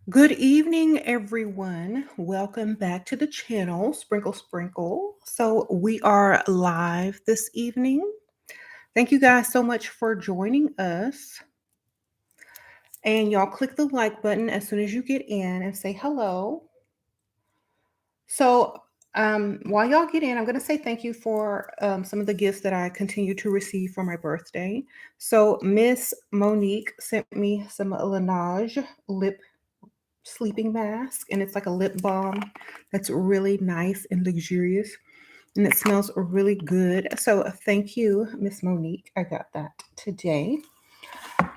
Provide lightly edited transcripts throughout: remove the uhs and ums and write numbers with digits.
Good evening, everyone. Welcome back to the channel, Sprinkle Sprinkle. So, we are live this evening. Thank you guys so much for joining us. And y'all click the like button as soon as you get in and say hello. So, while y'all get in, I'm going to say thank you for some of the gifts that I continue to receive for my birthday. So, Miss Monique sent me some Laneige lip sleeping mask, and it's like a lip balm that's really nice and luxurious, and it smells really good. So thank you, Miss Monique. I got that today.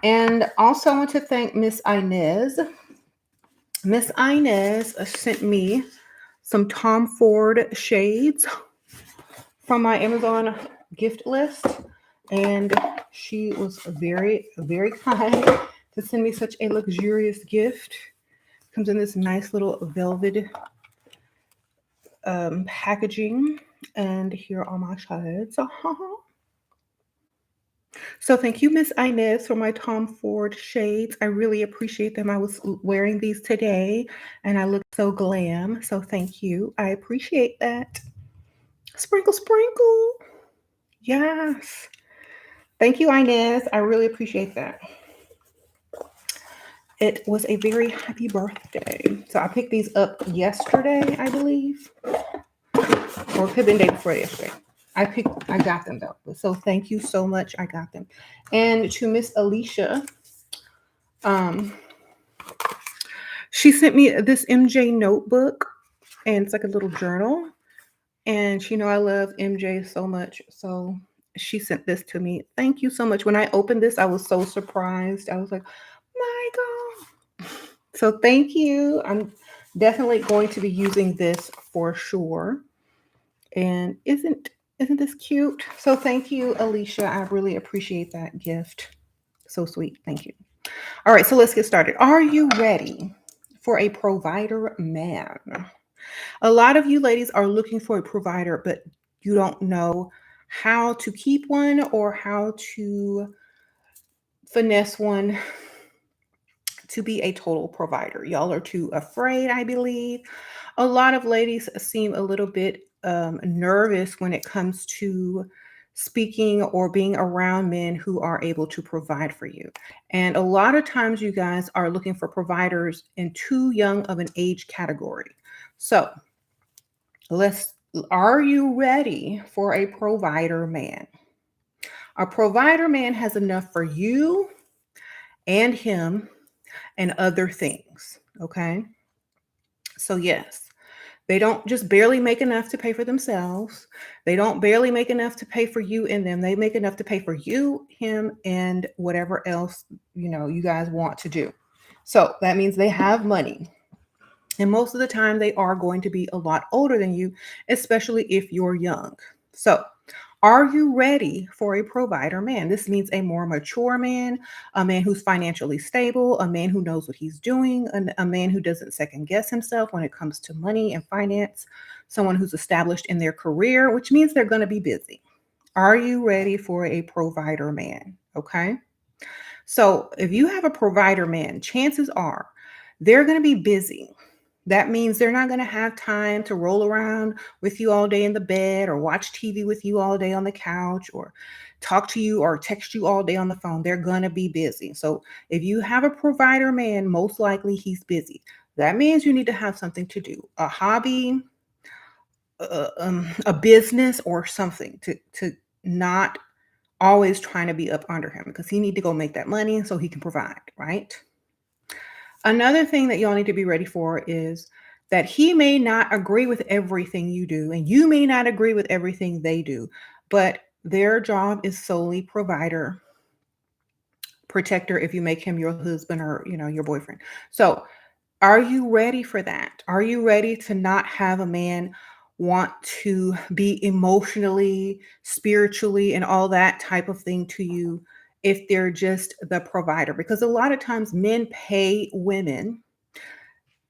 And also I want to thank Miss Inez. Miss Inez sent me some Tom Ford shades from my Amazon gift list, and she was very kind to send me such a luxurious gift. Comes in this nice little velvet packaging, and here are my shades. So thank you, Miss Inez, for my Tom Ford shades. I really appreciate them. I was wearing these today, and I look so glam. So thank you. I appreciate that. Sprinkle, sprinkle. Yes. Thank you, Inez. I really appreciate that. It was a very happy birthday. So I picked these up yesterday, I believe, or it could have been the day before yesterday. I got them though. So thank you so much. I got them. And to Miss Alicia, um, she sent me this MJ notebook, and it's like a little journal. And she know I love MJ so much. So she sent this to me. Thank you so much. When I opened this, I was so surprised. I was like, my God. So thank you. I'm definitely going to be using this for sure. And isn't this cute? So thank you, Alicia. I really appreciate that gift. So sweet. Thank you. All right, so let's get started. Are you ready for a provider man? A lot of you ladies are looking for a provider, but you don't know how to keep one or how to finesse one to be a total provider. Y'all are too afraid, I believe. A lot of ladies seem a little bit nervous when it comes to speaking or being around men who are able to provide for you. And a lot of times, you guys are looking for providers in too young of an age category. So, let's are you ready for a provider man? A provider man has enough for you and him and other things. Okay. So, yes, they don't just barely make enough to pay for themselves. They don't barely make enough to pay for you and them. They make enough to pay for you, him, and whatever else, you guys want to do. So that means they have money. And most of the time, they are going to be a lot older than you, especially if you're young. So, are you ready for a provider man? This means a more mature man, a man who's financially stable, a man who knows what he's doing, a man who doesn't second guess himself when it comes to money and finance, someone who's established in their career, which means they're going to be busy. Are you ready for a provider man? Okay. So, if you have a provider man, chances are they're going to be busy. That means they're not going to have time to roll around with you all day in the bed or watch TV with you all day on the couch or talk to you or text you all day on the phone. They're going to be busy. So if you have a provider man, most likely he's busy. That means you need to have something to do, a hobby, a business, or something to not always trying to be up under him because he need to go make that money so he can provide, right? Another thing that y'all need to be ready for is that he may not agree with everything you do, and you may not agree with everything they do, but their job is solely provider, protector if you make him your husband or, your boyfriend. So, are you ready for that? Are you ready to not have a man want to be emotionally, spiritually, and all that type of thing to you if they're just the provider? Because a lot of times men pay women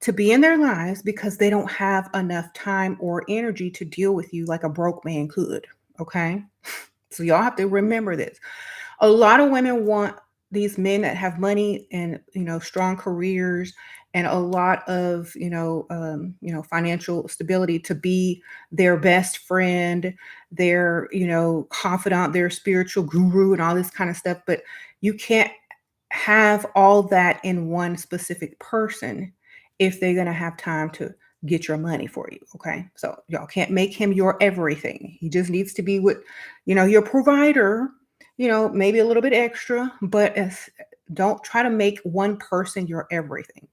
to be in their lives because they don't have enough time or energy to deal with you like a broke man could. Okay. So y'all have to remember this. A lot of women want these men that have money and strong careers and a lot of financial stability to be their best friend, their confidant, their spiritual guru, and all this kind of stuff. But you can't have all that in one specific person if they're going to have time to get your money for you. Okay. So y'all can't make him your everything. He just needs to be what, your provider, maybe a little bit extra, but don't try to make one person your everything.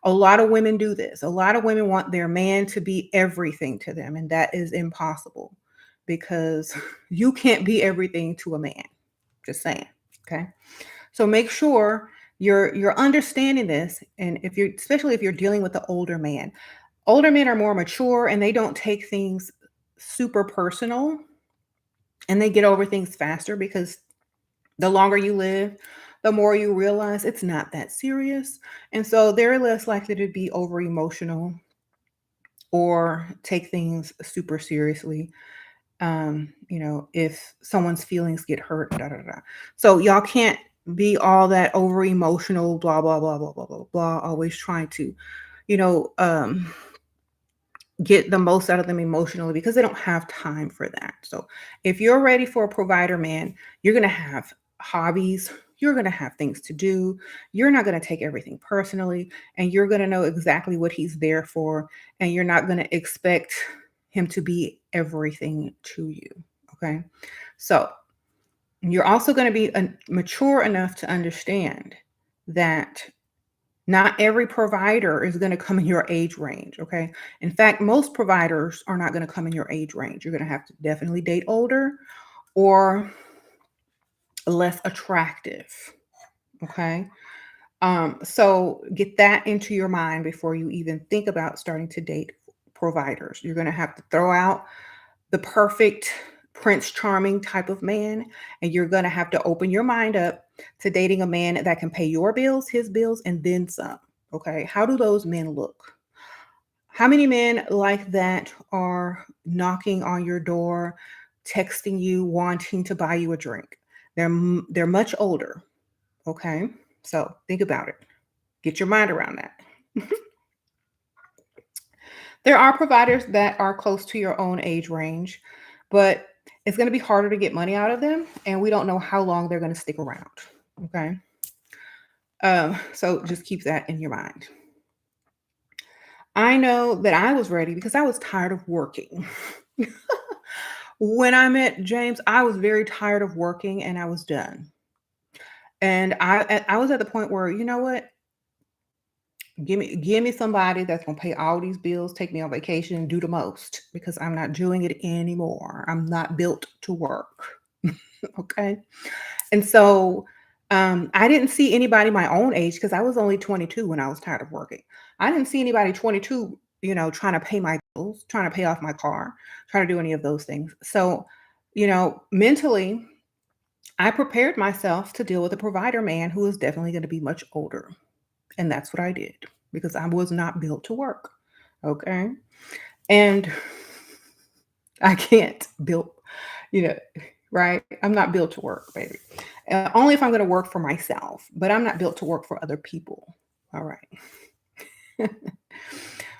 A lot of women do this. A lot of women want their man to be everything to them, and that is impossible because you can't be everything to a man. Just saying. Okay. So make sure you're understanding this, and especially if you're dealing with the older man. Older men are more mature and they don't take things super personal, and they get over things faster because the longer you live, the more you realize it's not that serious. And so they're less likely to be over emotional or take things super seriously. If someone's feelings get hurt, da da da. So y'all can't be all that over emotional, blah, blah, blah, blah, blah, blah, blah, always trying to, you know, um, get the most out of them emotionally because they don't have time for that. So if you're ready for a provider man, you're going to have hobbies, you're going to have things to do, you're not going to take everything personally, and you're going to know exactly what he's there for, and you're not going to expect him to be everything to you. Okay. So you're also going to be mature enough to understand that not every provider is going to come in your age range, okay? In fact, most providers are not going to come in your age range. You're going to have to definitely date older or less attractive, okay? So get that into your mind before you even think about starting to date providers. You're going to have to throw out the perfect Prince Charming type of man, and you're going to have to open your mind up to dating a man that can pay your bills, his bills, and then some. Okay. How do those men look? How many men like that are knocking on your door, texting you, wanting to buy you a drink? They're much older. Okay. So think about it. Get your mind around that. There are providers that are close to your own age range, but it's going to be harder to get money out of them, and we don't know how long they're going to stick around. Okay. So just keep that in your mind. I know that I was ready because I was tired of working. When I met James, I was very tired of working and I was done. And I was at the point where, you know what? Give me somebody that's gonna pay all these bills, take me on vacation, and do the most because I'm not doing it anymore. I'm not built to work. Okay. And so I didn't see anybody my own age because I was only 22 when I was tired of working. I didn't see anybody 22, trying to pay my bills, trying to pay off my car, trying to do any of those things. So, mentally, I prepared myself to deal with a provider man who is definitely going to be much older. And that's what I did because I was not built to work. Okay. And I can't build, you know, right? I'm not built to work, baby. Only if I'm going to work for myself, but I'm not built to work for other people. All right.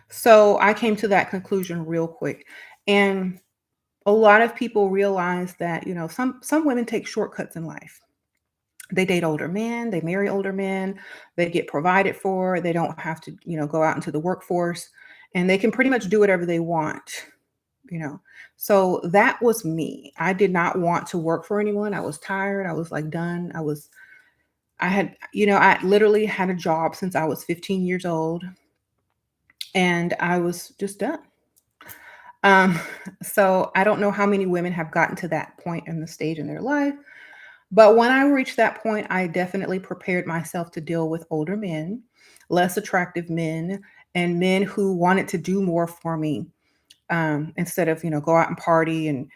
So I came to that conclusion real quick. And a lot of people realize that, some women take shortcuts in life. They date older men, they marry older men, they get provided for, they don't have to, go out into the workforce, and they can pretty much do whatever they want, you know. So that was me. I did not want to work for anyone. I was tired. I was like done. I literally had a job since I was 15 years old and I was just done. Um, so I don't know how many women have gotten to that point in the stage in their life. But when I reached that point, I definitely prepared myself to deal with older men, less attractive men, and men who wanted to do more for me instead of, go out and party and,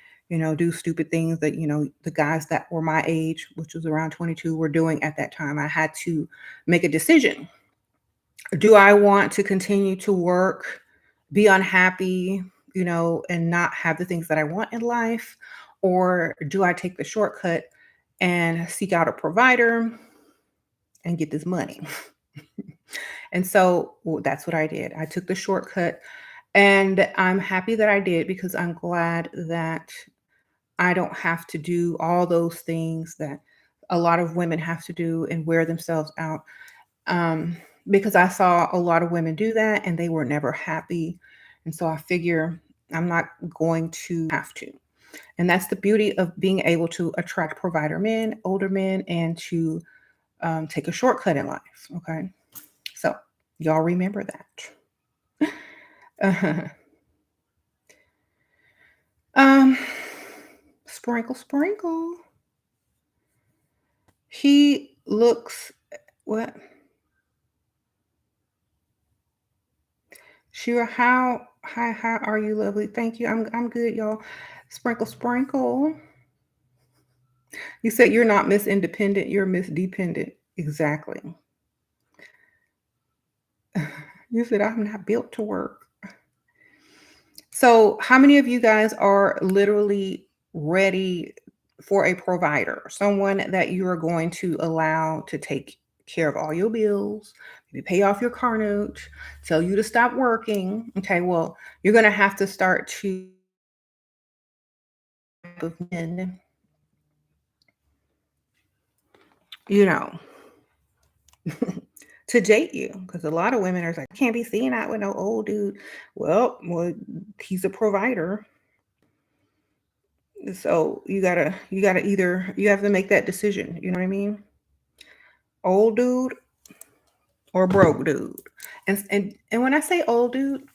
do stupid things that, the guys that were my age, which was around 22, were doing at that time. I had to make a decision. Do I want to continue to work, be unhappy, and not have the things that I want in life? Or do I take the shortcut and seek out a provider and get this money. And so that's what I did. I took the shortcut, and I'm happy that I did because I'm glad that I don't have to do all those things that a lot of women have to do and wear themselves out. Um, because I saw a lot of women do that and they were never happy. And so I figure I'm not going to have to. And that's the beauty of being able to attract provider men, older men, and to take a shortcut in life. Okay. So y'all remember that. um, sprinkle, sprinkle. He looks what? Shira, how are you, lovely? Thank you. I'm good, y'all. Sprinkle, sprinkle. You said you're not Miss Independent, you're Miss Dependent. Exactly. You said I'm not built to work. So, how many of you guys are literally ready for a provider? Someone that you are going to allow to take care of all your bills, maybe pay off your car note, tell you to stop working. Okay, well, you're going to have to start to of men, you know, to date you because a lot of women are like, I can't be seen out with no old dude. Well, he's a provider, so you gotta either you have to make that decision. You know what I mean? Old dude or broke dude. And when I say old dude,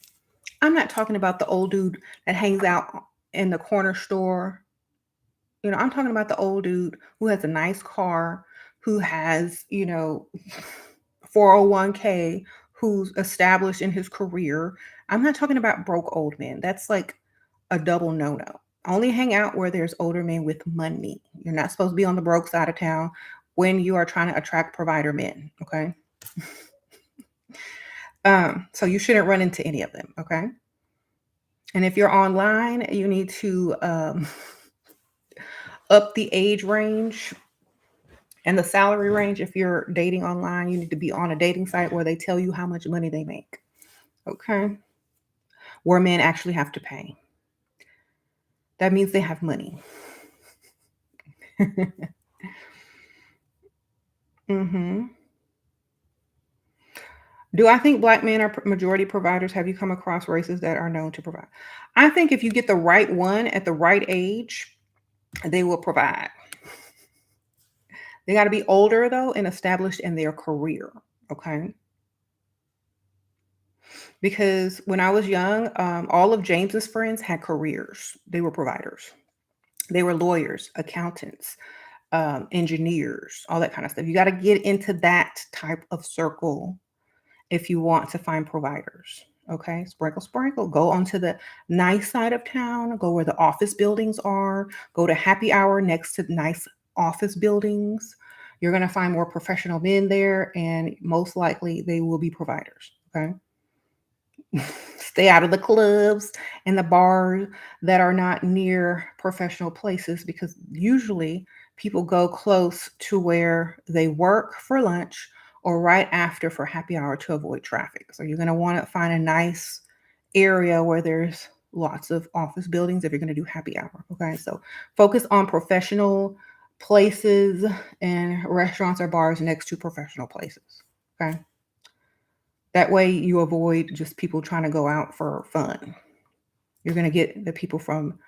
I'm not talking about the old dude that hangs out in the corner store. I'm talking about the old dude who has a nice car, who has, 401k, who's established in his career. I'm not talking about broke old men. That's like a double no-no. Only hang out where there's older men with money. You're not supposed to be on the broke side of town when you are trying to attract provider men, okay? So you shouldn't run into any of them, okay? And if you're online, you need to up the age range and the salary range. If you're dating online, you need to be on a dating site where they tell you how much money they make. Okay. Where men actually have to pay. That means they have money. hmm Do I think black men are majority providers? Have you come across races that are known to provide? I think if you get the right one at the right age, they will provide. They got to be older though and established in their career. Okay. Because when I was young, all of James's friends had careers. They were providers. They were lawyers, accountants, engineers, all that kind of stuff. You got to get into that type of circle if you want to find providers. Okay, sprinkle, sprinkle. Go onto the nice side of town. Go where the office buildings are. Go to happy hour next to nice office buildings. You're going to find more professional men there, and most likely they will be providers. Okay. Stay out of the clubs and the bars that are not near professional places because usually people go close to where they work for lunch or right after for happy hour to avoid traffic. So you're going to want to find a nice area where there's lots of office buildings if you're going to do happy hour. Okay. So focus on professional places and restaurants or bars next to professional places. Okay. That way you avoid just people trying to go out for fun. You're going to get the people from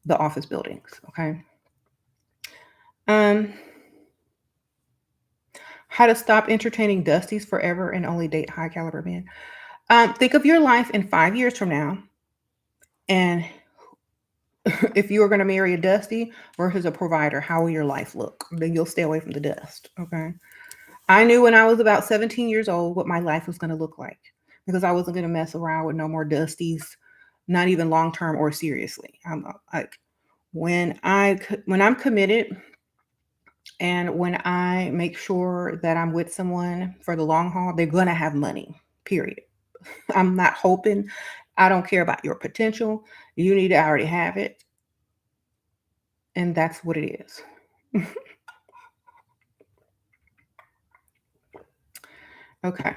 the office buildings, okay? Um, how to stop entertaining dusties forever and only date high caliber men. Think of your life in 5 years from now, and if you are going to marry a dusty versus a provider, how will your life look? Then you'll stay away from the dust, okay? I knew when I was about 17 years old what my life was going to look like because I wasn't going to mess around with no more dusties, not even long term or seriously. I'm like when I'm committed and when I make sure that I'm with someone for the long haul, they're going to have money. Period. I'm not hoping. I don't care about your potential. You need to already have it, and that's what it is. Okay.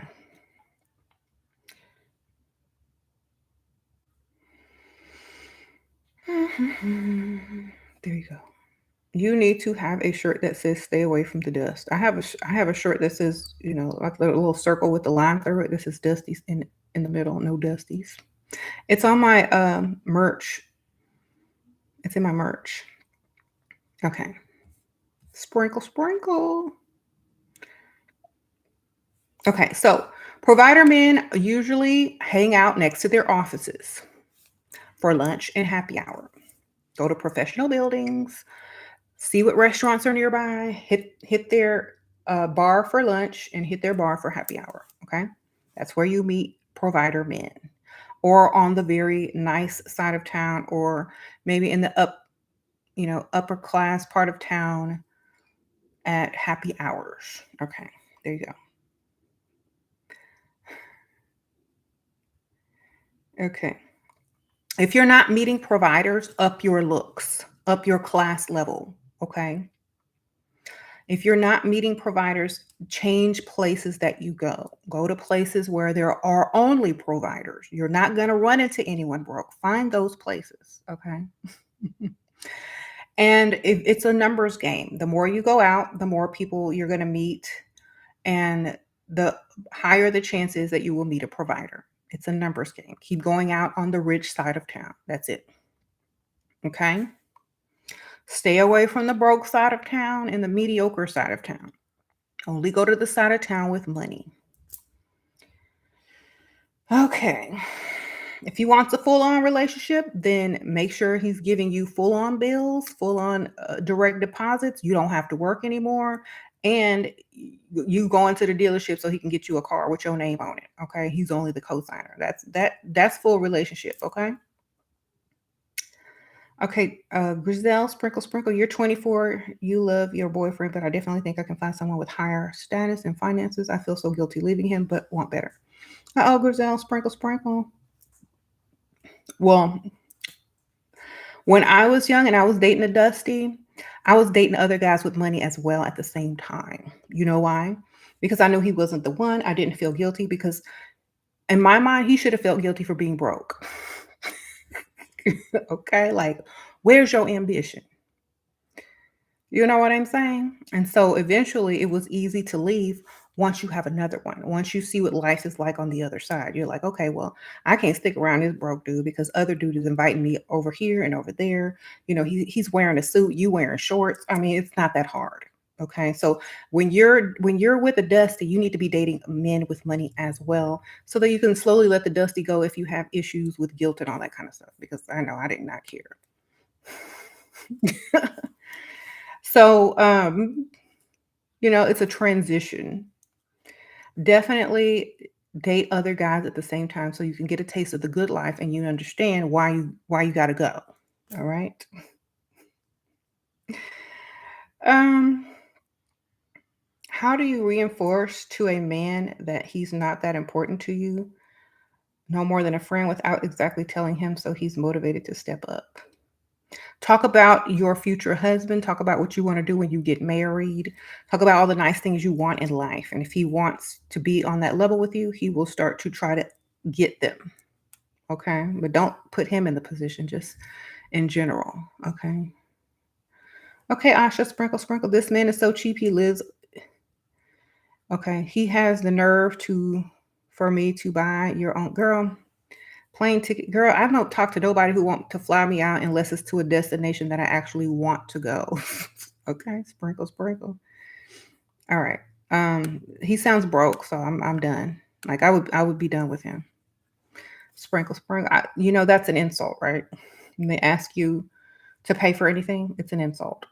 There you go. You need to have a shirt that says "Stay away from the dust." I have a shirt that says, like a little circle with the line through it. This is Dusty's in the middle, no Dusties. It's on my merch. It's in my merch. Okay. Sprinkle, sprinkle. Okay, so provider men usually hang out next to their offices for lunch and happy hour. Go to professional buildings, see what restaurants are nearby, hit their bar for lunch and hit their bar for happy hour. Okay, that's where you meet provider men, or on the very nice side of town, or maybe in the upper class part of town at happy hours. Okay, there you go. Okay. If you're not meeting providers, up your looks, up your class level. Okay. If you're not meeting providers, change places that you go. Go to places where there are only providers. You're not going to run into anyone broke. Find those places. Okay. And it's a numbers game. The more you go out, the more people you're going to meet, and the higher the chances that you will meet a provider. It's a numbers game. Keep going out on the rich side of town. That's it. Okay. Stay away from the broke side of town and the mediocre side of town. Only go to the side of town with money. Okay. If he wants a full on relationship, then make sure he's giving you full on bills, full on direct deposits. You don't have to work anymore. And you go into the dealership so he can get you a car with your name on it. Okay. He's only the co-signer. That's full relationship. Okay. Okay, Grizel, Sprinkle, Sprinkle, you're 24. You love your boyfriend, but I definitely think I can find someone with higher status and finances. I feel so guilty leaving him, but want better. Oh, Grizel, Sprinkle, Sprinkle. Well, when I was young and I was dating a Dusty, I was dating other guys with money as well at the same time. You know why? Because I knew he wasn't the one. I didn't feel guilty because in my mind, he should have felt guilty for being broke. Okay, like, where's your ambition? You know what I'm saying? And so eventually it was easy to leave once you have another one. Once you see what life is like on the other side, you're like, okay, well, I can't stick around this broke dude because other dude is inviting me over here and over there. He's wearing a suit, you wearing shorts. I mean, it's not that hard. Okay. So when you're with a Dusty, you need to be dating men with money as well, so that you can slowly let the Dusty go if you have issues with guilt and all that kind of stuff. Because I know I did not care. So it's a transition. Definitely date other guys at the same time so you can get a taste of the good life and you understand why you got to go. All right. Um how do you reinforce to a man that he's not that important to you, no more than a friend, without exactly telling him so he's motivated to step up? Talk about your future husband. Talk about what you want to do when you get married. Talk about all the nice things you want in life. And if he wants to be on that level with you, he will start to try to get them. Okay. But don't put him in the position, just in general. Okay. Okay, Asha, sprinkle, sprinkle. This man is so cheap. He lives. Okay. He has the nerve for me to buy your own girl. Plane ticket, girl. I don't talk to nobody who want to fly me out unless it's to a destination that I actually want to go. Okay, sprinkle, sprinkle. All right. He sounds broke, so I'm done. Like I would be done with him. Sprinkle, sprinkle. That's an insult, right? When they ask you to pay for anything, it's an insult.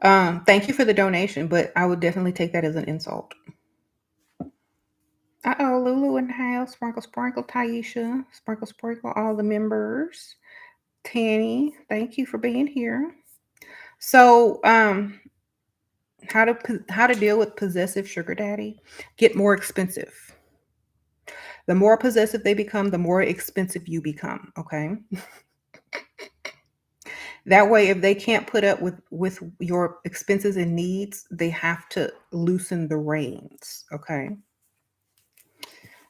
Thank you for the donation, but I would definitely take that as an insult. Uh-oh, Lulu in the house. Sprinkle, sprinkle, Taisha. Sprinkle, sprinkle, all the members. Tanny, thank you for being here. So, how to deal with possessive sugar daddy? Get more expensive. The more possessive they become, the more expensive you become. Okay. That way, if they can't put up with your expenses and needs, they have to loosen the reins. Okay.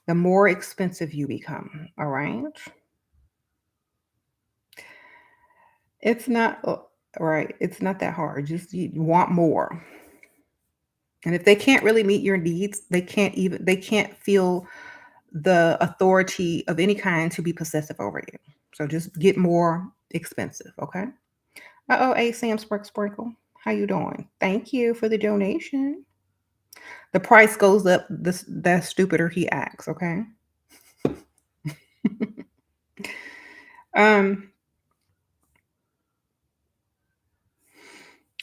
The more expensive you become. All right. It's not right. It's not that hard. Just you want more. And if they can't really meet your needs, they can't feel the authority of any kind to be possessive over you. So just get more expensive, okay? Uh-oh, A Sam Sprinkle. How you doing? Thank you for the donation. The price goes up, the stupider he acts, okay? um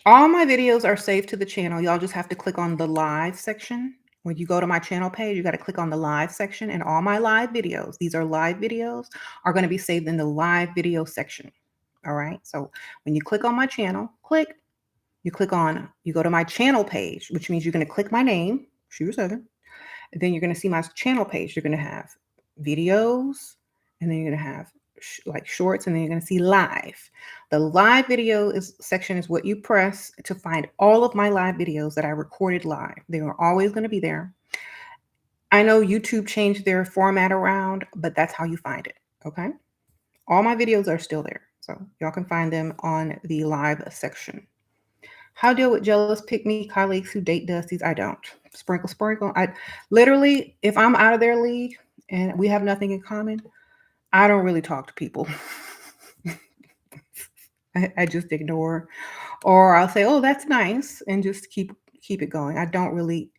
all my videos are saved to the channel. Y'all just have to click on the live section. When you go to my channel page, you got to click on the live section, and all my live videos, these are live videos, are going to be saved in the live video section. All right. So when you click on my channel, you go to my channel page, which means you're going to click my name, SheRaSeven. Then you're going to see my channel page. You're going to have videos, and then you're going to have like shorts, and then you're going to see live. The live video section is what you press to find all of my live videos that I recorded live. They are always going to be there. I know YouTube changed their format around, but that's how you find it. Okay. All my videos are still there. So y'all can find them on the live section. How deal with jealous pick me colleagues who date Dusties? I don't. Sprinkle. I literally, if I'm out of their league and we have nothing in common, I don't really talk to people. I just ignore, or I'll say, "Oh, that's nice," and just keep it going. I don't really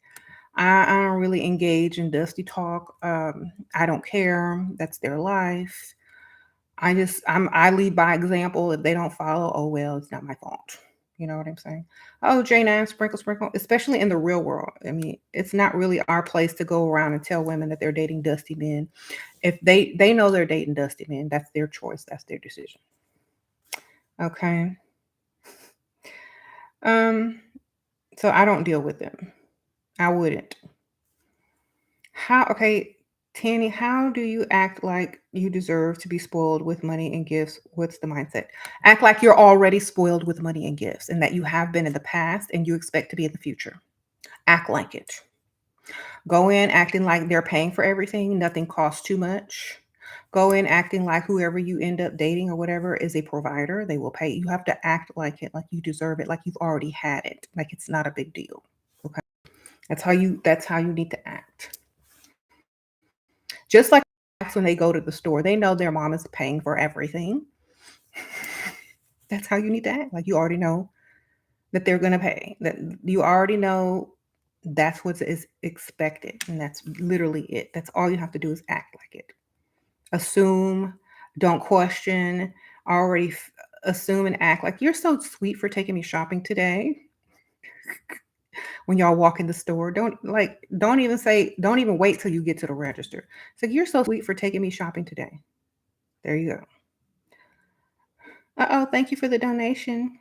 engage in dusty talk. I don't care. That's their life. I lead by example. If they don't follow, oh well, it's not my fault. You know what I'm saying? Oh, J9, sprinkle, especially in the real world. I mean, it's not really our place to go around and tell women that they're dating dusty men. If they know they're dating dusty men, that's their choice. That's their decision. Okay. So I don't deal with them. I wouldn't. Okay, Tanny, how do you act like you deserve to be spoiled with money and gifts? What's the mindset? Act like you're already spoiled with money and gifts and that you have been in the past and you expect to be in the future. Act like it. Go in acting like they're paying for everything, nothing costs too much. Go in acting like whoever you end up dating or whatever is a provider. They will pay. You have to act like it, like you deserve it, like you've already had it, like it's not a big deal. Okay. That's how you need to act. Just like when they go to the store, they know their mom is paying for everything. That's how you need to act. Like you already know that they're going to pay. That you already know that's what is expected, and that's literally it. That's all you have to do is act like it. Assume, don't question. Already assume and act like you're so sweet for taking me shopping today. When y'all walk in the store, don't even wait till you get to the register. It's like, you're so sweet for taking me shopping today. There you go. Uh-oh, thank you for the donation.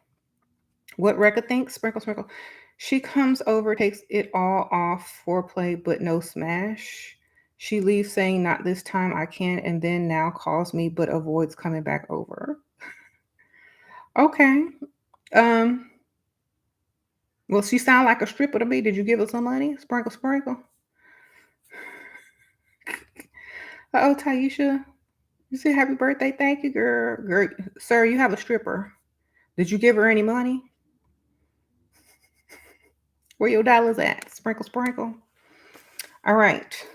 What record thinks? Sprinkle. She comes over, takes it all off, foreplay, but no smash. She leaves saying, not this time, I can't, and then now calls me, but avoids coming back over. Okay. Well, she sound like a stripper to me. Did you give her some money? Sprinkle. Uh-oh, Taisha. You say happy birthday. Thank you, girl. Sir, you have a stripper. Did you give her any money? Where your dollars at? Sprinkle. All right.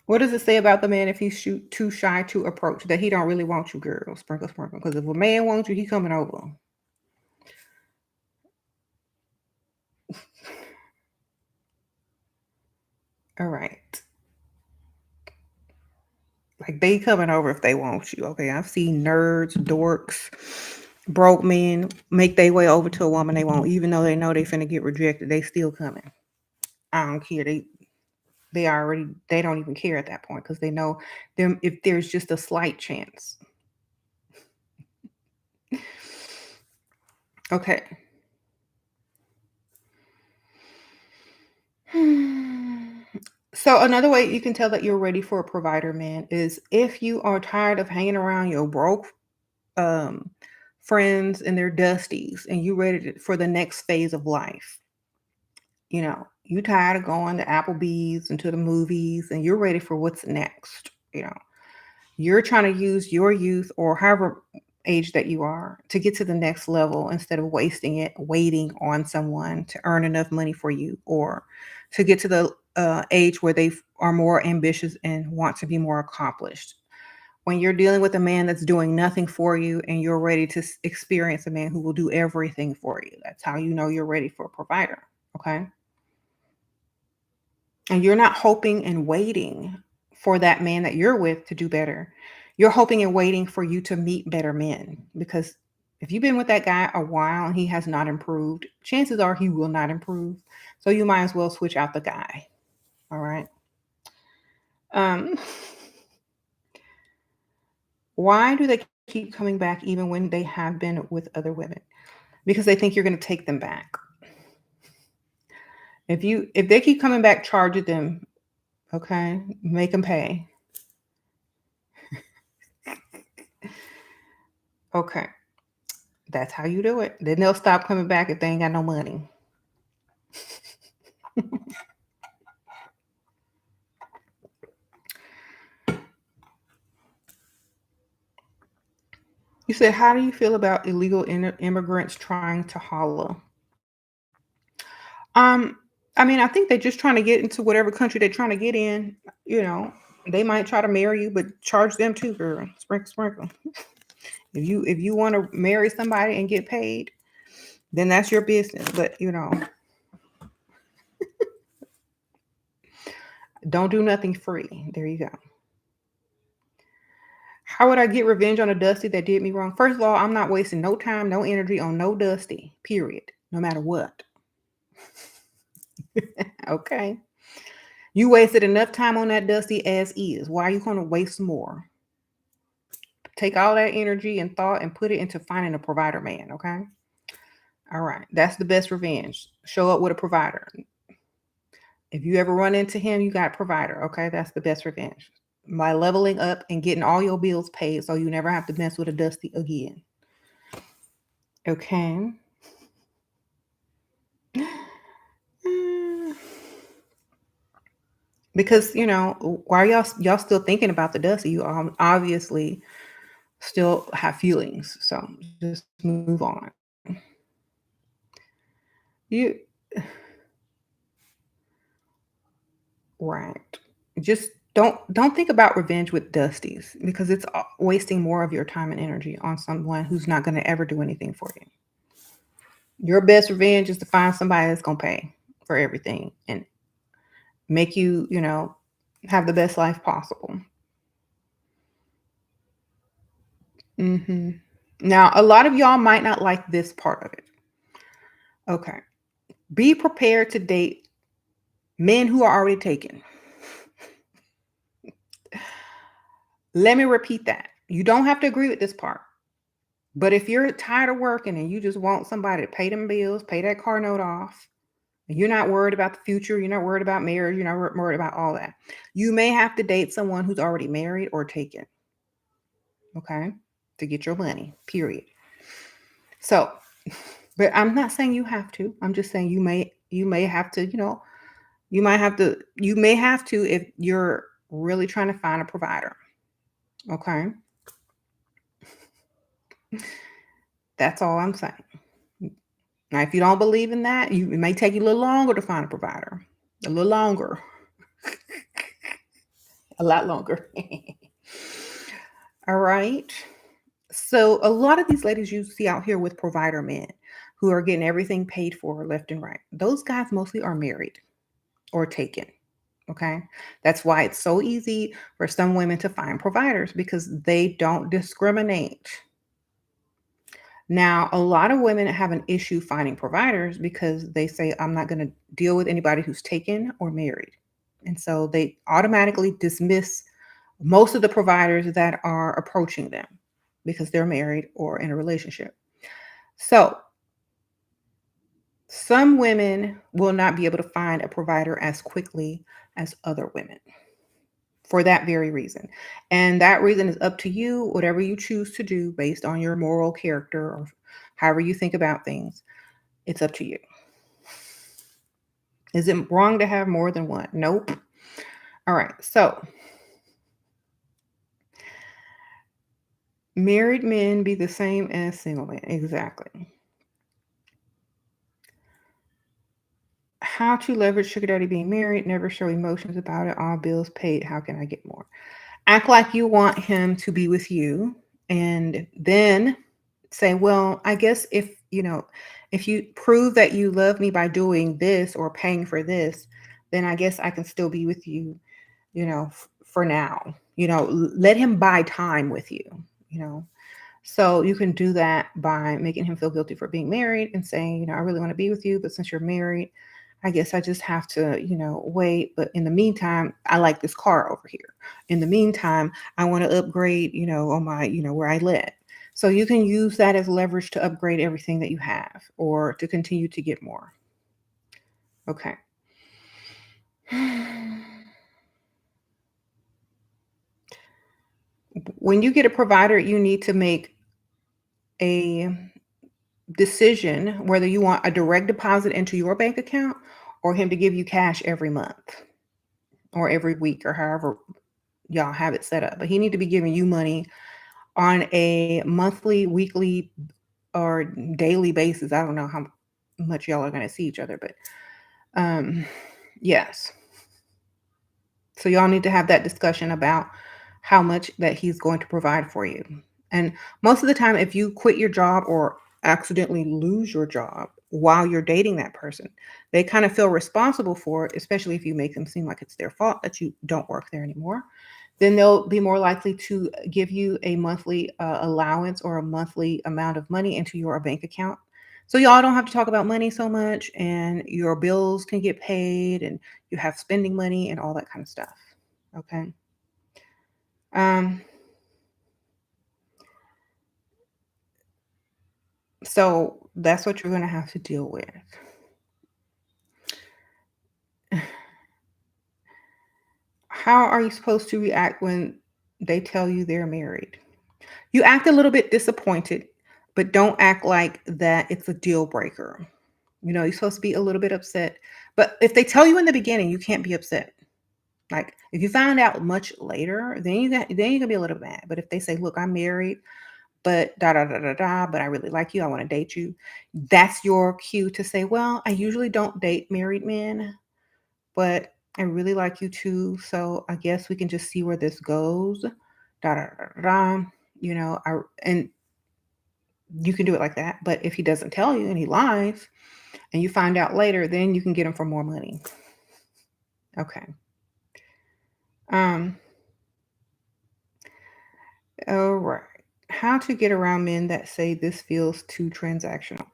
What does it say about the man if he's too shy to approach? That he don't really want you, girl. Sprinkle. Because if a man wants you, he coming over. All right. Like, they coming over if they want you. Okay. I've seen nerds, dorks, broke men make their way over to a woman they want, even though they know they finna get rejected. They still coming. I don't care. They don't even care at that point because they know them if there's just a slight chance. Okay. So another way you can tell that you're ready for a provider, man, is if you are tired of hanging around your broke um, friends and their dusties, and you ready for the next phase of life. You tired of going to Applebee's and to the movies, and you're ready for what's next. You're trying to use your youth or however age that you are to get to the next level instead of wasting it waiting on someone to earn enough money for you or to get to the age where they are more ambitious and want to be more accomplished. When you're dealing with a man that's doing nothing for you and you're ready to experience a man who will do everything for you, that's how you know you're ready for a provider. Okay. And you're not hoping and waiting for that man that you're with to do better. You're hoping and waiting for you to meet better men because if you've been with that guy a while and he has not improved, chances are he will not improve. So you might as well switch out the guy. All right. Um, why do they keep coming back even when they have been with other women? Because they think you're going to take them back. If they keep coming back, charge at them. Okay, make them pay. Okay, that's how you do it. Then they'll stop coming back if they ain't got no money. You said, how do you feel about illegal immigrants trying to holla? Um, I mean, I think they're just trying to get into whatever country they're trying to get in. You know, they might try to marry you, but charge them too, girl. Sprinkle, sprinkle. If you want to marry somebody and get paid, then that's your business. But don't do nothing free. There you go. How would I get revenge on a Dusty that did me wrong? First of all, I'm not wasting no time, no energy on no Dusty, period, no matter what. Okay. You wasted enough time on that Dusty as is. Why are you going to waste more? Take all that energy and thought and put it into finding a provider man, okay? All right. That's the best revenge. Show up with a provider. If you ever run into him, you got a provider, okay? That's the best revenge. By leveling up and getting all your bills paid so you never have to mess with a Dusty again. Okay. Because why are y'all still thinking about the Dusty? You obviously still have feelings, so just move on. You right. Just don't think about revenge with Dusties because it's wasting more of your time and energy on someone who's not going to ever do anything for you. Your best revenge is to find somebody that's going to pay for everything and make you, have the best life possible. Now, a lot of y'all might not like this part of it. Okay. Be prepared to date men who are already taken. Let me repeat that. You don't have to agree with this part. But if you're tired of working and you just want somebody to pay them bills, pay that car note off, and you're not worried about the future, you're not worried about marriage, you're not worried about all that, you may have to date someone who's already married or taken, okay, to get your money, period. So, but I'm not saying you have to. I'm just saying you may have to, you may have to if you're really trying to find a provider. Okay. That's all I'm saying. Now, if you don't believe in that, it may take you a little longer to find a provider. A little longer. A lot longer. All right. So a lot of these ladies you see out here with provider men who are getting everything paid for left and right. Those guys mostly are married or taken. Okay. That's why it's so easy for some women to find providers because they don't discriminate. Now, a lot of women have an issue finding providers because they say, I'm not going to deal with anybody who's taken or married. And so they automatically dismiss most of the providers that are approaching them because they're married or in a relationship. So some women will not be able to find a provider as quickly as other women for that very reason. And that reason is up to you, whatever you choose to do based on your moral character or however you think about things. It's up to you. Is it wrong to have more than one? Nope. All right. So, married men be the same as single men. Exactly. How to leverage sugar daddy being married, never show emotions about it, all bills paid. How can I get more? Act like you want him to be with you and then say, well, I guess if you prove that you love me by doing this or paying for this, then I guess I can still be with you, for now. Let him buy time with you, you know. So you can do that by making him feel guilty for being married and saying, I really want to be with you, but since you're married, I guess I just have to, wait. But in the meantime, I like this car over here. In the meantime, I want to upgrade, on my, where I live. So you can use that as leverage to upgrade everything that you have or to continue to get more. Okay. When you get a provider, you need to make a decision whether you want a direct deposit into your bank account or him to give you cash every month or every week or however y'all have it set up. But he need to be giving you money on a monthly, weekly, or daily basis. I don't know how much y'all are going to see each other, but yes. So y'all need to have that discussion about how much that he's going to provide for you. And most of the time, if you quit your job or accidentally lose your job while you're dating that person, they kind of feel responsible for it, especially if you make them seem like it's their fault that you don't work there anymore. Then they'll be more likely to give you a monthly allowance or a monthly amount of money into your bank account. So y'all don't have to talk about money so much, and your bills can get paid, and you have spending money and all that kind of stuff. Okay. Um, so that's what you're going to have to deal with. How are you supposed to react when they tell you they're married? You act a little bit disappointed, but don't act like that it's a deal breaker. You're supposed to be a little bit upset. But if they tell you in the beginning, you can't be upset. Like if you find out much later, then you can be a little mad. But if they say, "Look, I'm married, but da da da da da, but I really like you. I want to date you." That's your cue to say, "Well, I usually don't date married men, but I really like you too. So I guess we can just see where this goes." Da da da da. Da. And you can do it like that. But if he doesn't tell you and he lies, and you find out later, then you can get him for more money. Okay. Um. All right. How to get around men that say this feels too transactional?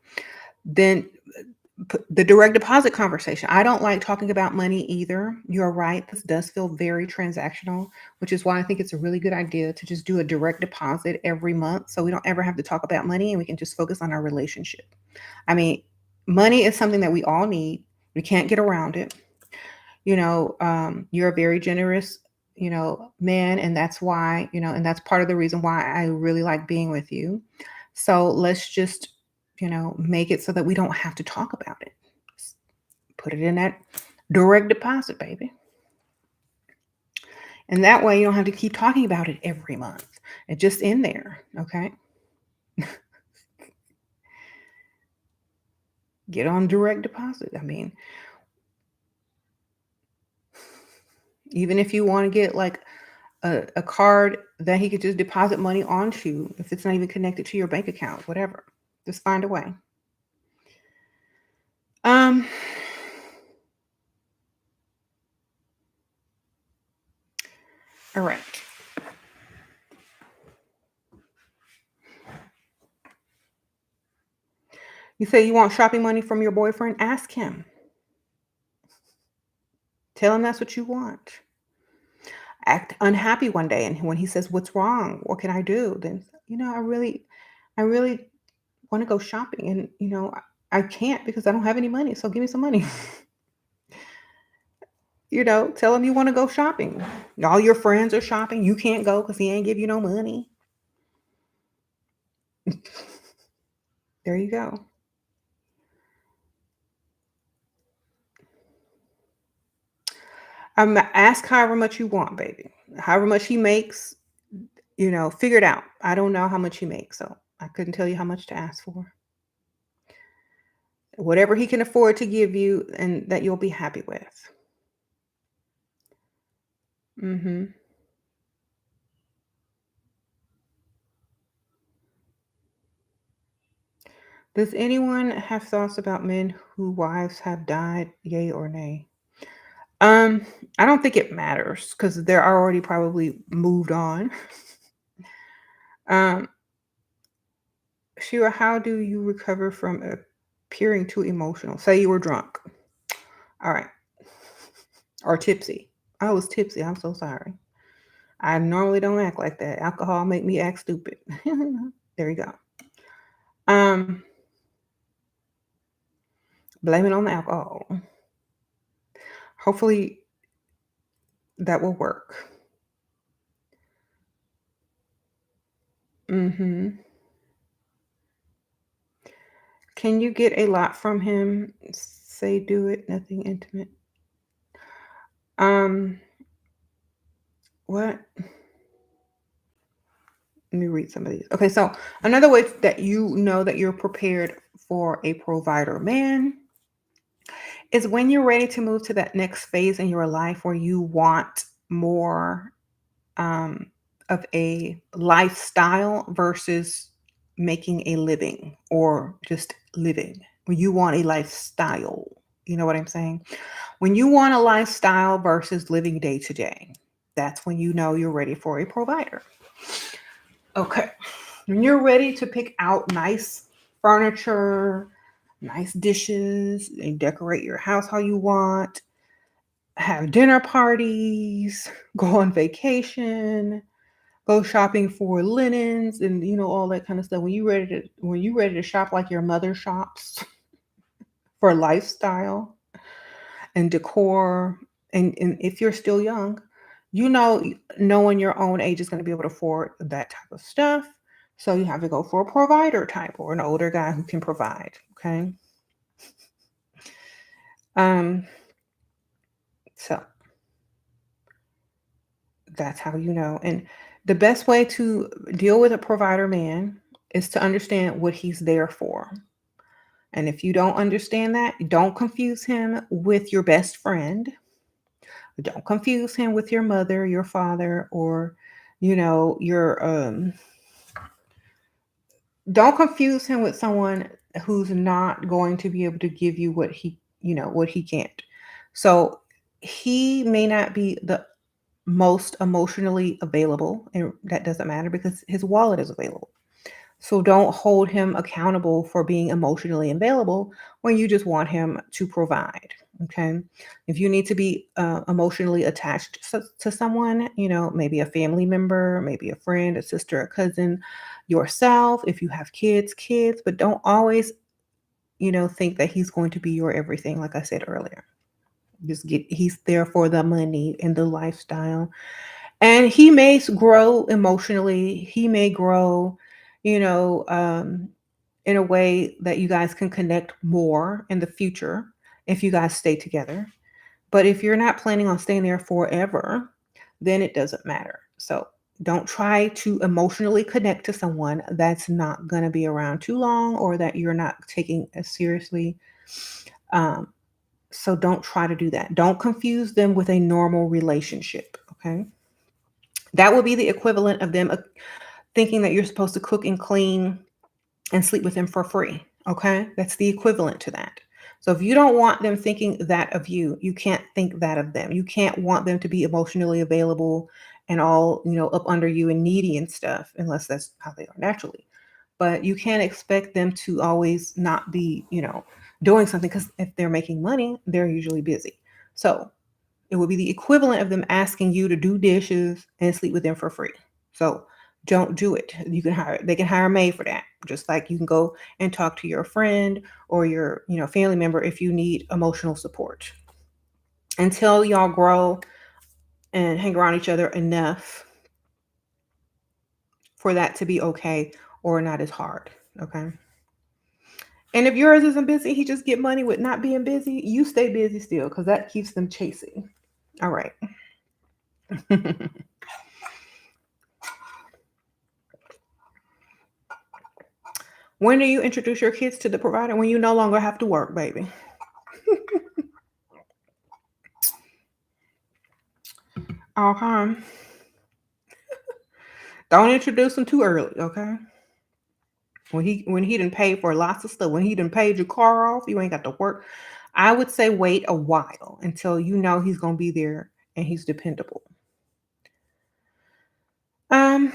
Then the direct deposit conversation. I don't like talking about money either. You're right. This does feel very transactional, which is why I think it's a really good idea to just do a direct deposit every month so we don't ever have to talk about money and we can just focus on our relationship. I mean, money is something that we all need. We can't get around it. You're a very generous, man, and that's why, and that's part of the reason why I really like being with you. So let's just, make it so that we don't have to talk about it. Put it in that direct deposit, baby. And that way you don't have to keep talking about it every month. It's just in there. Okay. Get on direct deposit. I mean, even if you want to get like a card that he could just deposit money onto, if it's not even connected to your bank account, whatever, just find a way. Um, all right. You say you want shopping money from your boyfriend? Ask him. Tell him that's what you want. Act unhappy one day, and when he says, "What's wrong? What can I do?" Then I really want to go shopping, and I can't because I don't have any money. So give me some money. Tell him you want to go shopping. All your friends are shopping. You can't go because he ain't give you no money. There you go. Ask however much you want, baby. However much he makes, figure it out. I don't know how much he makes, so I couldn't tell you how much to ask for. Whatever he can afford to give you and that you'll be happy with. Mhm. Does anyone have thoughts about men whose wives have died, yay or nay? Um, I don't think it matters because they're already probably moved on. Um, Shira, how do you recover from appearing too emotional? Say you were drunk. All right. Or tipsy. I was tipsy. I'm so sorry. I normally don't act like that. Alcohol make me act stupid. There you go. Um, Blame it on the alcohol. Hopefully that will work. Mhm. Can you get a lot from him? Say do it, nothing intimate. Um, what? Let me read some of these. Okay, so another way that you know that you're prepared for a provider man is when you're ready to move to that next phase in your life where you want more um, of a lifestyle versus making a living or just living. When you want a lifestyle, you know what I'm saying? When you want a lifestyle versus living day to day, that's when you know you're ready for a provider. Okay. When you're ready to pick out nice furniture, nice dishes, and decorate your house how you want, have dinner parties, go on vacation, go shopping for linens and all that kind of stuff. When you ready to shop like your mother shops for lifestyle and decor, and if you're still young, no one your own age is going to be able to afford that type of stuff. So you have to go for a provider type or an older guy who can provide. Okay. Um, so that's how you know. And the best way to deal with a provider man is to understand what he's there for. And if you don't understand that, don't confuse him with your best friend. Don't confuse him with your mother, your father, or your don't confuse him with someone who's not going to be able to give you what he can't. So he may not be the most emotionally available, and that doesn't matter because his wallet is available. So don't hold him accountable for being emotionally available when you just want him to provide. Okay. If you need to be emotionally attached to someone, maybe a family member, maybe a friend, a sister, a cousin, yourself, if you have kids, but don't always, think that he's going to be your everything. Like I said earlier, he's there for the money and the lifestyle, and he may grow emotionally. He may grow, you know, um, in a way that you guys can connect more in the future if you guys stay together. But if you're not planning on staying there forever, then it doesn't matter. So don't try to emotionally connect to someone that's not going to be around too long or that you're not taking as seriously. Um, so don't try to do that. Don't confuse them with a normal relationship. Okay. That would be the equivalent of them thinking that you're supposed to cook and clean and sleep with them for free. Okay. That's the equivalent to that. So if you don't want them thinking that of you, you can't think that of them. You can't want them to be emotionally available and all, up under you and needy and stuff, unless that's how they are naturally. But you can't expect them to always not be, doing something because if they're making money, they're usually busy. So it would be the equivalent of them asking you to do dishes and sleep with them for free. So don't do it. They can hire a maid for that. Just like you can go and talk to your friend or your, family member if you need emotional support. until y'all grow and hang around each other enough for that to be okay or not as hard. Okay. And if yours isn't busy, he just get money with not being busy. You stay busy still because that keeps them chasing. All right. When do you introduce your kids to the provider? When you no longer have to work, baby. Okay. Don't introduce them too early, okay? When he didn't pay for lots of stuff, when he didn't paid your car off, you ain't got to work. I would say wait a while until you know he's gonna be there and he's dependable. Um,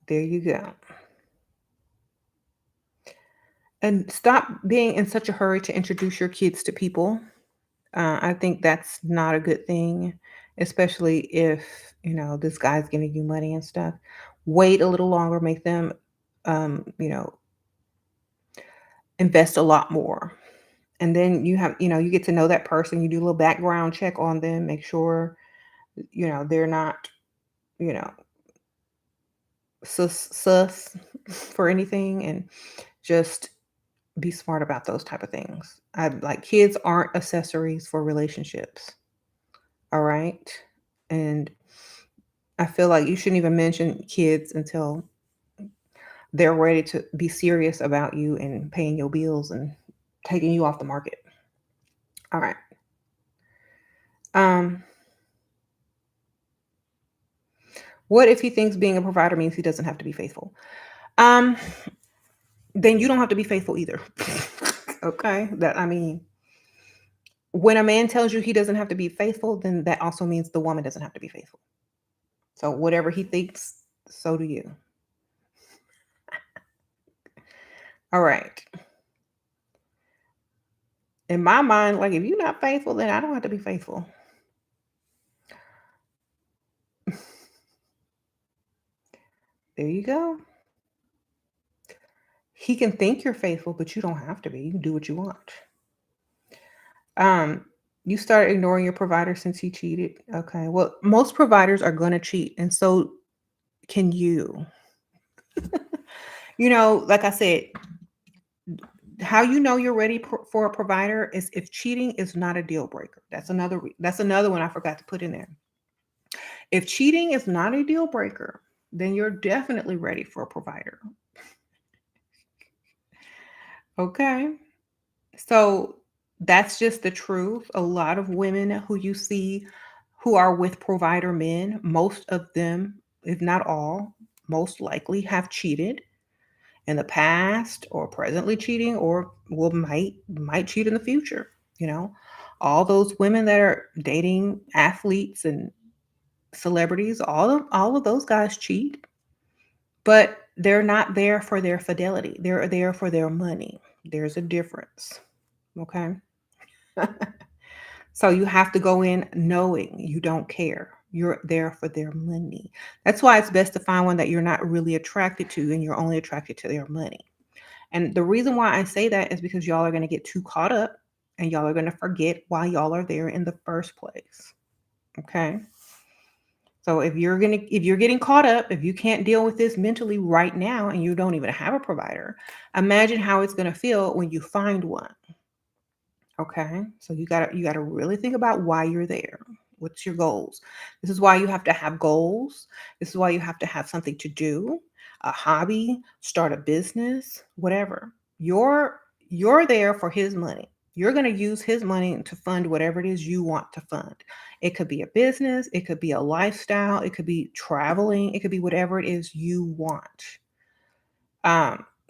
there you go. And stop being in such a hurry to introduce your kids to people. I think that's not a good thing, especially if this guy's giving you money and stuff. Wait a little longer, make them, um, you know, invest a lot more. And then you get to know that person. You do a little background check on them, make sure, they're not, you know, sus for anything, and just be smart about those type of things. I like kids aren't accessories for relationships. All right. And I feel like you shouldn't even mention kids until they're ready to be serious about you and paying your bills and taking you off the market. All right. Um, what if he thinks being a provider means he doesn't have to be faithful? Um, then you don't have to be faithful either. Okay. When a man tells you he doesn't have to be faithful, then that also means the woman doesn't have to be faithful. So whatever he thinks, so do you. All right. In my mind, like if you're not faithful, then I don't have to be faithful. There you go. He can think you're faithful, but you don't have to be. You can do what you want. Um, you started ignoring your provider since he cheated. Okay. Well, most providers are gonna cheat, and so can you. Like I said, how you know you're ready for a provider is if cheating is not a deal breaker. That's another one I forgot to put in there. If cheating is not a deal breaker, then you're definitely ready for a provider. Okay. So that's just the truth. A lot of women who you see who are with provider men, most of them, if not all, most likely have cheated in the past or presently cheating or will might cheat in the future, you know. All those women that are dating athletes and celebrities, all of those guys cheat, but they're not there for their fidelity. They're there for their money. There's a difference. Okay? So you have to go in knowing you don't care. You're there for their money. That's why it's best to find one that you're not really attracted to and you're only attracted to their money. And the reason why I say that is because y'all are going to get too caught up and y'all are going to forget why y'all are there in the first place. Okay? So if you're getting caught up, if you can't deal with this mentally right now and you don't even have a provider, imagine how it's going to feel when you find one. Okay. So you gotta really think about why you're there. What's your goals? This is why you have to have goals. This is why you have to have something to do, a hobby, start a business, whatever. You're there for his money. You're going to use his money to fund whatever it is you want to fund. It could be a business, it could be a lifestyle, it could be traveling, it could be whatever it is you want.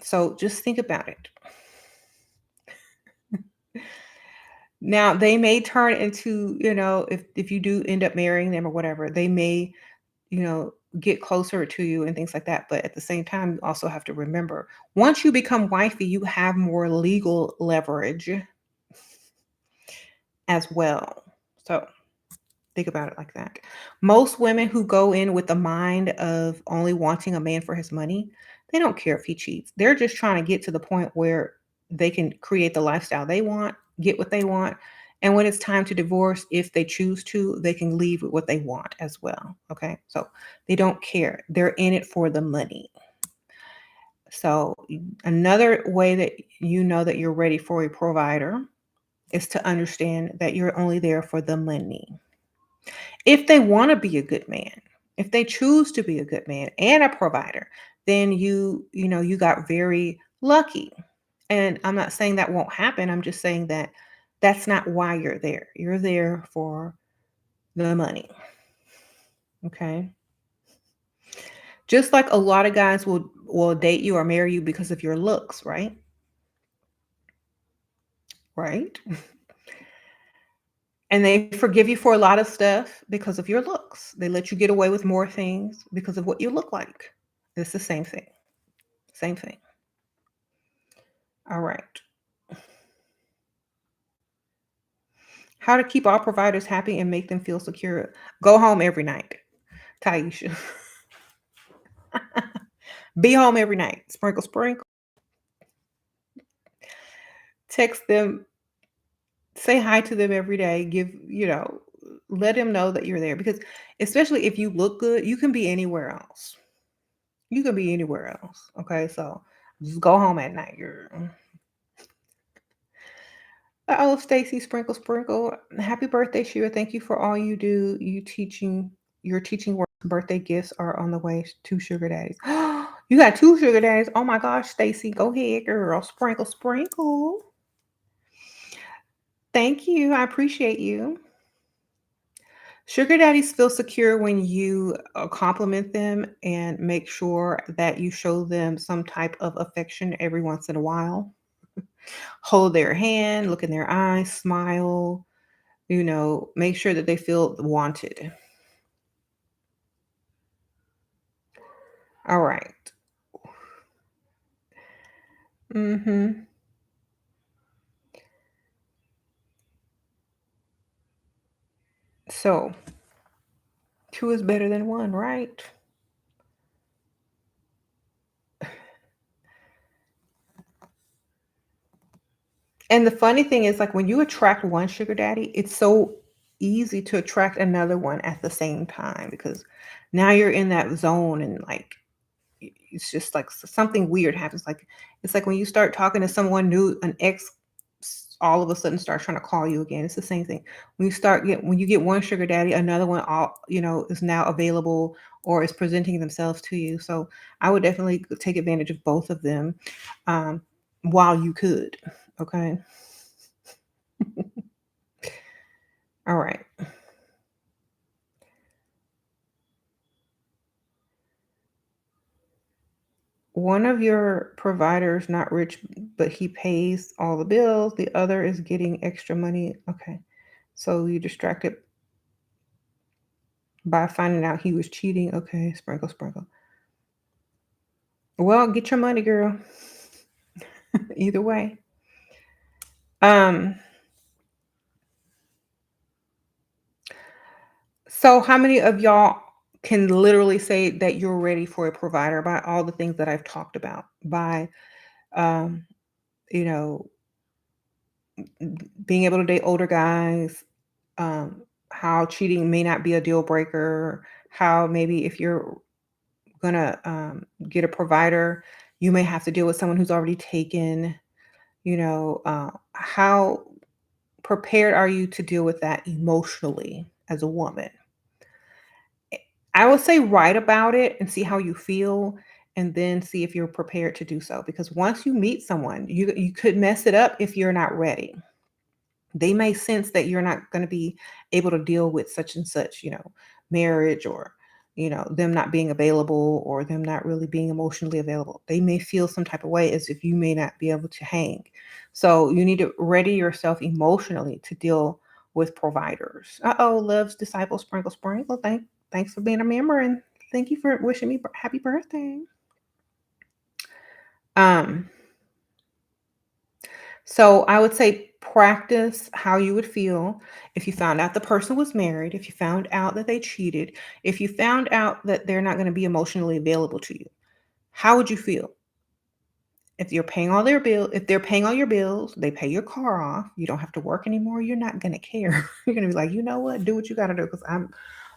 So just think about it. Now, they may turn into, if you do end up marrying them or whatever, they may, get closer to you and things like that. But at the same time, you also have to remember once you become wifey, you have more legal leverage as well. So think about it like that. Most women who go in with the mind of only wanting a man for his money, They don't care if he cheats. They're just trying to get to the point where they can create the lifestyle they want, get what they want. And when it's time to divorce, if they choose to, they can leave with what they want as well. Okay. So they don't care. They're in it for the money. So another way that you know that you're ready for a provider is to understand that you're only there for the money. If they want to be a good man, if they choose to be a good man and a provider, then you got very lucky. And I'm not saying that won't happen. I'm just saying that that's not why you're there. You're there for the money. Okay? Just like a lot of guys will date you or marry you because of your looks, right? Right? And they forgive you for a lot of stuff because of your looks. They let you get away with more things because of what you look like. It's the same thing. Same thing. All right. How to keep all providers happy and make them feel secure. Go home every night, Taisha. Be home every night. Sprinkle, sprinkle. Text them. Say hi to them every day. Let them know that you're there because, especially if you look good, you can be anywhere else. You can be anywhere else. Okay. So just go home at night. Oh, Stacy, sprinkle, sprinkle. Happy birthday, Shira. Thank you for all you do. Your teaching work. Birthday gifts are on the way. Two sugar daddies. You got two sugar daddies. Oh my gosh, Stacy. Go ahead, girl. Sprinkle, sprinkle. Thank you. I appreciate you. Sugar daddies feel secure when you compliment them and make sure that you show them some type of affection every once in a while. Hold their hand, look in their eyes, smile, make sure that they feel wanted. All right. Mhm. So, two is better than one, right? And the funny thing is, like, when you attract one sugar daddy, it's so easy to attract another one at the same time because now you're in that zone and like it's just like something weird happens. Like it's like when you start talking to someone new, an ex all of a sudden starts trying to call you again. It's the same thing. When you get one sugar daddy, another one is now available or is presenting themselves to you. So I would definitely take advantage of both of them um, while you could. Okay. All right. One of your providers not rich, but he pays all the bills. The other is getting extra money. Okay. So you distracted by finding out he was cheating. Okay, sprinkle, sprinkle. Well, get your money, girl. Either way. Um, so how many of y'all can literally say that you're ready for a provider by all the things that I've talked about? By um, you know, being able to date older guys, how cheating may not be a deal breaker, how maybe if you're gonna get a provider, you may have to deal with someone who's already taken, how prepared are you to deal with that emotionally as a woman? I would say write about it and see how you feel and then see if you're prepared to do so because once you meet someone, you could mess it up if you're not ready. They may sense that you're not going to be able to deal with such and such, marriage or, them not being available or them not really being emotionally available. They may feel some type of way as if you may not be able to hang. So you need to ready yourself emotionally to deal with providers. Uh-oh, loves disciple sprinkle sprinkle. Thanks for being a member and thank you for wishing me happy birthday. Um, So I would say practice how you would feel if you found out the person was married, if you found out that they cheated, if you found out that they're not going to be emotionally available to you. How would you feel? If you're paying all their bill, if they're paying all your bills, they pay your car off, you don't have to work anymore, you're not gonna care. You're gonna be like, you know what? Do what you gotta do because I'm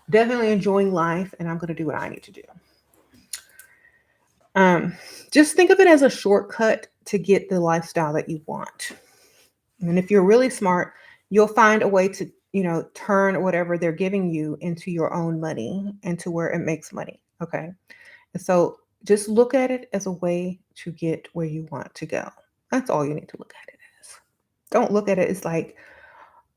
definitely enjoying life and I'm gonna do what I need to do. Um, just think of it as a shortcut to get the lifestyle that you want. And if you're really smart, you'll find a way to, turn whatever they're giving you into your own money and to where it makes money. Okay. And so just look at it as a way to get where you want to go. That's all you need to look at it as. Don't look at it as like,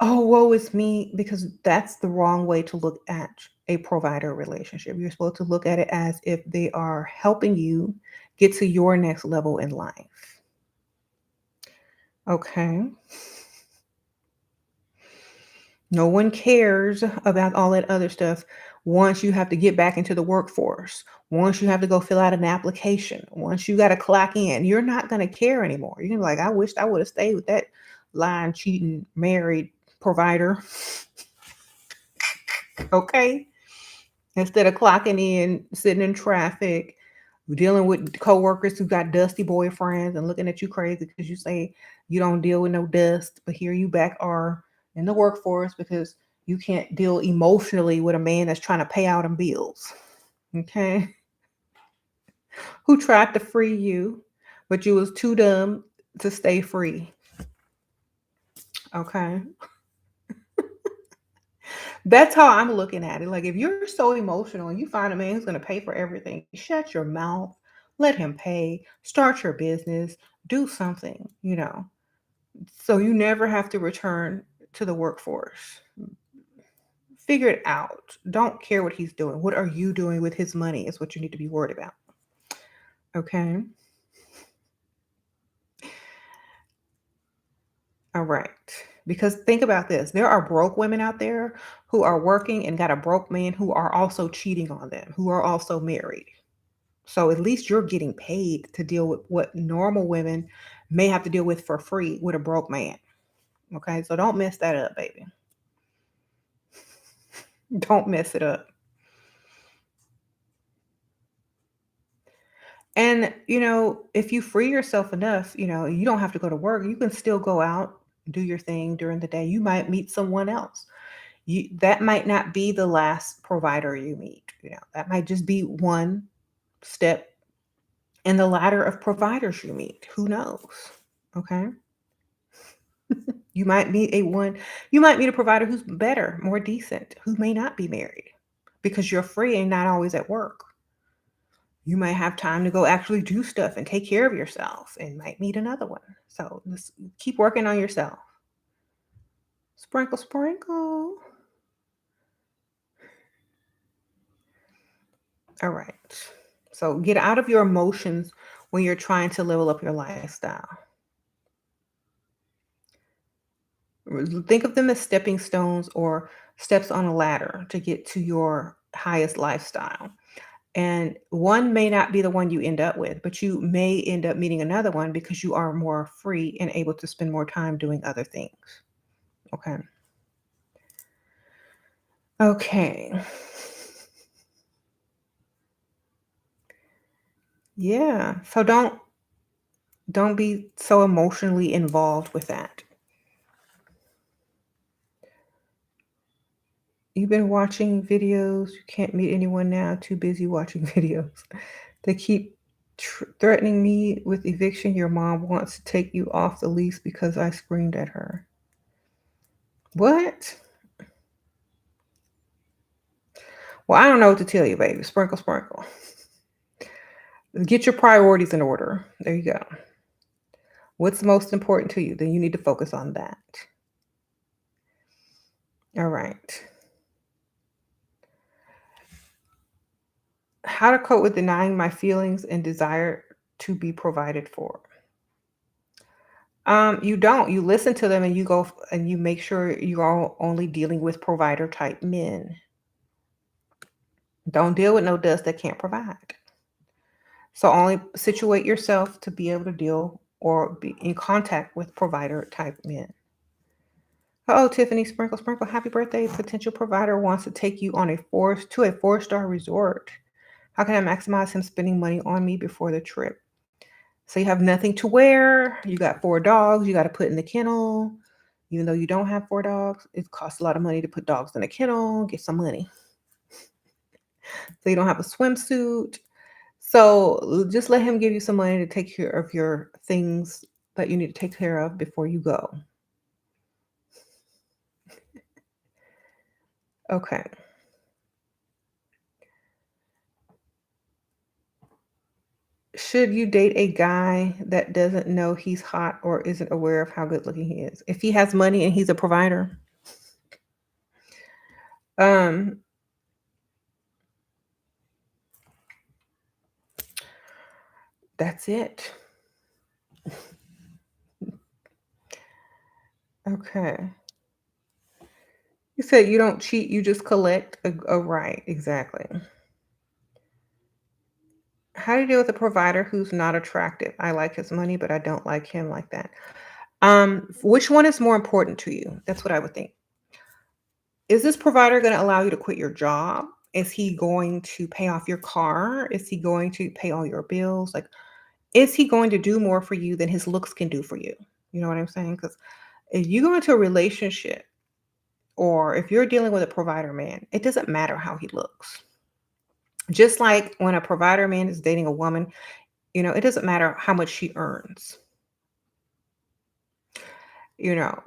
oh, woe is me, because that's the wrong way to look at a provider relationship. You're supposed to look at it as if they are helping you get to your next level in life. Okay. No one cares about all that other stuff once you have to get back into the workforce. Once you have to go fill out an application, once you got to clock in, you're not going to care anymore. You're gonna be like, I wished I would have stayed with that lying, cheating, married provider. Okay. Instead of clocking in, sitting in traffic, dealing with coworkers who got dusty boyfriends and looking at you crazy because you say you don't deal with no dust, but here you back are in the workforce because you can't deal emotionally with a man that's trying to pay out them bills. Okay. Who tried to free you, but you was too dumb to stay free. Okay. That's how I'm looking at it. Like, if you're so emotional and you find a man who's going to pay for everything, shut your mouth, let him pay, start your business, do something, so you never have to return to the workforce. Figure it out. Don't care what he's doing. What are you doing with his money is what you need to be worried about. Okay. All right. Because think about this, there are broke women out there who are working and got a broke man who are also cheating on them, who are also married. So at least you're getting paid to deal with what normal women may have to deal with for free with a broke man. Okay. So don't mess that up, baby. Don't mess it up. And, if you free yourself enough, you don't have to go to work. You can still go out, do your thing during the day. You might meet someone else. That might not be the last provider you meet. That might just be one step in the ladder of providers you meet. Who knows? Okay. You might meet a provider who's better, more decent, who may not be married because you're free and not always at work. You might have time to go actually do stuff and take care of yourself and might meet another one. So just keep working on yourself. Sprinkle, sprinkle. All right. So get out of your emotions when you're trying to level up your lifestyle. Think of them as stepping stones or steps on a ladder to get to your highest lifestyle. And one may not be the one you end up with, but you may end up meeting another one because you are more free and able to spend more time doing other things. Okay. Okay. Yeah. So don't be so emotionally involved with that. You've been watching videos, you can't meet anyone now, too busy watching videos. They keep threatening me with eviction. Your mom wants to take you off the lease because I screamed at her. What? Well, I don't know what to tell you, baby. Sprinkle, sprinkle. Get your priorities in order. There you go. What's most important to you? Then you need to focus on that. All right. How to cope with denying my feelings and desire to be provided for. You don't. You listen to them and you go and you make sure you are only dealing with provider type men. Don't deal with no dust that can't provide. So only situate yourself to be able to deal or be in contact with provider type men. Oh, Tiffany, sprinkle, sprinkle. Happy birthday. Potential provider wants to take you on a 4-star resort. How can I maximize him spending money on me before the trip? So you have nothing to wear. You got four dogs. You got to put in the kennel. Even though you don't have four dogs, it costs a lot of money to put dogs in a kennel. Get some money. So you don't have a swimsuit. So just let him give you some money to take care of your things that you need to take care of before you go. Okay. Should you date a guy that doesn't know he's hot or isn't aware of how good looking he is? If he has money and he's a provider, um, that's it. Okay. You said you don't cheat, you just collect. Right, exactly. How do you deal with a provider who's not attractive? I like his money, but I don't like him like that. Which one is more important to you? That's what I would think. Is this provider going to allow you to quit your job? Is he going to pay off your car? Is he going to pay all your bills? Like, is he going to do more for you than his looks can do for you? You know what I'm saying? Because if you go into a relationship or if you're dealing with a provider man, it doesn't matter how he looks. Just like when a provider man is dating a woman, it doesn't matter how much she earns. You know,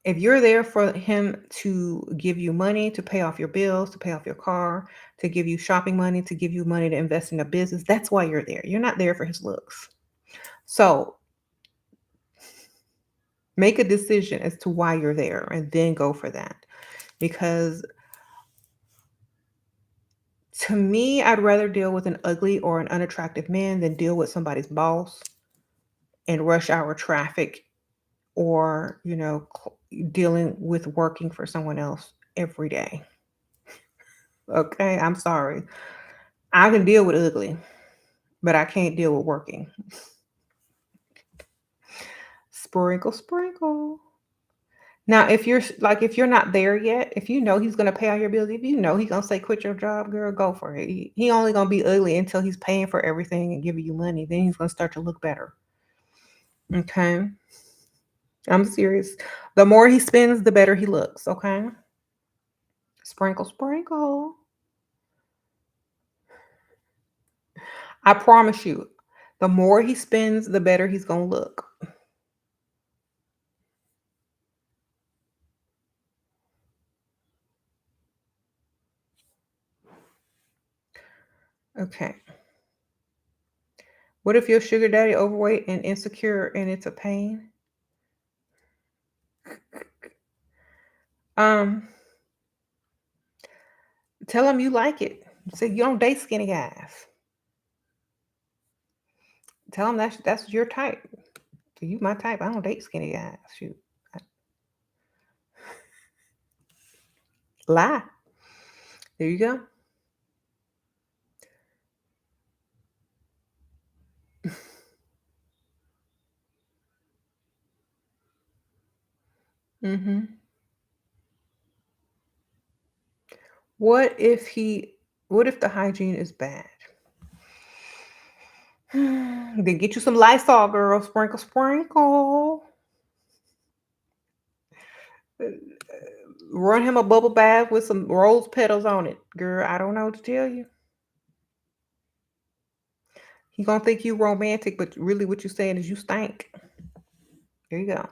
if you're there for him to give you money to pay off your bills, to pay off your car, to give you shopping money, to give you money to invest in a business, that's why you're there. You're not there for his looks. So make a decision as to why you're there and then go for that. Because to me, I'd rather deal with an ugly or an unattractive man than deal with somebody's boss and rush hour traffic or, dealing with working for someone else every day. Okay, I'm sorry. I can deal with ugly, but I can't deal with working. Sprinkle, sprinkle. Now, if you're not there yet, if you know he's gonna pay all your bills, if you know he's gonna say quit your job, girl, go for it. He only gonna be ugly until he's paying for everything and giving you money. Then he's gonna start to look better. Okay. I'm serious. The more he spends, the better he looks. Okay. Sprinkle, sprinkle. I promise you, the more he spends, the better he's gonna look. Okay. What if your sugar daddy overweight and insecure and it's a pain? Um, Tell him you like it. Say you don't date skinny guys. Tell him that's your type. So you my type. I don't date skinny guys. Shoot. Lie. There you go. Hmm. What if he what if the hygiene is bad? Then get you some Lysol, girl. Sprinkle, sprinkle. Uh, Run him a bubble bath with some rose petals on it. Girl, I don't know what to tell you. He gonna think you romantic, but really what you saying is you stink. There you go.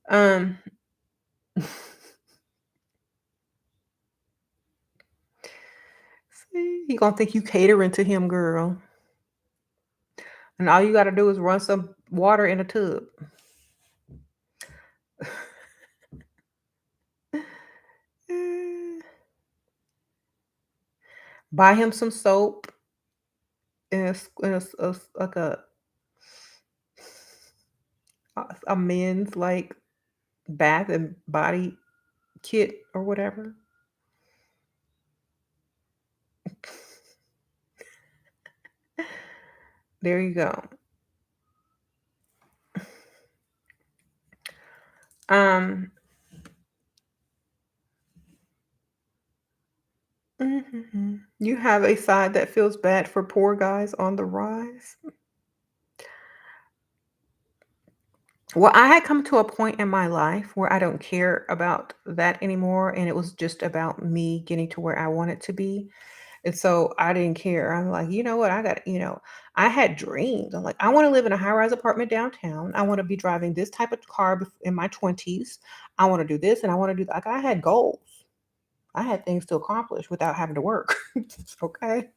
Um See, he gonna think you catering to him, girl. And all you gotta do is run some water in a tub. Eh, Buy him some soap and like a men's like bath and body kit or whatever. There you go. Um, mhm. You have a side that feels bad for poor guys on the rise. Well, I had come to a point in my life where I don't care about that anymore, and it was just about me getting to where I wanted to be. And so I didn't care. I'm like, you know what? I had dreams. I'm like, I want to live in a high-rise apartment downtown. I want to be driving this type of car in my 20s. I want to do this and I want to do that. Like I had goals. I had things to accomplish without having to work. Okay.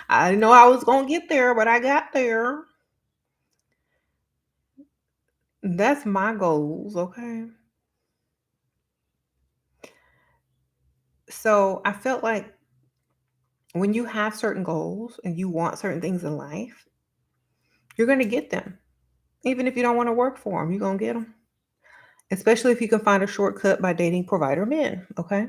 I didn't know I was going to get there, but I got there. That's my goals. Okay. So I felt like when you have certain goals and you want certain things in life, you're going to get them. Even if you don't want to work for them, you're going to get them. Especially if you can find a shortcut by dating provider men. Okay.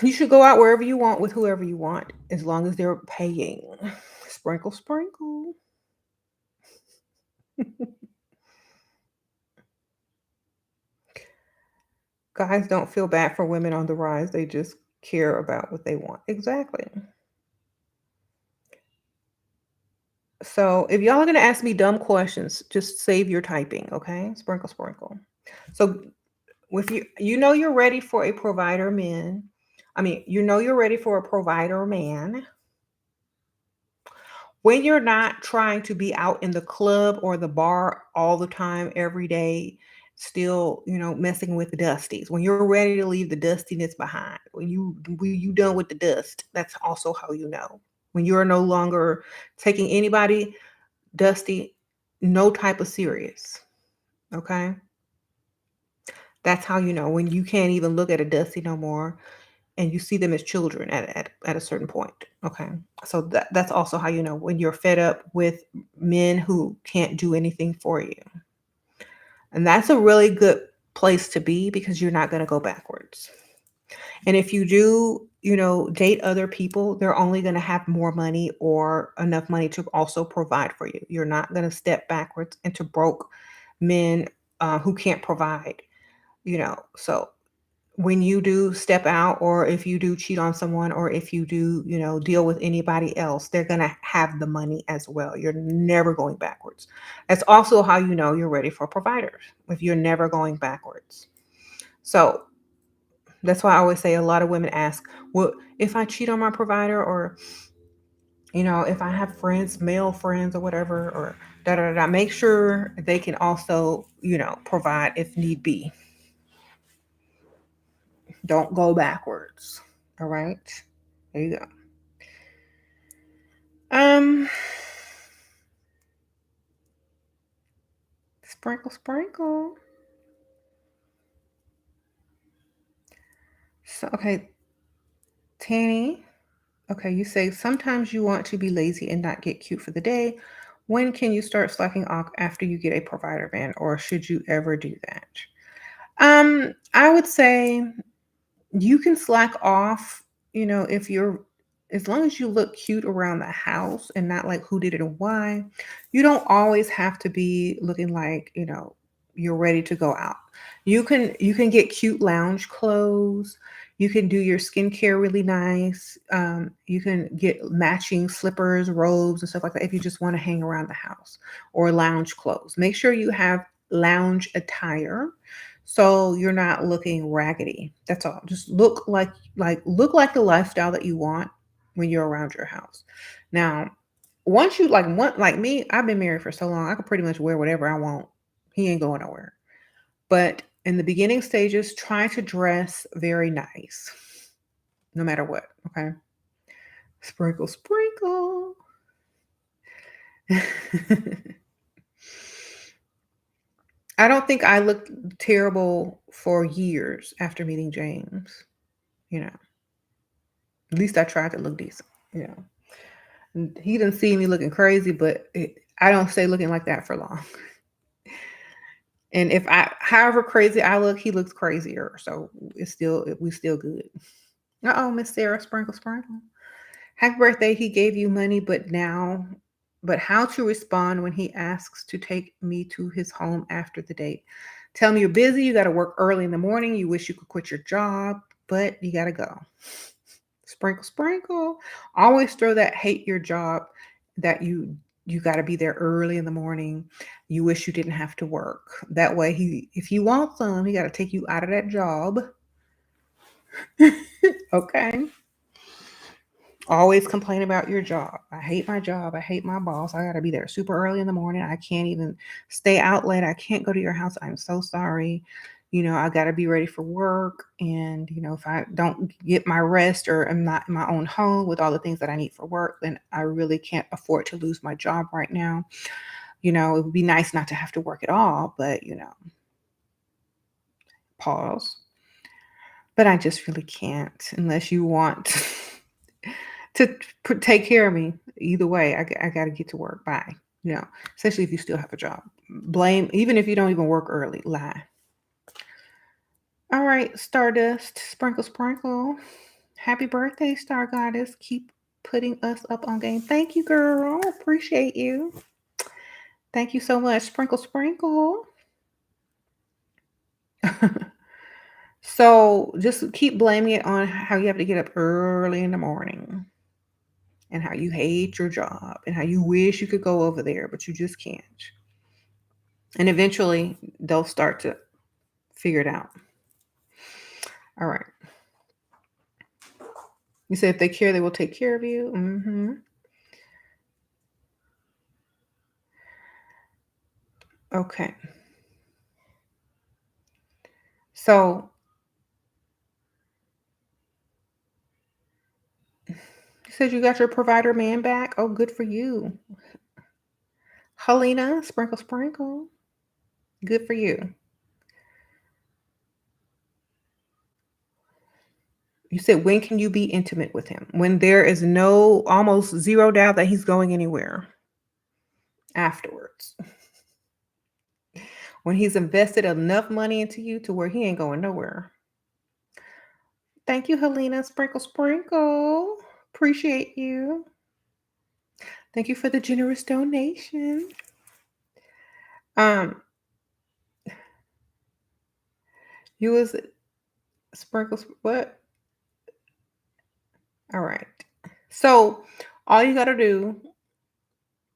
You should go out wherever you want with whoever you want, as long as they're paying. Sprinkle, sprinkle. Guys don't feel bad for women on the rise. They just care about what they want. Exactly. So if y'all are gonna ask me dumb questions, just save your typing, okay? Sprinkle, sprinkle. So with you're ready for a provider man. I mean, you're ready for a provider man when you're not trying to be out in the club or the bar all the time, every day, still, messing with the dusties. When you're ready to leave the dustiness behind, when you done with the dust, that's also how you know. When you're no longer taking anybody dusty, no type of serious. Okay. That's how you know when you can't even look at a dusty no more and you see them as children at a certain point. Okay. So that's also how you know when you're fed up with men who can't do anything for you. And that's a really good place to be because you're not going to go backwards. And if you do, date other people, they're only going to have more money or enough money to also provide for you. You're not going to step backwards into broke men who can't provide, So when you do step out, or if you do cheat on someone, or if you do, deal with anybody else, they're going to have the money as well. You're never going backwards. That's also how you know you're ready for providers, if you're never going backwards. So that's why I always say a lot of women ask, well, if I cheat on my provider, or, if I have friends, male friends or whatever, or da da da, make sure they can also, provide if need be. Don't go backwards. All right. There you go. Um, Sprinkle, sprinkle. So, okay, Tanny. Okay, you say sometimes you want to be lazy and not get cute for the day. When can you start slacking off after you get a provider man, or should you ever do that? I would say you can slack off, if you're, as long as you look cute around the house and not like who did it and why. You don't always have to be looking like, you're ready to go out. You can get cute lounge clothes. You can do your skincare really nice. You can get matching slippers, robes, and stuff like that if you just want to hang around the house, or lounge clothes. Make sure you have lounge attire so you're not looking raggedy. That's all. Just look like the lifestyle that you want when you're around your house. Now, once you like me, I've been married for so long, I can pretty much wear whatever I want. He ain't going nowhere. But in the beginning stages, try to dress very nice, no matter what. Okay. Sprinkle, sprinkle. I don't think I looked terrible for years after meeting James. You know, at least I tried to look decent. You know, and he didn't see me looking crazy, but I don't stay looking like that for long. And however crazy I look, he looks crazier. So we still good. Oh, Miss Sarah, sprinkle, sprinkle. Happy birthday. He gave you money, but how to respond when he asks to take me to his home after the date? Tell me you're busy. You got to work early in the morning. You wish you could quit your job. but you got to go. Sprinkle, sprinkle. Always throw that hate your job that you got to be there early in the morning. You wish you didn't have to work. That way if you want some, he got to take you out of that job. Okay. Always complain about your job. I hate my job. I hate my boss. I got to be there super early in the morning. I can't even stay out late. I can't go to your house. I'm so sorry. I got to be ready for work. And, if I don't get my rest or I'm not in my own home with all the things that I need for work, then I really can't afford to lose my job right now. It would be nice not to have to work at all, but, pause. But I just really can't unless you want to take care of me. Either way, I got to get to work. Bye. Especially if you still have a job. Blame, even if you don't even work early, lie. All right, Stardust, sprinkle, sprinkle. Happy birthday, Star Goddess. Keep putting us up on game. Thank you, girl. Appreciate you. Thank you so much. Sprinkle, sprinkle. So just keep blaming it on how you have to get up early in the morning and how you hate your job and how you wish you could go over there, but you just can't. And eventually they'll start to figure it out. All right. You said if they care, they will take care of you. Mm-hmm. Okay. So you said you got your provider man back. Oh, good for you. Helena, sprinkle, sprinkle. Good for you. You said, when can you be intimate with him? When there is almost zero doubt that he's going anywhere afterwards. When he's invested enough money into you to where he ain't going nowhere. Thank you, Helena. Sprinkle, sprinkle. Appreciate you. Thank you for the generous donation. You was sprinkles. What? All right. So all you got to do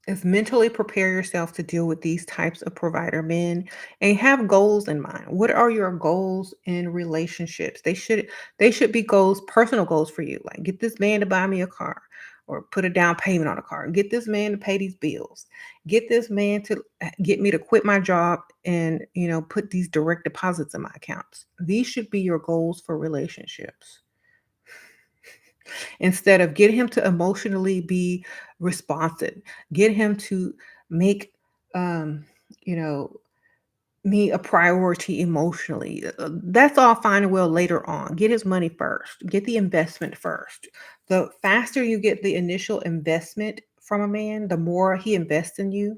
is mentally prepare yourself to deal with these types of provider men and have goals in mind. What are your goals in relationships? They should be goals, personal goals for you. Like, get this man to buy me a car or put a down payment on a car. Get this man to pay these bills. Get this man to get me to quit my job and, put these direct deposits in my accounts. These should be your goals for relationships. Instead of get him to emotionally be responsive, get him to make me a priority emotionally. That's all fine and well later on. Get his money first. Get the investment first. The faster you get the initial investment from a man, the more he invests in you,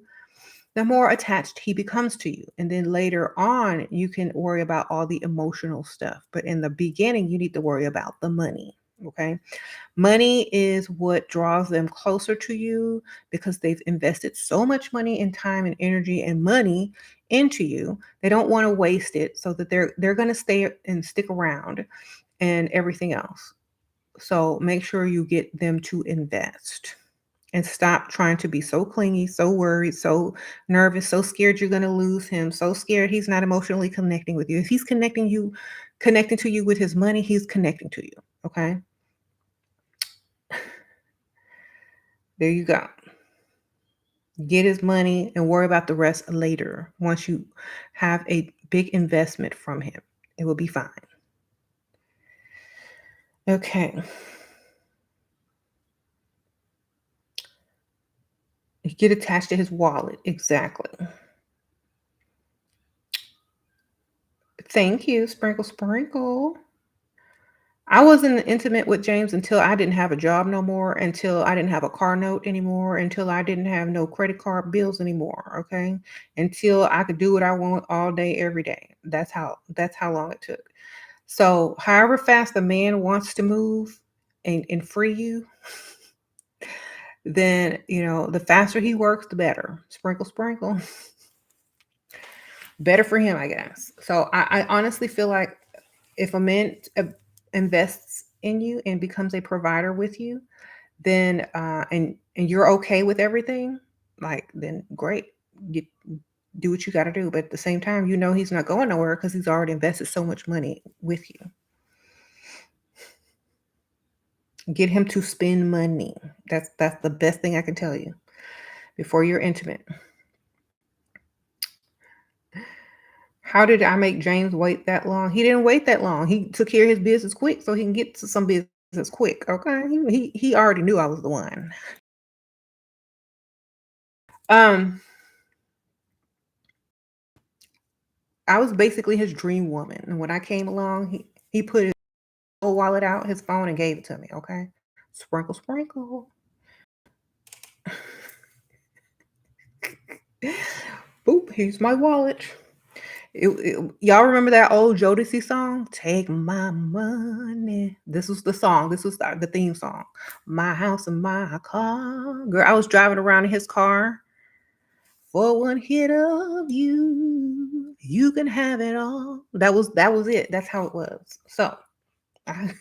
the more attached he becomes to you. And then later on, you can worry about all the emotional stuff. But in the beginning, you need to worry about the money. Okay. Money is what draws them closer to you because they've invested so much money and time and energy and money into you. They don't want to waste it, so that they're going to stay and stick around and everything else. So make sure you get them to invest and stop trying to be so clingy, so worried, so nervous, so scared you're going to lose him, so scared he's not emotionally connecting with you. If he's connecting to you with his money, he's connecting to you. Okay. There you go. Get his money and worry about the rest later. Once you have a big investment from him, it will be fine. Okay. Get attached to his wallet. Exactly. Thank you, sprinkle, sprinkle. I wasn't intimate with James until I didn't have a job no more, until I didn't have a car note anymore, until I didn't have no credit card bills anymore. Okay. Until I could do what I want all day, every day. That's how long it took. So however fast the man wants to move and free you, then, the faster he works, the better. Sprinkle, sprinkle. Better for him, I guess. So I honestly feel like if a man invests in you and becomes a provider with you, then and you're okay with everything, like then great. You do what you got to do, but at the same time, you know he's not going nowhere because he's already invested so much money with you. Get him to spend money. That's the best thing I can tell you before you're intimate. How did I make James wait that long? He didn't wait that long. He took care of his business quick so he can get to some business quick. Okay, he already knew I was the one. Um, I was basically his dream woman, and when I came along, he put his whole wallet out, his phone, and gave it to me. Okay, sprinkle, sprinkle. Boop, here's my wallet. Y'all remember that old Jodeci song? Take my money. This was the song. This was the theme song. My house and my car. Girl, I was driving around in his car. For one hit of you, you can have it all. That was it. That's how it was. So I,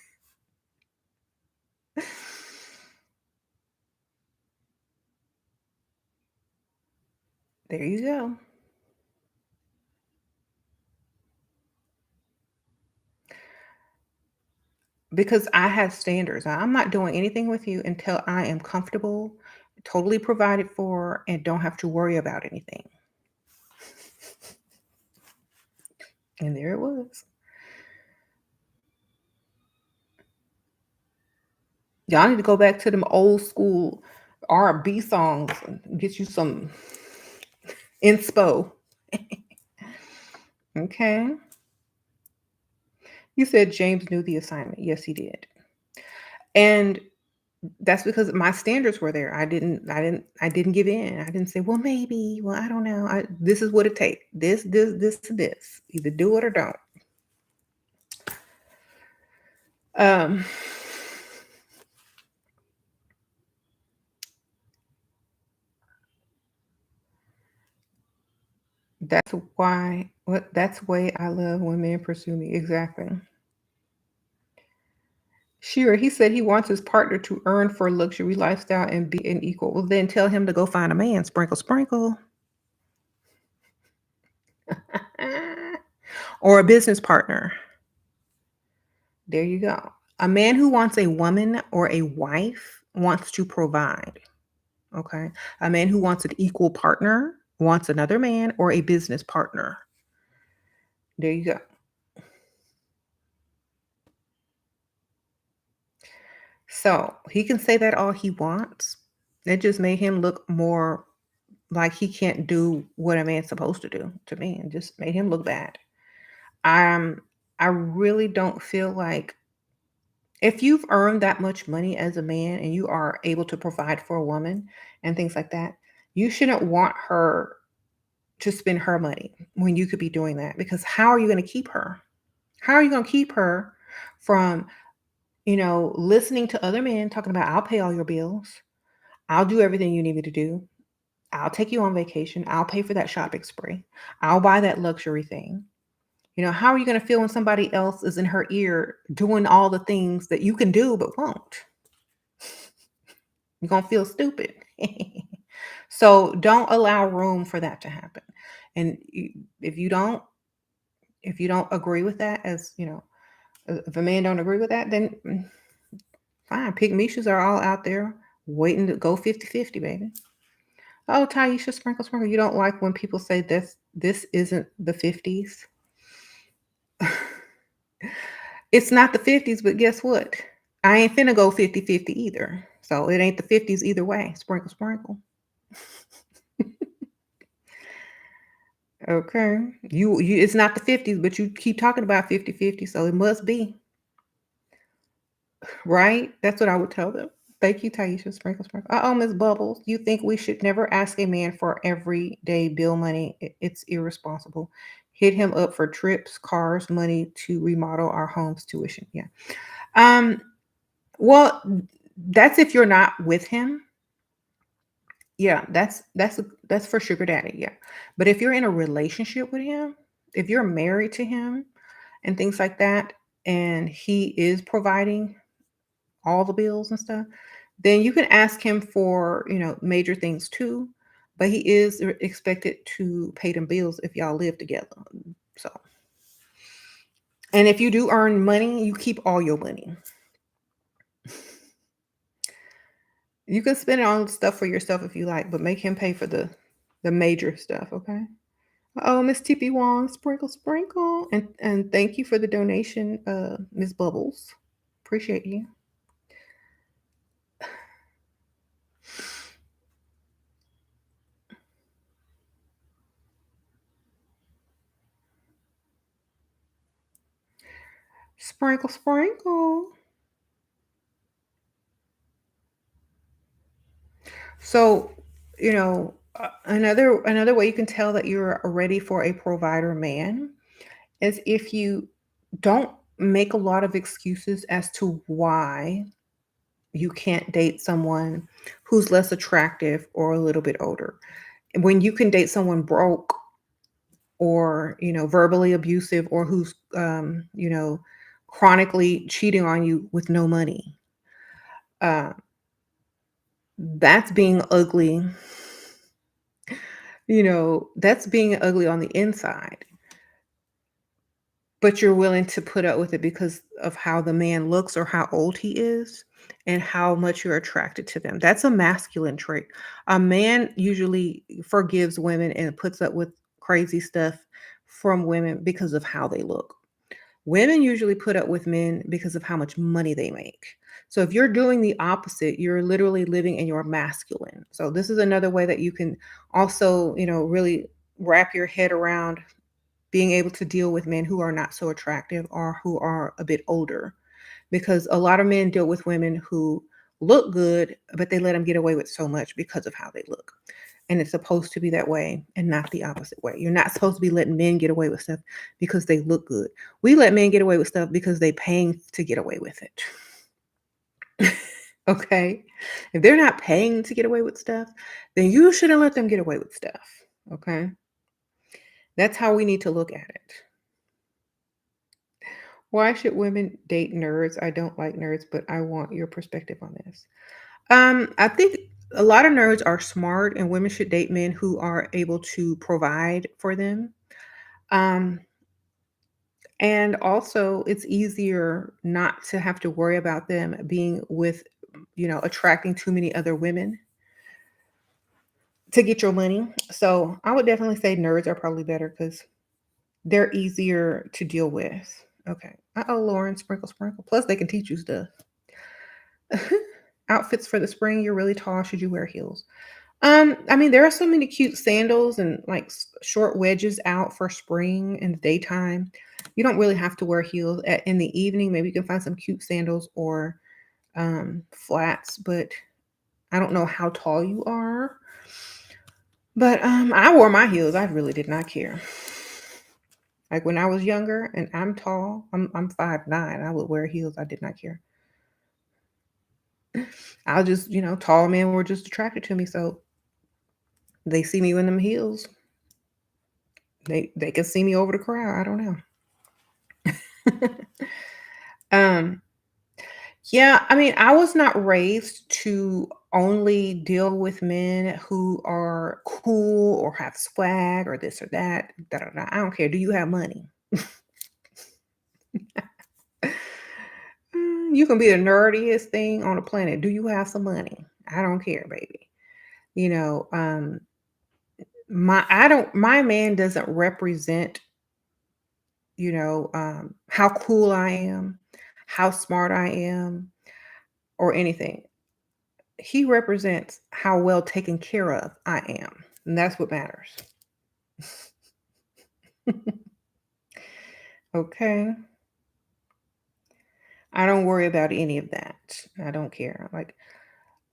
there you go. Because I have standards. I'm not doing anything with you until I am comfortable, totally provided for, and don't have to worry about anything. And there it was. Y'all need to go back to them old school R&B songs and get you some inspo. Okay. You said James knew the assignment. Yes, he did. And that's because my standards were there. I didn't give in. I didn't say, well, maybe, well, I don't know. This is what it takes. This. Either do it or don't. Um that's why I love when men pursue me. Exactly. Sure, he said he wants his partner to earn for a luxury lifestyle and be an equal. Well, then tell him to go find a man. Sprinkle, sprinkle. Or a business partner. There you go. A man who wants a woman or a wife wants to provide. Okay. A man who wants an equal partner wants another man or a business partner. There you go. So he can say that all he wants. It just made him look more like he can't do what a man's supposed to do to me, and just made him look bad. Um, I really don't feel like if you've earned that much money as a man and you are able to provide for a woman and things like that, you shouldn't want her to spend her money when you could be doing that, because how are you going to keep her? How are you going to keep her from, listening to other men talking about, I'll pay all your bills. I'll do everything you need me to do. I'll take you on vacation. I'll pay for that shopping spree. I'll buy that luxury thing. How are you going to feel when somebody else is in her ear doing all the things that you can do but won't? You're going to feel stupid. So don't allow room for that to happen. And if you don't, if you don't agree with that, as if a man don't agree with that, then fine. Pygmishas are all out there waiting to go 50-50, baby. Oh, Taisha, sprinkle, sprinkle. You don't like when people say this isn't the 50s? It's not the 50s, but guess what? I ain't finna go 50-50 either. So it ain't the 50s either way. Sprinkle, sprinkle. Okay. You it's not the 50s, but you keep talking about 50-50, so it must be. Right? That's what I would tell them. Thank you, Taisha. Sprinkle, sprinkle. Miss Bubbles, you think we should never ask a man for everyday bill money? It's irresponsible. Hit him up for trips, cars, money to remodel our home's tuition. Yeah. Um, well, that's if you're not with him. Yeah, that's for sugar daddy. Yeah. But if you're in a relationship with him, if you're married to him and things like that, and he is providing all the bills and stuff, then you can ask him for, major things too. But he is expected to pay them bills if y'all live together. So, and if you do earn money, you keep all your money. You can spend it on stuff for yourself if you like, but make him pay for the major stuff, okay? Oh, Miss TP Wong, sprinkle, sprinkle. And thank you for the donation, Miss Bubbles. Appreciate you. Sprinkle, sprinkle. So, another way you can tell that you're ready for a provider man is if you don't make a lot of excuses as to why you can't date someone who's less attractive or a little bit older. When you can date someone broke or, verbally abusive or who's, chronically cheating on you with no money, uh, that's being ugly. That's being ugly on the inside, but you're willing to put up with it because of how the man looks or how old he is and how much you're attracted to them. That's a masculine trait. A man usually forgives women and puts up with crazy stuff from women because of how they look. Women usually put up with men because of how much money they make. So if you're doing the opposite, you're literally living in your masculine. So this is another way that you can also, really wrap your head around being able to deal with men who are not so attractive or who are a bit older. Because a lot of men deal with women who look good, but they let them get away with so much because of how they look. And it's supposed to be that way and not the opposite way. You're not supposed to be letting men get away with stuff because they look good. We let men get away with stuff because they paying to get away with it. Okay? If they're not paying to get away with stuff, then you shouldn't let them get away with stuff. Okay? That's how we need to look at it. Why should women date nerds? I don't like nerds, but I want your perspective on this. I think a lot of nerds are smart, and women should date men who are able to provide for them. Um, and also, it's easier not to have to worry about them being with, attracting too many other women to get your money. So I would definitely say nerds are probably better because they're easier to deal with. Okay. Uh-oh, Lauren, sprinkle, sprinkle. Plus, they can teach you stuff. Outfits for the spring. You're really tall. Should you wear heels? I mean, there are so many cute sandals and like short wedges out for spring in the daytime. You don't really have to wear heels. In the evening, maybe you can find some cute sandals or flats, but I don't know how tall you are. But I wore my heels. I really did not care. Like when I was younger and I'm tall, I'm 5'9". I would wear heels. I did not care. I was just, tall men were just attracted to me. So they see me in them heels. They can see me over the crowd. I don't know. um, yeah, I mean, I was not raised to only deal with men who are cool or have swag or this or that. Da, da, da. I don't care. Do you have money? You can be the nerdiest thing on the planet. Do you have some money? I don't care, baby. You know, my man doesn't represent, how cool I am, how smart I am, or anything. He represents how well taken care of I am. And that's what matters. Okay. I don't worry about any of that. I don't care. Like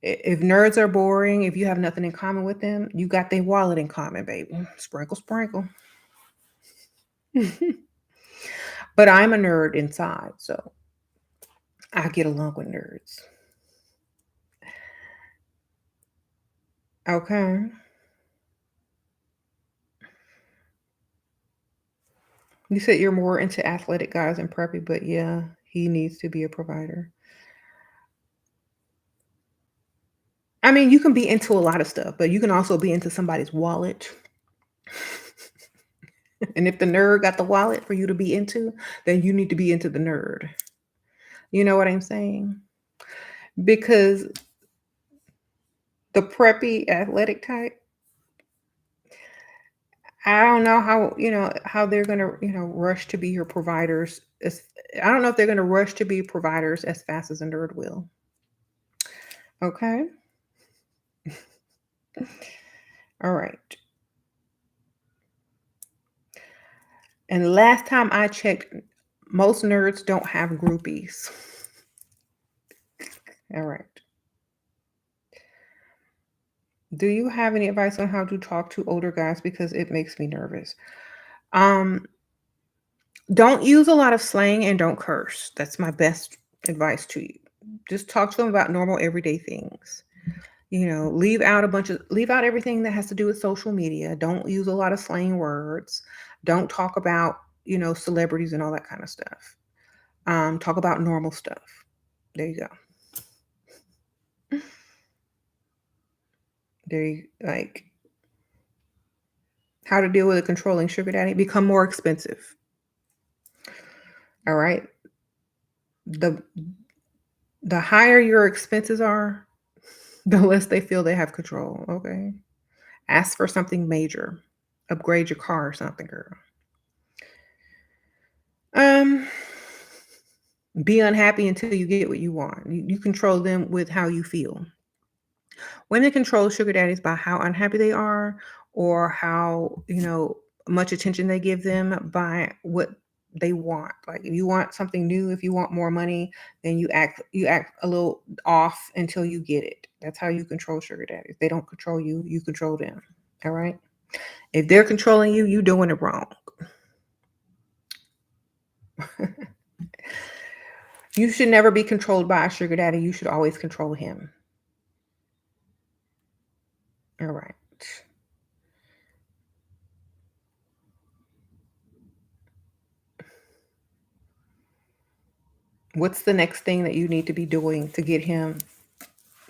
if nerds are boring, if you have nothing in common with them, you got their wallet in common, baby. Sprinkle, sprinkle. But I'm a nerd inside, so I get along with nerds. Okay. You said you're more into athletic guys and preppy, but yeah, he needs to be a provider. I mean, you can be into a lot of stuff, but you can also be into somebody's wallet. And if the nerd got the wallet for you to be into, then you need to be into the nerd. You know what I'm saying? Because the preppy athletic type, I don't know how, how they're going to, rush to be your providers. I don't know if they're going to rush to be providers as fast as a nerd will. Okay. All right. And last time I checked, most nerds don't have groupies. All right. Do you have any advice on how to talk to older guys? Because it makes me nervous. Um, don't use a lot of slang and don't curse. That's my best advice to you. Just talk to them about normal everyday things. Leave out everything that has to do with social media. Don't use a lot of slang words. Don't talk about, celebrities and all that kind of stuff. Talk about normal stuff. There you go. There you like how to deal with a controlling sugar daddy. Become more expensive. All right. The the higher your expenses are, the less they feel they have control. Okay. Ask for something major. Upgrade your car or something, girl. Um, be unhappy until you get what you want. You control them with how you feel. Women control sugar daddies by how unhappy they are or how, much attention they give them by what they want. Like if you want something new, if you want more money, then you act a little off until you get it. That's how you control sugar daddies. They don't control you, you control them. All right? If they're controlling you, you're doing it wrong. You should never be controlled by a sugar daddy. You should always control him. All right. What's the next thing that you need to be doing to get him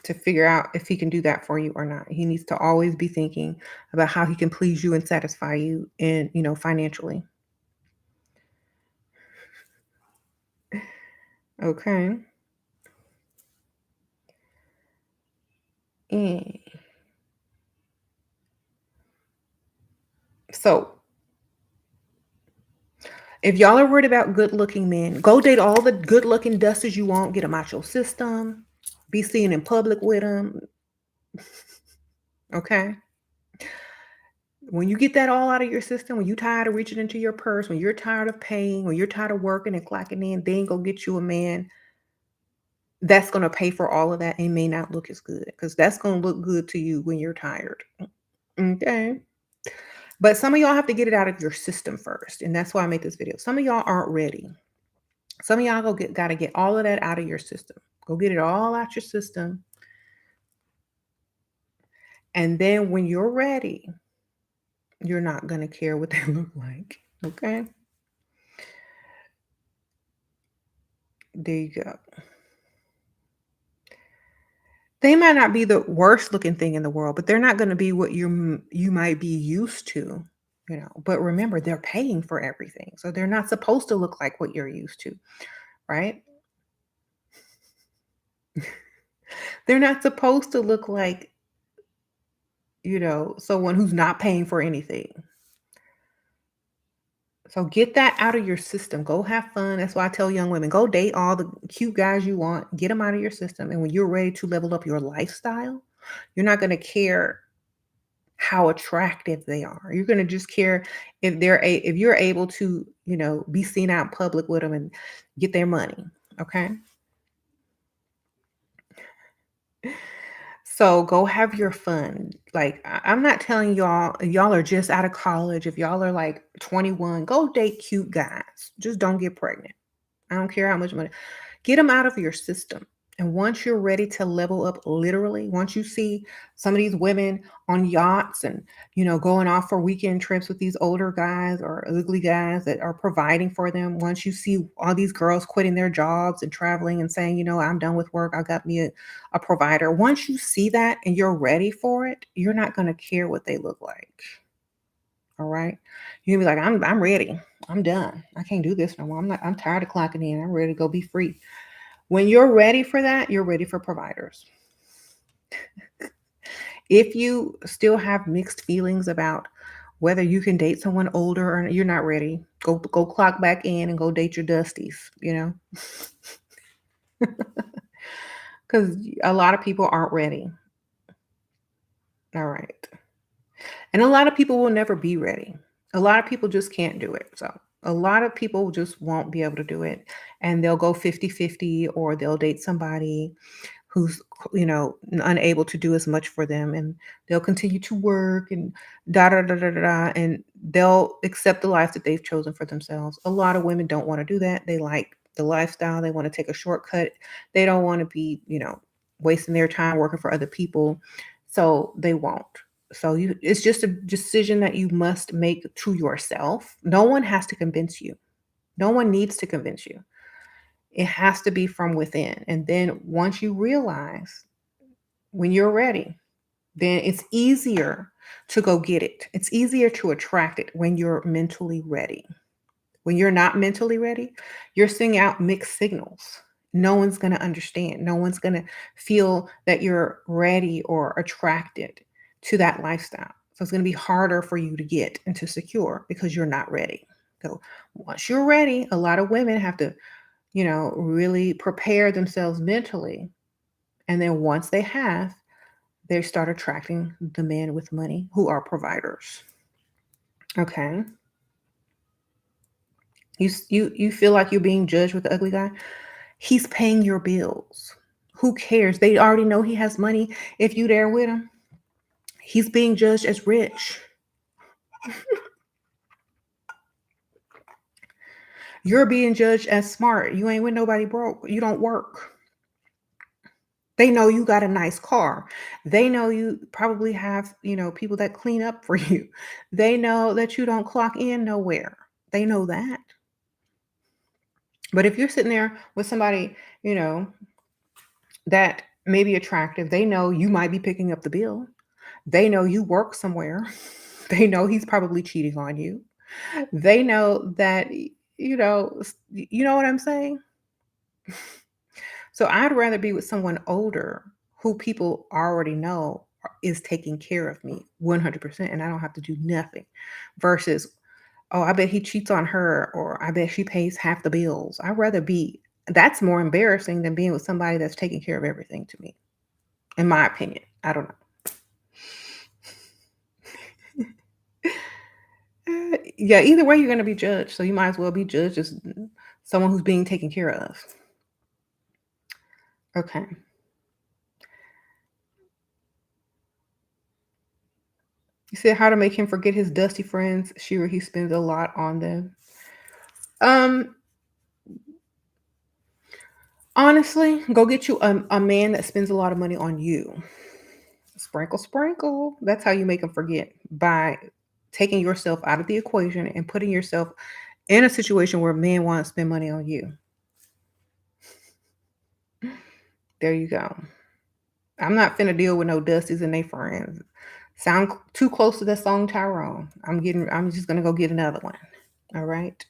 to figure out if he can do that for you or not? He needs to always be thinking about how he can please you and satisfy you and, financially. Okay. Mm. So, if y'all are worried about good looking men, go date all the good looking dusters you want, get them out your system, be seen in public with them. Okay. When you get that all out of your system, when you're tired of reaching into your purse, when you're tired of paying, when you're tired of working and clocking in, then go get you a man that's going to pay for all of that and may not look as good because that's going to look good to you when you're tired. Okay. But some of y'all have to get it out of your system first. And that's why I made this video. Some of y'all aren't ready. Some of y'all got to get all of that out of your system. Go get it all out your system. And then when you're ready, you're not going to care what they look like. Okay. There you go. They might not be the worst looking thing in the world, but they're not going to be what you might be used to, But remember, they're paying for everything. So they're not supposed to look like what you're used to, right? They're not supposed to look like, someone who's not paying for anything. So get that out of your system. Go have fun. That's why I tell young women, go date all the cute guys you want, get them out of your system. And when you're ready to level up your lifestyle, you're not going to care how attractive they are. You're going to just care if if you're able to, be seen out in public with them and get their money. Okay. So go have your fun. Like I'm not telling y'all, if y'all are just out of college, if y'all are like 21, go date cute guys. Just don't get pregnant. I don't care how much money. Get them out of your system And once you're ready to level up, literally, once you see some of these women on yachts and, going off for weekend trips with these older guys or ugly guys that are providing for them, once you see all these girls quitting their jobs and traveling and saying, I'm done with work, I got me a provider. Once you see that and you're ready for it, you're not going to care what they look like. All right. You're gonna be like, I'm ready. I'm done. I can't do this no more. I'm tired of clocking in. I'm ready to go be free. When you're ready for that, you're ready for providers. If you still have mixed feelings about whether you can date someone older or you're not ready, go clock back in and go date your dusties, because a lot of people aren't ready. All right. And a lot of people will never be ready. A lot of people just can't do it. So a lot of people just won't be able to do it. And they'll go 50-50, or they'll date somebody who's unable to do as much for them, and they'll continue to work and da da da da da da, and they'll accept the life that they've chosen for themselves. A lot of women don't want to do that. They like the lifestyle. They want to take a shortcut. They don't want to be wasting their time working for other people, so they won't. So it's just a decision that you must make to yourself. No one has to convince you. No one needs to convince you. It has to be from within. And then once you realize, when you're ready, then it's easier to go get it. It's easier to attract it when you're mentally ready. When you're not mentally ready, you're sending out mixed signals. No one's going to understand. No one's going to feel that you're ready or attracted to that lifestyle. So it's going to be harder for you to get and to secure because you're not ready. So once you're ready, a lot of women have to really prepare themselves mentally. And then once they have, they start attracting the men with money who are providers. Okay. You feel like you're being judged with the ugly guy? He's paying your bills. Who cares? They already know he has money if you there with him. He's being judged as rich. You're being judged as smart. You ain't with nobody broke. You don't work. They know you got a nice car. They know you probably have, people that clean up for you. They know that you don't clock in nowhere. They know that. But if you're sitting there with somebody, that may be attractive, they know you might be picking up the bill. They know you work somewhere. They know he's probably cheating on you. They know that, you know what I'm saying? So I'd rather be with someone older who people already know is taking care of me 100%, and I don't have to do nothing, versus, oh, I bet he cheats on her, or I bet she pays half the bills. I'd rather be, that's more embarrassing than being with somebody that's taking care of everything to me, in my opinion. I don't know. Yeah, either way, you're going to be judged. So you might as well be judged as someone who's being taken care of. Okay. You said how to make him forget his dusty friends. Sure, he spends a lot on them. Um, Honestly, go get you a man that spends a lot of money on you. Sprinkle, sprinkle. That's how you make them forget, by taking yourself out of the equation and putting yourself in a situation where men want to spend money on you. There you go. I'm not finna deal with no dusties and they friends. Sound too close to that song Tyrone. I'm just gonna go get another one. All right.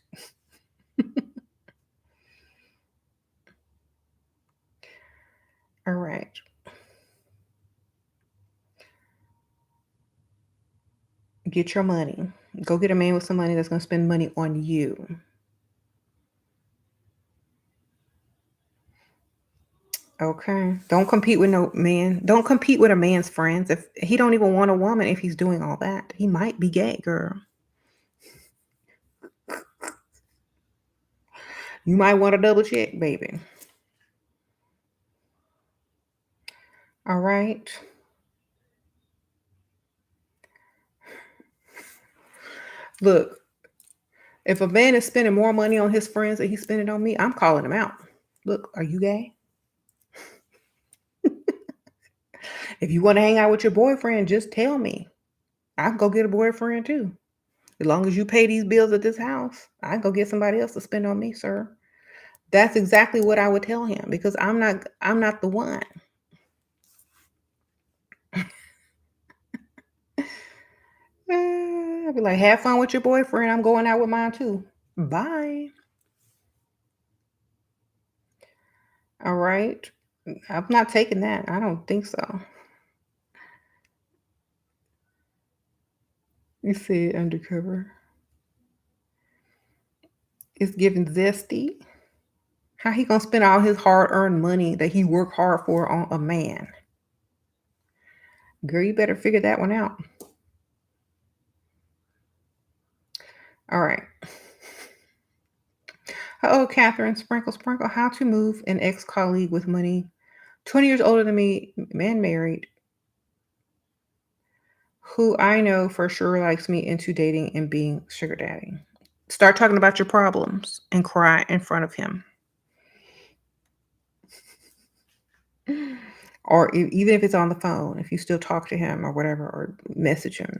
All right. Get your money. Go get a man with some money that's gonna spend money on you. Okay. Don't compete with no man. Don't compete with a man's friends. If he don't even want a woman, if he's doing all that, he might be gay, girl. You might want to double check, baby. All right. Look, if a man is spending more money on his friends than he's spending on me, I'm calling him out. Look, are you gay? If you want to hang out with your boyfriend, just tell me. I can go get a boyfriend too. As long as you pay these bills at this house, I can go get somebody else to spend on me, sir. That's exactly what I would tell him because I'm not the one. I'd be like, have fun with your boyfriend. I'm going out with mine too. Bye. All right. I'm not taking that. I don't think so. You see it undercover. It's giving zesty. How he gonna spend all his hard-earned money that he worked hard for on a man? Girl, you better figure that one out. All right. Oh, Catherine, sprinkle, sprinkle. How to move an ex-colleague with money, 20 years older than me, man married, who I know for sure likes me into dating and being sugar daddy. Start talking about your problems and cry in front of him. Or even if it's on the phone, if you still talk to him or whatever, or message him.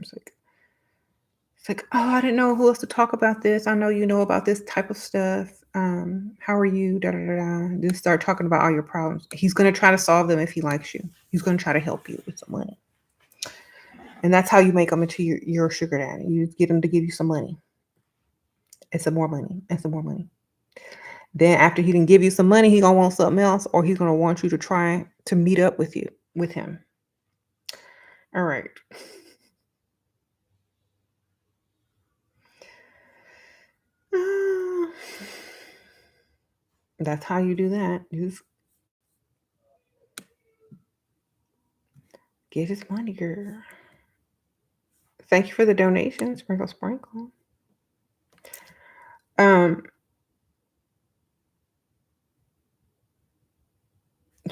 It's like, oh, I didn't know who else to talk about this. I know you know about this type of stuff. How are you? Da da da da. Just start talking about all your problems. He's gonna try to solve them if he likes you. He's gonna try to help you with some money. And that's how you make him into your sugar daddy. You get him to give you some money and some more money and some more money. Then after he didn't give you some money, he gonna want something else, or he's gonna want you to try to meet up with him. All right. That's how you do that. You just get his money, girl. Thank you for the donation, sprinkle, sprinkle. I'm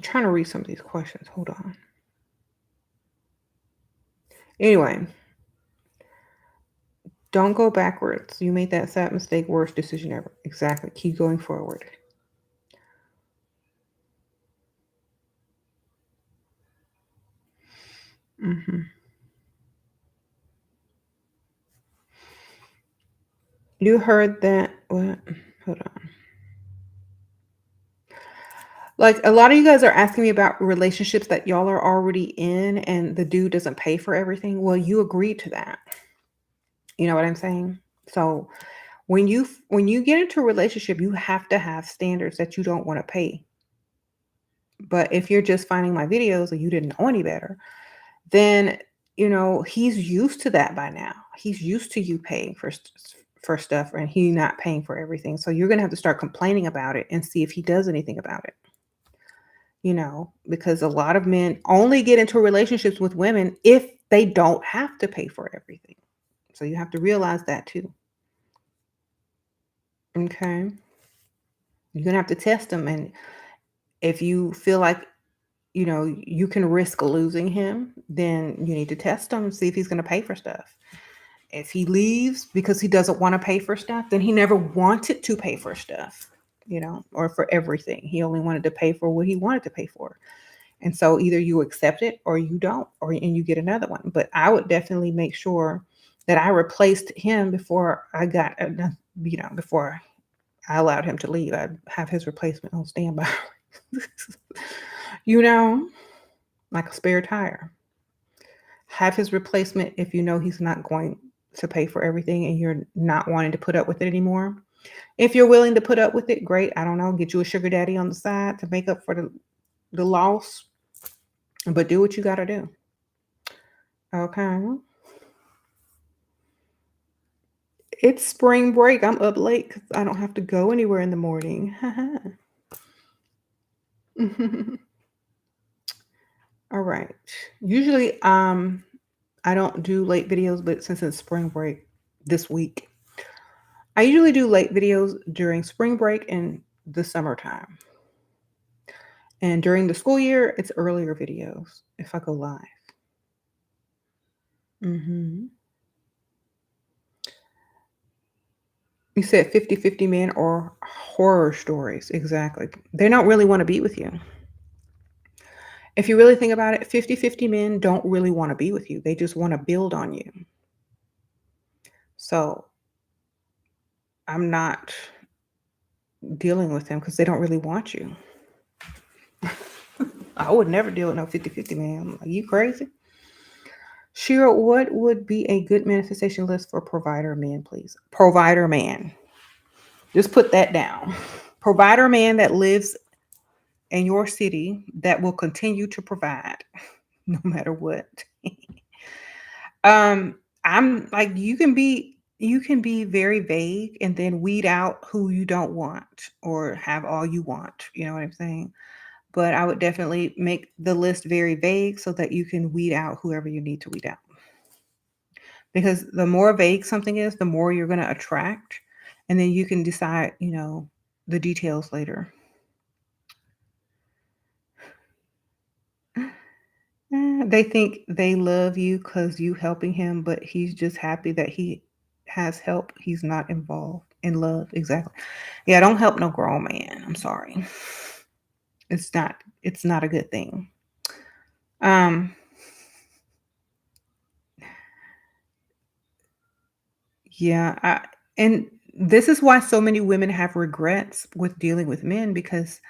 trying to read some of these questions. Hold on. Anyway, don't go backwards. You made that sad mistake, worst decision ever. Exactly. Keep going forward. hmm You heard that? What? Hold on. Like a lot of you guys are asking me about relationships that y'all are already in, and the dude doesn't pay for everything. Well, you agreed to that. You know what I'm saying? So when you get into a relationship, you have to have standards that you don't want to pay. But if you're just finding my videos and you didn't know any better, then he's used to that by now. He's used to you paying for stuff and he not paying for everything. So you're gonna have to start complaining about it and see if he does anything about it. Because a lot of men only get into relationships with women if they don't have to pay for everything. So you have to realize that too. Okay. You're gonna have to test them, and if you feel like you can risk losing him, then you need to test him and see if he's going to pay for stuff. If he leaves because he doesn't want to pay for stuff, then he never wanted to pay for stuff, or for everything. He only wanted to pay for what he wanted to pay for. And so either you accept it or you don't, and you get another one. But I would definitely make sure that I replaced him before I got, before I allowed him to leave. I'd have his replacement on standby. you know, like a spare tire. Have his replacement if you know he's not going to pay for everything and you're not wanting to put up with it anymore. If you're willing to put up with it, great. I don't know, get you a sugar daddy on the side to make up for the loss. But do what you got to do. Okay. It's spring break. I'm up late because I don't have to go anywhere in the morning. All right. Usually, I don't do late videos, but since it's spring break this week, I usually do late videos during spring break and the summertime. And during the school year, it's earlier videos if I go live. hmm You said 50-50 men or horror stories. Exactly. They don't really want to be with you. If you really think about it, 50-50 men don't really wanna be with you. They just wanna build on you. So, I'm not dealing with them because they don't really want you. I would never deal with no 50-50 man. Are you crazy? Shira, what would be a good manifestation list for provider man, please? Provider man. Just put that down. Provider man that lives in your city that will continue to provide no matter what. I'm like you can be very vague and then weed out who you don't want or have all you want. You know what I'm saying? But I would definitely make the list very vague so that you can weed out whoever you need to weed out. Because the more vague something is, the more you're going to attract. And then you can decide, the details later. They think they love you because you helping him, but he's just happy that he has help. He's not involved in love. Exactly. Yeah, don't help no grown man. I'm sorry. It's not a good thing. Um, yeah, and this is why so many women have regrets with dealing with men because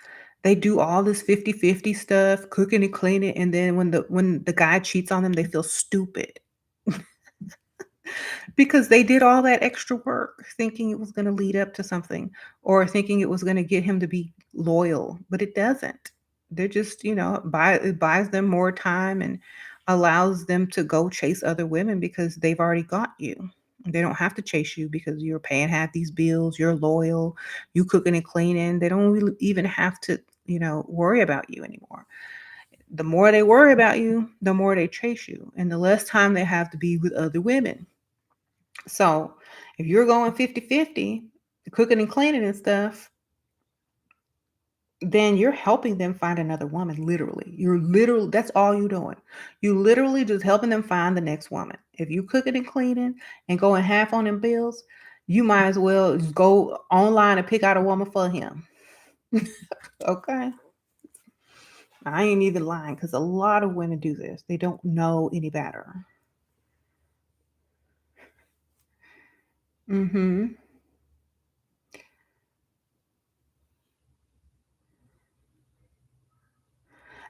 they do all this 50-50 stuff, cooking and cleaning, and then when the guy cheats on them, they feel stupid. Because they did all that extra work thinking it was gonna lead up to something or thinking it was gonna get him to be loyal, but it doesn't. They're just, it buys them more time and allows them to go chase other women because they've already got you. They don't have to chase you because you're paying half these bills, you're loyal, you cooking and cleaning. They don't really even have to, worry about you anymore. The more they worry about you, the more they chase you, and the less time they have to be with other women. So if you're going 50-50, cooking and cleaning and stuff, then you're helping them find another woman, literally. That's all you're doing. You literally just helping them find the next woman. If you cooking and cleaning and going half on them bills, you might as well just go online and pick out a woman for him. Okay. I ain't even lying because a lot of women do this. They don't know any better. Hmm.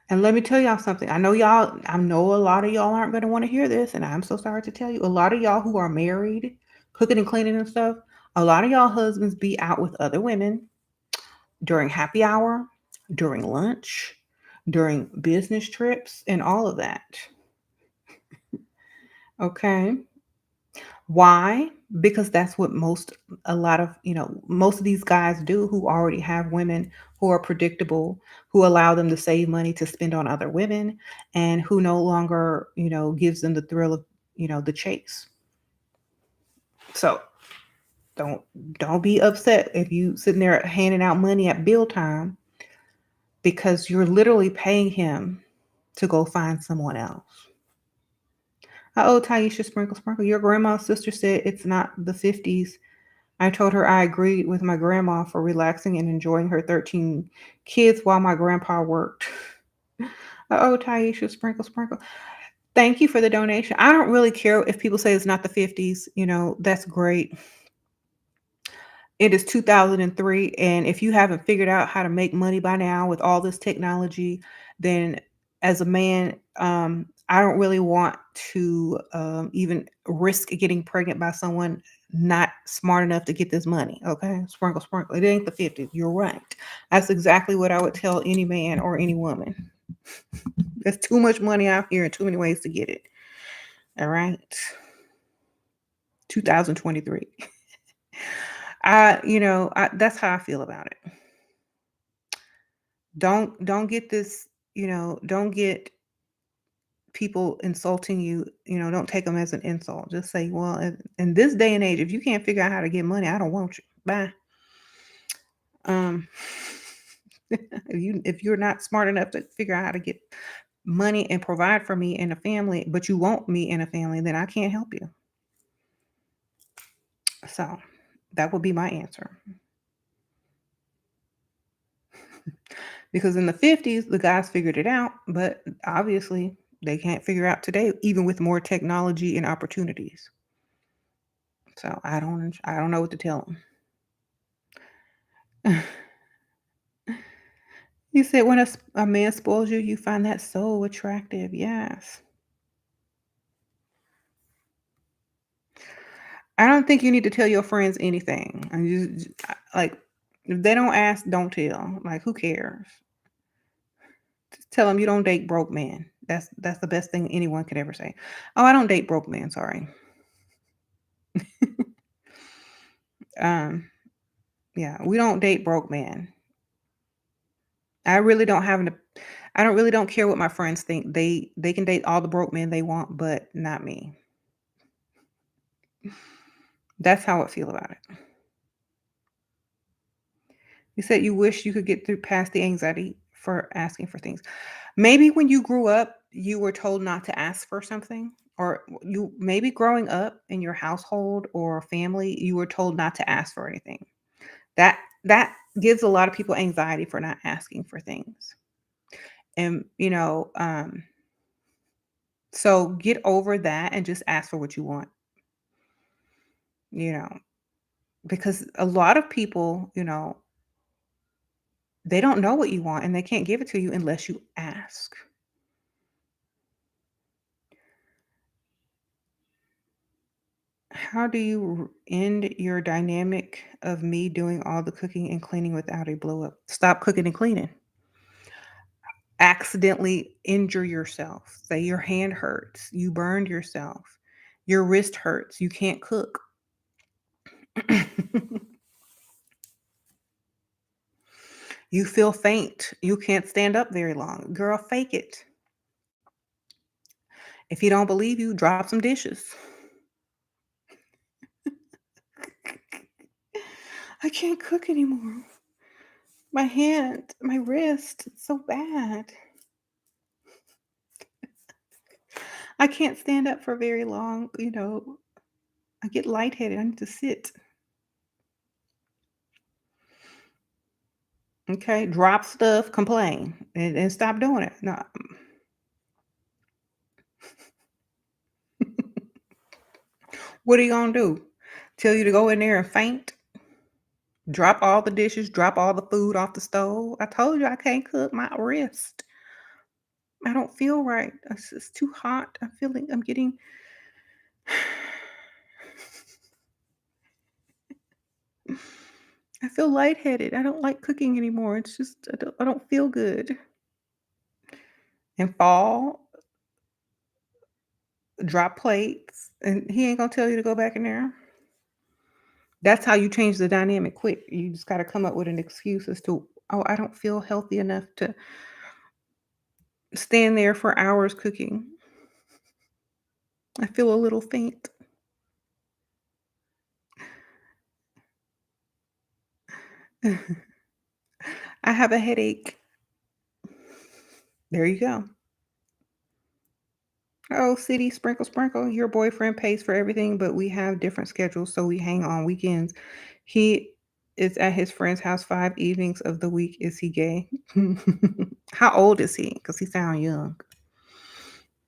And let me tell y'all something. I know a lot of y'all aren't going to want to hear this, and I'm so sorry to tell you. A lot of y'all who are married, cooking and cleaning and stuff, a lot of y'all husbands be out with other women during happy hour, during lunch, during business trips, and all of that. Okay. Why? Because that's what most of these guys do who already have women who are predictable, who allow them to save money to spend on other women, and who no longer, gives them the thrill of, the chase. So don't don't be upset if you sitting there handing out money at bill time because you're literally paying him to go find someone else. Oh, Taisha Sprinkle Sprinkle, your grandma's sister said it's not the 50s. I told her I agreed with my grandma for relaxing and enjoying her 13 kids while my grandpa worked. Oh, Taisha, sprinkle, sprinkle. Thank you for the donation. I don't really care if people say it's not the 50s. That's great. It is 2003. And if you haven't figured out how to make money by now with all this technology, then as a man, I don't really want to even risk getting pregnant by someone not smart enough to get this money. Okay. Sprinkle, sprinkle. It ain't the 50s. You're right. That's exactly what I would tell any man or any woman. There's too much money out here and too many ways to get it. All right. 2023. That's how I feel about it. Don't get this, don't get people insulting you, don't take them as an insult. Just say, well, in this day and age, if you can't figure out how to get money, I don't want you. Bye. Um, if you're not smart enough to figure out how to get money and provide for me and a family, but you want me in a family, then I can't help you. So that would be my answer. Because in the 50s, the guys figured it out, but obviously they can't figure out today, even with more technology and opportunities. So I don't know what to tell them. You said when a man spoils you, you find that so attractive. Yes. I don't think you need to tell your friends anything. And like, if they don't ask, don't tell. Like, who cares? Just tell them you don't date broke men. That's the best thing anyone could ever say. Oh, I don't date broke men. Sorry. um, yeah, we don't date broke men. I really don't have an. I don't really don't care what my friends think. They can date all the broke men they want, but not me. That's how I feel about it. You said you wish you could get through past the anxiety for asking for things. Maybe when you grew up, you were told not to ask for something, or you maybe growing up in your household or family, you were told not to ask for anything. That gives a lot of people anxiety for not asking for things. And so get over that and just ask for what you want, you know, because a lot of people, they don't know what you want and they can't give it to you unless you ask. How do you end your dynamic of me doing all the cooking and cleaning without a blow up? Stop cooking and cleaning. Accidentally injure yourself. Say your hand hurts, you burned yourself, your wrist hurts, you can't cook. You feel faint, you can't stand up very long. Girl, fake it. If he don't believe you, drop some dishes. I can't cook anymore. My hand, my wrist, it's so bad. I can't stand up for very long. I get lightheaded. I need to sit. Okay, drop stuff, complain, and stop doing it. No, what are you gonna do? Tell you to go in there and faint? Drop all the dishes, drop all the food off the stove? I told you I can't cook my wrist. I don't feel right. It's too hot. I'm getting I feel lightheaded. I don't like cooking anymore. It's just I don't feel good. And fall, drop plates, and he ain't gonna tell you to go back in there. That's how you change the dynamic quick. You just gotta come up with an excuse as to, "Oh, I don't feel healthy enough to stand there for hours cooking. I feel a little faint." "I have a headache." There you go. "Oh, city, sprinkle, sprinkle. Your boyfriend pays for everything, but we have different schedules, so we hang on weekends. He is at his friend's house 5 evenings of the week. Is he gay?" How old is he? Because he sound young.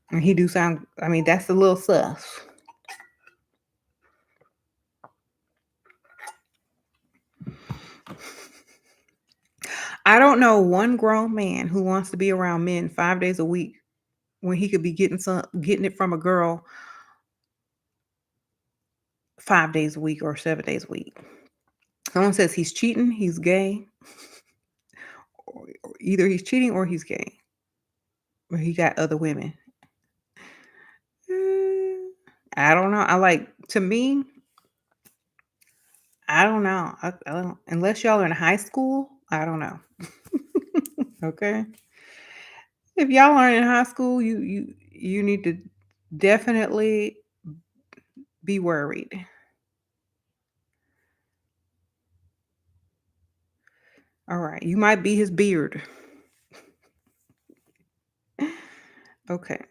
And he do sound, I mean, that's a little sus. I don't know one grown man who wants to be around men 5 days a week when he could be getting it from a girl 5 days a week or 7 days a week. Someone says he's cheating, he's gay, or either he's cheating or he's gay, or he got other women. Mm, I don't know. To me, I don't know. I don't, unless y'all are in high school, I don't know. Okay. If y'all aren't in high school, you need to definitely be worried. All right. You might be his beard. Okay.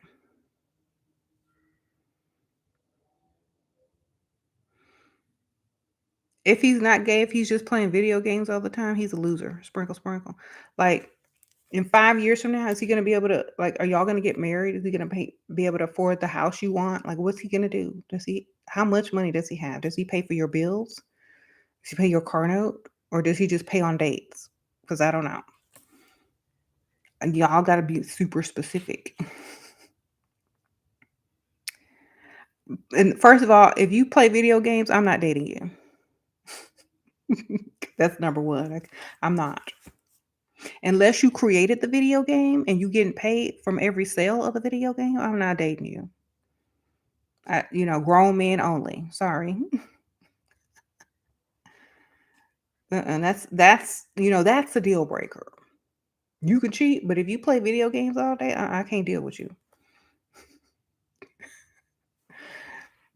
If he's not gay, if he's just playing video games all the time, he's a loser. Sprinkle, sprinkle. Like, In 5 years from now, is he going to be able to, like, are y'all going to get married? Is he going to be able to afford the house you want? Like, what's he going to do? How much money does he have? Does he pay for your bills? Does he pay your car note? Or does he just pay on dates? Because I don't know. And y'all got to be super specific. And first of all, if you play video games, I'm not dating you. That's number one. I'm not. Unless you created the video game and you getting paid from every sale of a video game, I'm not dating you. Grown men only. Sorry. That's a deal breaker. You can cheat, but if you play video games all day, I can't deal with you.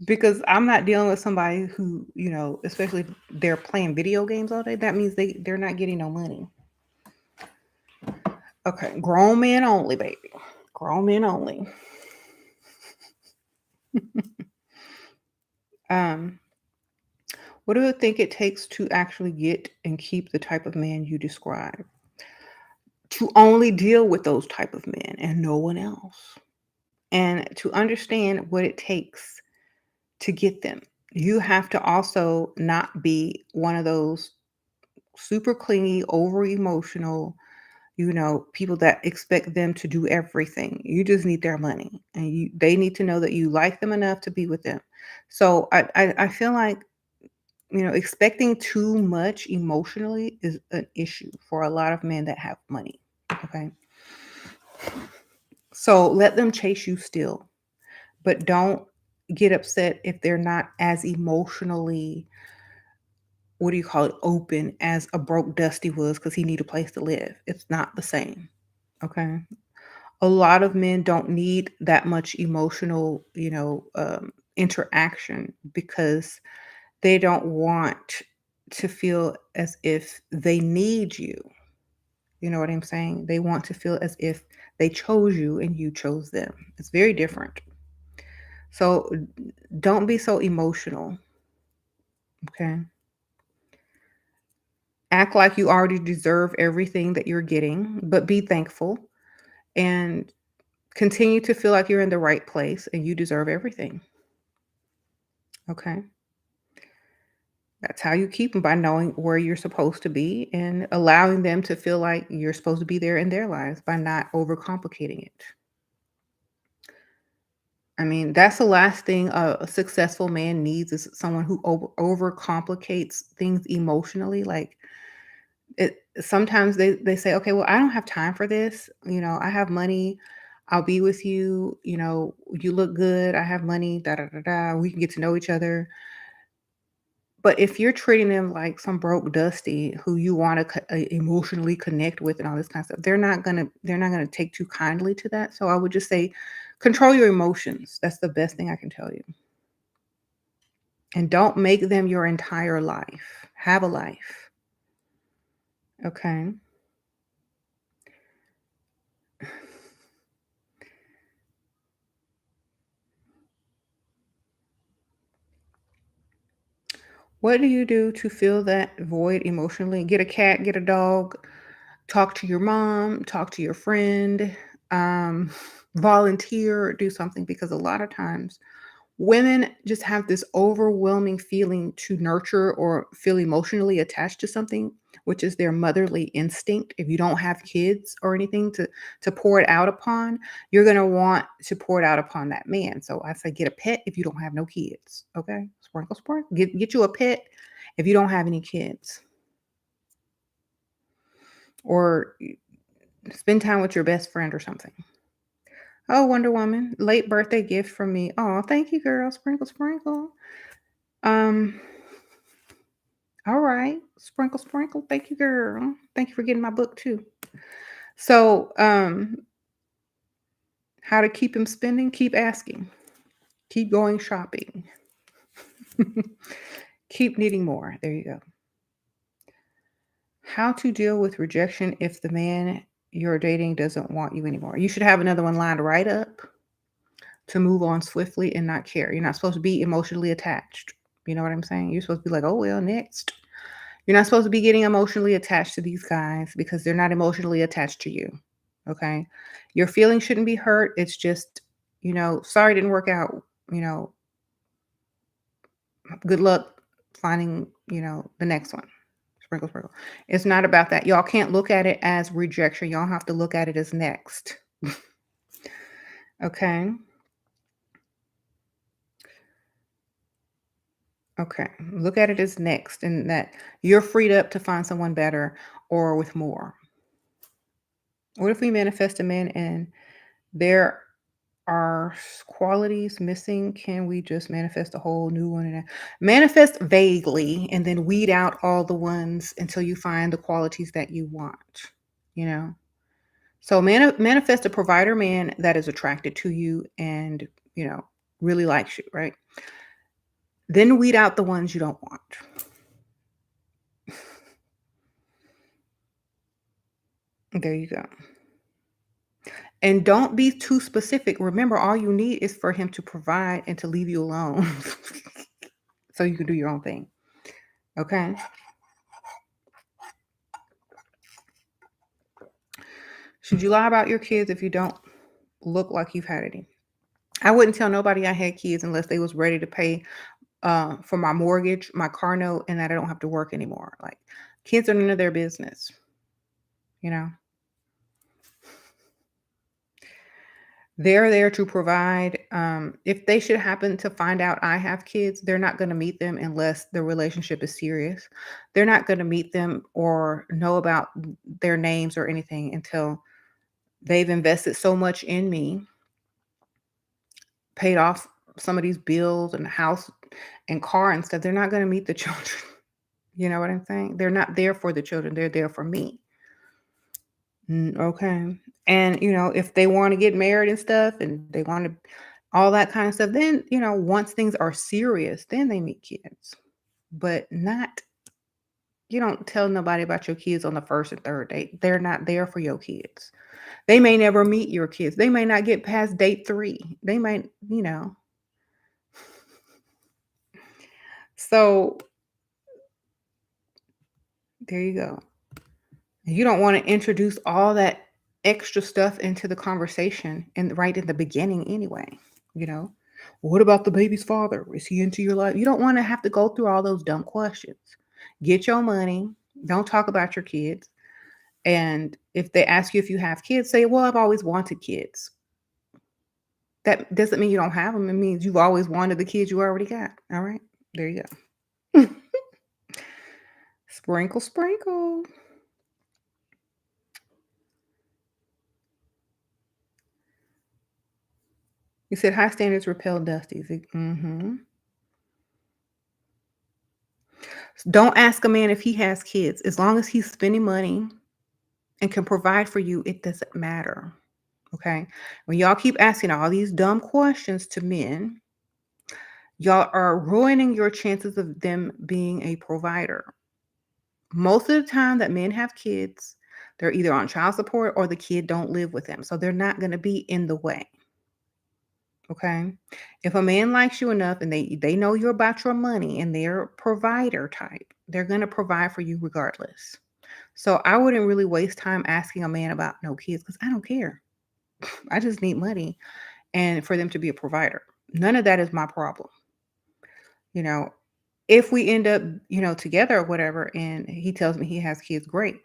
Because I'm not dealing with somebody who, especially if they're playing video games all day, that means they're not getting no money. Okay, grown men only, baby. Grown men only. What do you think it takes to actually get and keep the type of man you describe? To only deal with those type of men and no one else. And to understand what it takes to get them. You have to also not be one of those super clingy, over emotional, people that expect them to do everything. You just need their money, and they need to know that you like them enough to be with them. So I feel like, expecting too much emotionally is an issue for a lot of men that have money. Okay. So let them chase you still, but don't get upset if they're not as emotionally, what do you call it, open as a broke Dusty was, because he need a place to live. It's not the same. Okay. A lot of men don't need that much emotional, interaction, because they don't want to feel as if they need you. You know what I'm saying? They want to feel as if they chose you and you chose them. It's very different. So don't be so emotional. Okay. Act like you already deserve everything that you're getting, but be thankful and continue to feel like you're in the right place and you deserve everything. Okay. That's how you keep them, by knowing where you're supposed to be and allowing them to feel like you're supposed to be there in their lives by not overcomplicating it. I mean, that's the last thing a successful man needs, is someone who overcomplicates things emotionally. Like, sometimes they say, okay, well, I don't have time for this. I have money. I'll be with you. You look good. I have money. Da da da da. We can get to know each other. But if you're treating them like some broke Dusty who you want to emotionally connect with and all this kind of stuff, they're not gonna take too kindly to that. So I would just say, control your emotions. That's the best thing I can tell you. And don't make them your entire life. Have a life. Okay. What do you do to fill that void emotionally? Get a cat, get a dog, talk to your mom, talk to your friend, um, volunteer, do something, because a lot of times women just have this overwhelming feeling to nurture or feel emotionally attached to something, which is their motherly instinct. If you don't have kids or anything to pour it out upon, you're gonna want to pour it out upon that man. So I say, get a pet if you don't have no kids. Okay, sprinkle, sprinkle. Get you a pet if you don't have any kids, or spend time with your best friend or something. Oh, Wonder Woman, late birthday gift from me. Oh, thank you, girl. Sprinkle, sprinkle. Um, all right. Sprinkle, sprinkle. Thank you, girl. Thank you for getting my book too. So, how to keep him spending? Keep asking. Keep going shopping. Keep needing more. There you go. How to deal with rejection if the man you're dating doesn't want you anymore. You should have another one lined right up to move on swiftly and not care. You're not supposed to be emotionally attached. You know what I'm saying? You're supposed to be like, oh, well, next. You're not supposed to be getting emotionally attached to these guys because they're not emotionally attached to you. Okay. Your feelings shouldn't be hurt. It's just, sorry it didn't work out. You know, good luck finding, the next one. Sprinkle, sprinkle. It's not about that. Y'all can't look at it as rejection. Y'all have to look at it as next. Okay. Okay. Look at it as next and that you're freed up to find someone better or with more. What if we manifest a man and there are qualities missing? Can we just manifest a whole new one? And manifest vaguely and then weed out all the ones until you find the qualities that you want, you know? So manifest a provider man that is attracted to you and, really likes you, right? Then weed out the ones you don't want. There you go. And don't be too specific. Remember, all you need is for him to provide and to leave you alone so you can do your own thing. Okay. Should you lie about your kids if you don't look like you've had any? I wouldn't tell nobody I had kids unless they was ready to pay for my mortgage, my car note, and that I don't have to work anymore. Like kids are none of their business, you know. They're there to provide. If they should happen to find out I have kids, they're not going to meet them unless the relationship is serious. They're not going to meet them or know about their names or anything until they've invested so much in me, paid off some of these bills and house and car and stuff. They're not going to meet the children. You know what I'm saying? They're not there for the children. They're there for me. Okay. And, if they want to get married and stuff and they want to all that kind of stuff, then, once things are serious, then they meet kids. But not, you don't tell nobody about your kids on the first and third date. They're not there for your kids. They may never meet your kids. They may not get past date 3. They might. So there you go. You don't want to introduce all that extra stuff into the conversation and right in the beginning anyway, you know? What about the baby's father? Is he into your life? You don't want to have to go through all those dumb questions. Get your money. Don't talk about your kids. And if they ask you if you have kids, say, well, I've always wanted kids. That doesn't mean you don't have them. It means you've always wanted the kids you already got. All right. There you go. Sprinkle, sprinkle. You said high standards repel dusties. Mm-hmm. Don't ask a man if he has kids. As long as he's spending money and can provide for you, it doesn't matter. Okay. When y'all keep asking all these dumb questions to men, y'all are ruining your chances of them being a provider. Most of the time that men have kids, they're either on child support or the kid don't live with them. So they're not going to be in the way. Okay. If a man likes you enough and they know you're about your money and they're a provider type, they're going to provide for you regardless. So I wouldn't really waste time asking a man about no kids because I don't care. I just need money and for them to be a provider. None of that is my problem. You know, if we end up, together or whatever, and he tells me he has kids, great.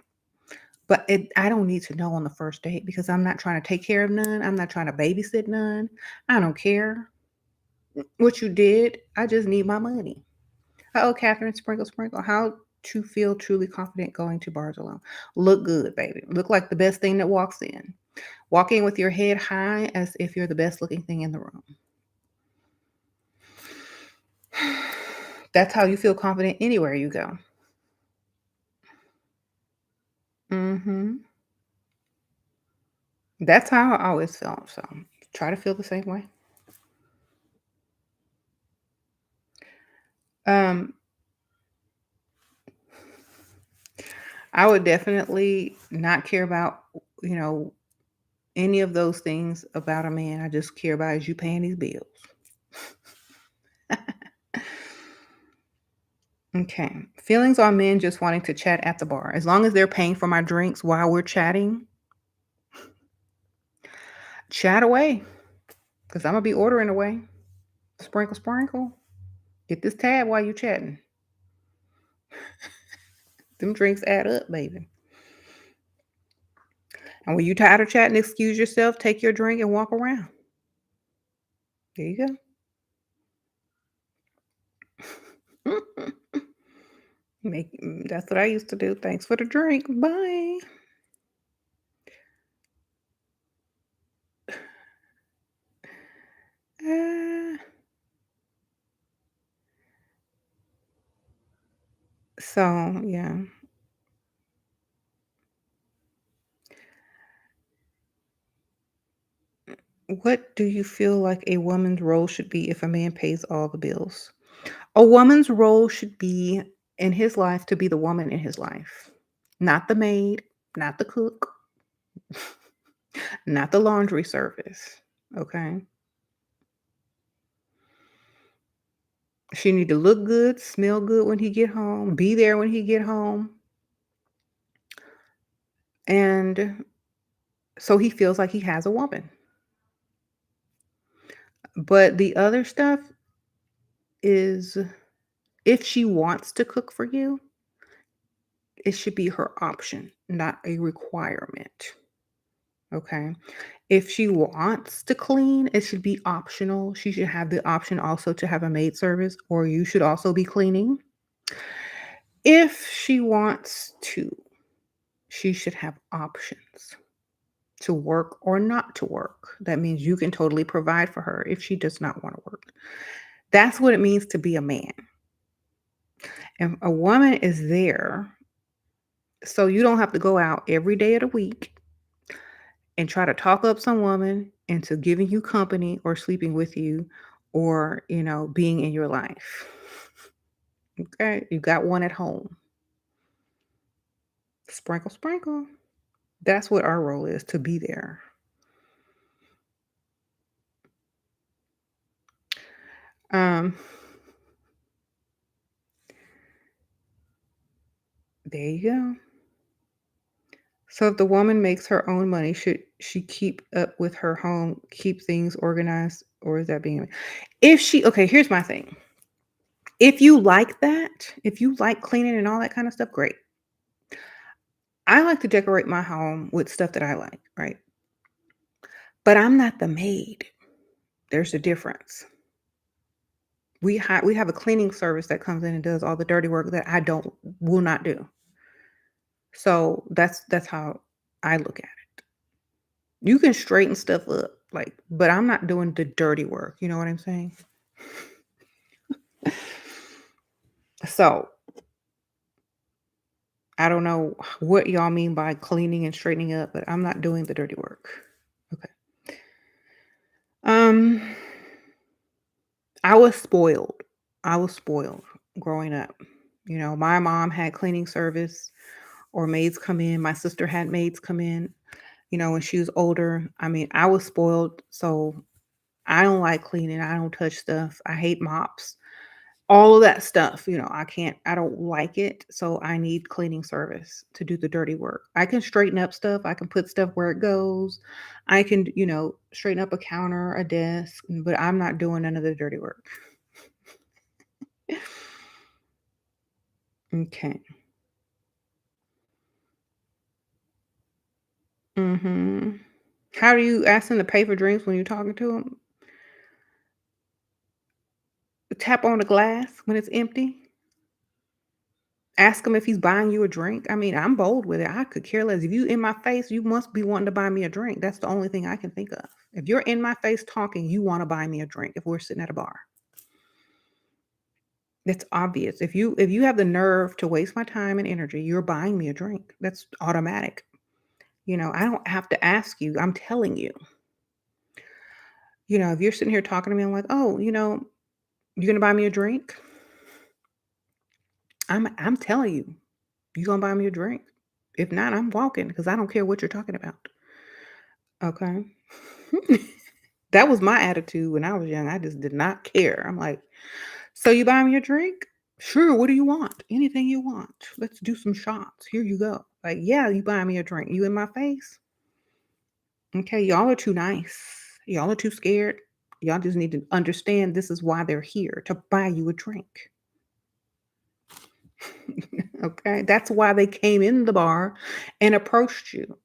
But I don't need to know on the first date because I'm not trying to take care of none. I'm not trying to babysit none. I don't care what you did. I just need my money. Oh, Catherine, sprinkle, sprinkle. How to feel truly confident going to bars alone? Look good, baby. Look like the best thing that walks in. Walk in with your head high as if you're the best looking thing in the room. That's how you feel confident anywhere you go. Mm-hmm. That's how I always felt. So try to feel the same way. Um, I would definitely not care about, you know, any of those things about a man. I just care about is you paying these bills. Okay. Feelings on men just wanting to chat at the bar. As long as they're paying for my drinks while we're chatting, Chat away, because I'm gonna be ordering away. Sprinkle, sprinkle. Get this tab while you chatting. Them drinks add up, baby. And when you tired of chatting, excuse yourself, take your drink and walk around. There you go. That's what I used to do. Thanks for the drink. Bye. Uh, so yeah. What do you feel like a woman's role should be if a man pays all the bills? A woman's role should be in his life to be the woman in his life, not the maid, not the cook, not the laundry service. Okay. She need to look good, smell good when he get home, be there when he get home, and so he feels like he has a woman. But the other stuff is if she wants to cook for you, it should be her option, not a requirement. Okay. If she wants to clean, it should be optional. She should have the option also to have a maid service, or you should also be cleaning. If she wants to, she should have options to work or not to work. That means you can totally provide for her if she does not want to work. That's what it means to be a man. And a woman is there so you don't have to go out every day of the week and try to talk up some woman into giving you company or sleeping with you or, being in your life. Okay? You got one at home. Sprinkle, sprinkle. That's what our role is, to be there. Um, there you go. So if the woman makes her own money, should she keep up with her home, keep things organized, or is that being okay, here's my thing. If you like that, if you like cleaning and all that kind of stuff, great. I like to decorate my home with stuff that I like, right? But I'm not the maid. There's a difference. We have a cleaning service that comes in and does all the dirty work that I will not do. So that's how I look at it. You can straighten stuff up, but I'm not doing the dirty work. You know what I'm saying? So I don't know what y'all mean by cleaning and straightening up, but I'm not doing the dirty work. Okay. Um, I was spoiled. I was spoiled growing up. My mom had cleaning service or maids come in. My sister had maids come in, when she was older. I mean, I was spoiled. So I don't like cleaning. I don't touch stuff. I hate mops. All of that stuff, I don't like it. So I need cleaning service to do the dirty work. I can straighten up stuff. I can put stuff where it goes. I can, straighten up a counter, a desk, but I'm not doing none of the dirty work. Okay. Mhm. How do you ask them to pay for drinks when you're talking to them? Tap on the glass when it's empty. Ask him if he's buying you a drink. I mean, I'm bold with it. I could care less. If you in my face, you must be wanting to buy me a drink. That's the only thing I can think of. If you're in my face talking, you want to buy me a drink if we're sitting at a bar. That's obvious. If you have the nerve to waste my time and energy, you're buying me a drink. That's automatic. I don't have to ask you. I'm telling you. If you're sitting here talking to me, I'm like, "Oh, you're going to buy me a drink?" I'm telling you. You gonna buy me a drink? If not, I'm walking because I don't care what you're talking about. Okay. That was my attitude when I was young. I just did not care. I'm like, so you buy me a drink? Sure. What do you want? Anything you want. Let's do some shots. Here you go. Like, yeah, you buy me a drink. You in my face? Okay, y'all are too nice. Y'all are too scared. Y'all just need to understand this is why they're here to buy you a drink. Okay, that's why they came in the bar and approached you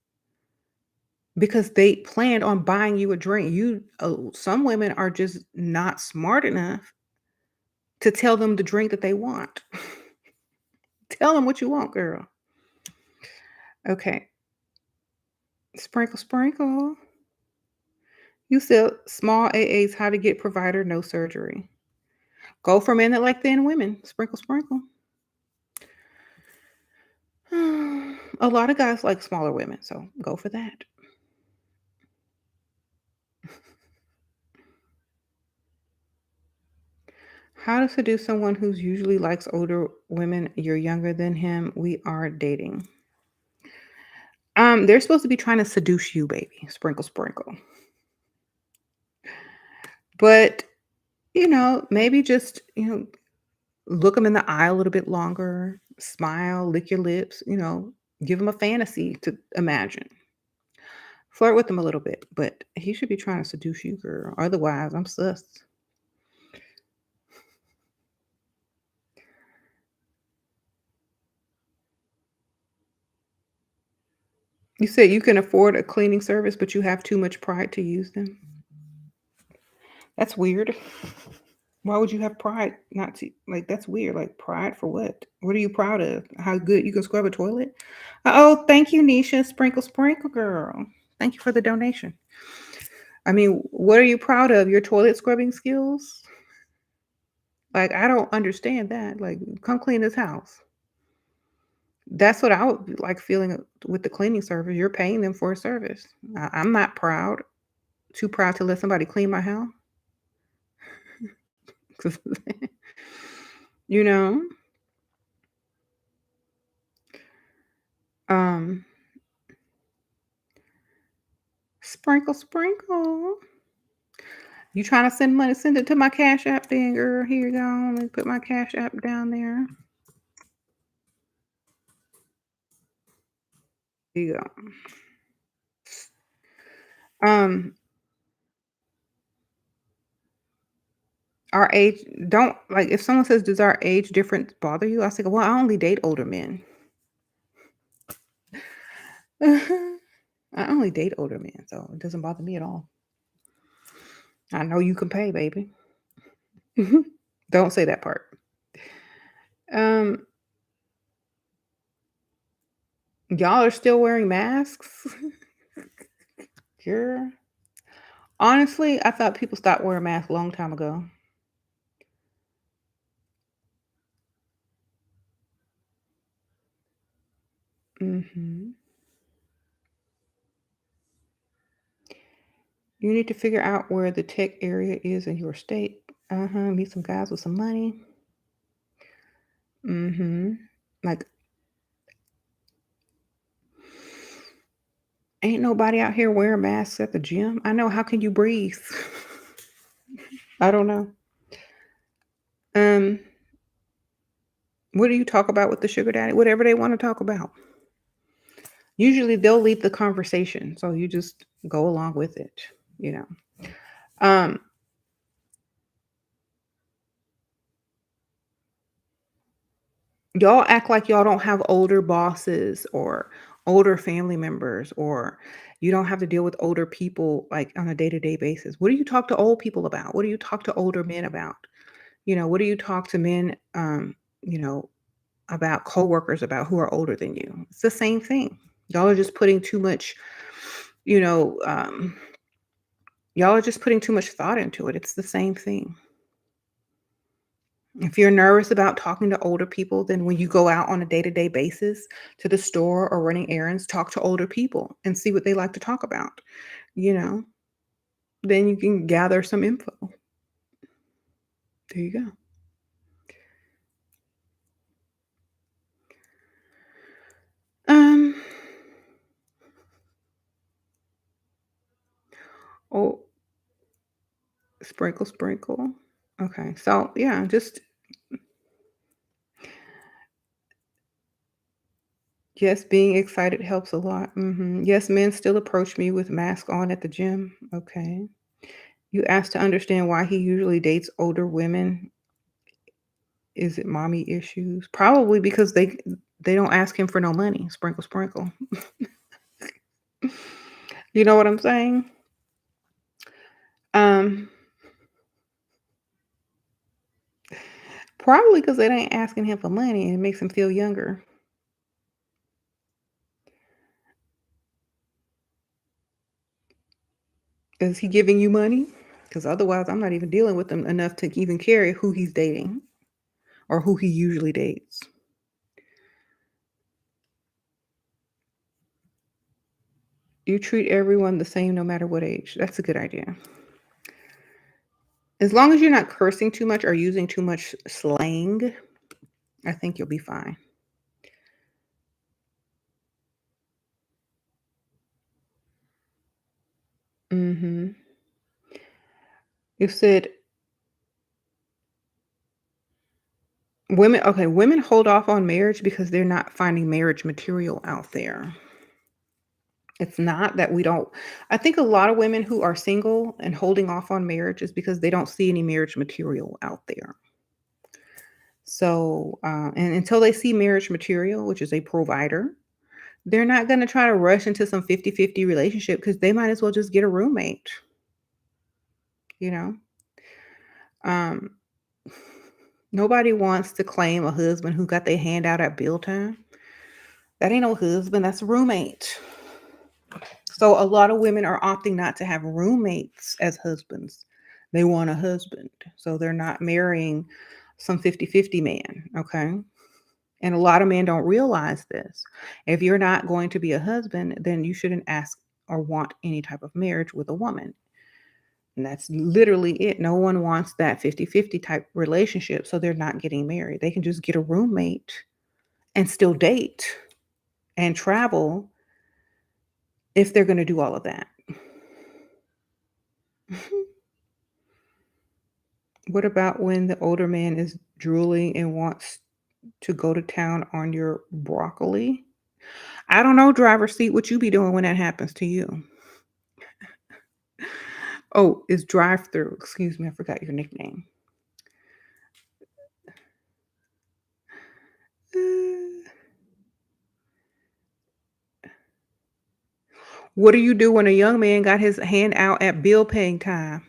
because they planned on buying you a drink. Some women are just not smart enough to tell them the drink that they want. Tell them what you want, girl. Okay, sprinkle, sprinkle. You said small AAs, how to get provider, no surgery. Go for men that like thin women. Sprinkle, sprinkle. A lot of guys like smaller women, so go for that. How to seduce someone who's usually likes older women. You're younger than him. We are dating. They're supposed to be trying to seduce you, baby. Sprinkle, sprinkle. But maybe just look them in the eye a little bit longer. Smile, lick your lips. Give them a fantasy to imagine. Flirt with them a little bit, but he should be trying to seduce you, girl. Otherwise, I'm sus. You said you can afford a cleaning service, but you have too much pride to use them. That's weird. Why would you have pride not to like that's weird. Like pride for what? What are you proud of? How good you can scrub a toilet? Oh, thank you, Nisha. Sprinkle, sprinkle, girl. Thank you for the donation. I mean, what are you proud of? Your toilet scrubbing skills? Like, I don't understand that. Like, come clean this house. That's what I would be like feeling with the cleaning service. You're paying them for a service. I'm not proud, too proud to let somebody clean my house. you know, um, sprinkle, sprinkle. You trying to send money? Send it to my Cash App then, girl. Here you go. Let me put my Cash App down there. Here you go. Um, our age don't like if someone says, "Does our age difference bother you?" I say, "Well, I only date older men." I only date older men, so it doesn't bother me at all. I know you can pay, baby. Don't say that part. Um, y'all are still wearing masks? Girl. Honestly, I thought people stopped wearing masks a long time ago. Mhm. You need to figure out where the tech area is in your state. Uh-huh. Meet some guys with some money. Mhm. Like, ain't nobody out here wearing masks at the gym. I know. How can you breathe? I don't know. Um, what do you talk about with the sugar daddy? Whatever they want to talk about. Usually they'll lead the conversation, so you just go along with it, you know. Um, y'all act like y'all don't have older bosses or older family members or you don't have to deal with older people like on a day-to-day basis. What do you talk to old people about? What do you talk to older men about? What do you talk to men you know, about coworkers about who are older than you? It's the same thing. Y'all are just putting too much, you know, y'all are just putting too much thought into it. It's the same thing. If you're nervous about talking to older people, then when you go out on a day-to-day basis to the store or running errands, talk to older people and see what they like to talk about, you know? Then you can gather some info. There you go. Um, oh, sprinkle, sprinkle. Okay, so yeah, just Yes, being excited helps a lot. Yes, men still approach me with mask on at the gym. Okay. You asked to understand why he usually dates older women. Is it mommy issues? Probably because they don't ask him for no money. Sprinkle, sprinkle. You know what I'm saying? Um, Probably because they ain't asking him for money and it makes him feel younger. Is he giving you money? Because otherwise, I'm not even dealing with him enough to even care who he's dating or who he usually dates. You treat everyone the same no matter what age. That's a good idea. As long as you're not cursing too much or using too much slang, I think you'll be fine. Mhm. You said women hold off on marriage because they're not finding marriage material out there. It's not that we don't I think a lot of women who are single and holding off on marriage is because they don't see any marriage material out there. So, and until they see marriage material, which is a provider, they're not gonna try to rush into some 50-50 relationship because they might as well just get a roommate, you know? Um, Nobody wants to claim a husband who got their hand out at bill time. That ain't no husband, that's a roommate. So a lot of women are opting not to have roommates as husbands. They want a husband. So they're not marrying some 50-50 man, okay? And a lot of men don't realize this. If you're not going to be a husband, then you shouldn't ask or want any type of marriage with a woman. And that's literally it. No one wants that 50-50 type relationship, so they're not getting married. They can just get a roommate and still date and travel if they're going to do all of that. What about when the older man is drooling and wants to go to town on your broccoli? I don't know, driver's seat, what you be doing when that happens to you? Oh, it's drive-through. Excuse me, I forgot your nickname. Uh, what do you do when a young man got his hand out at bill paying time?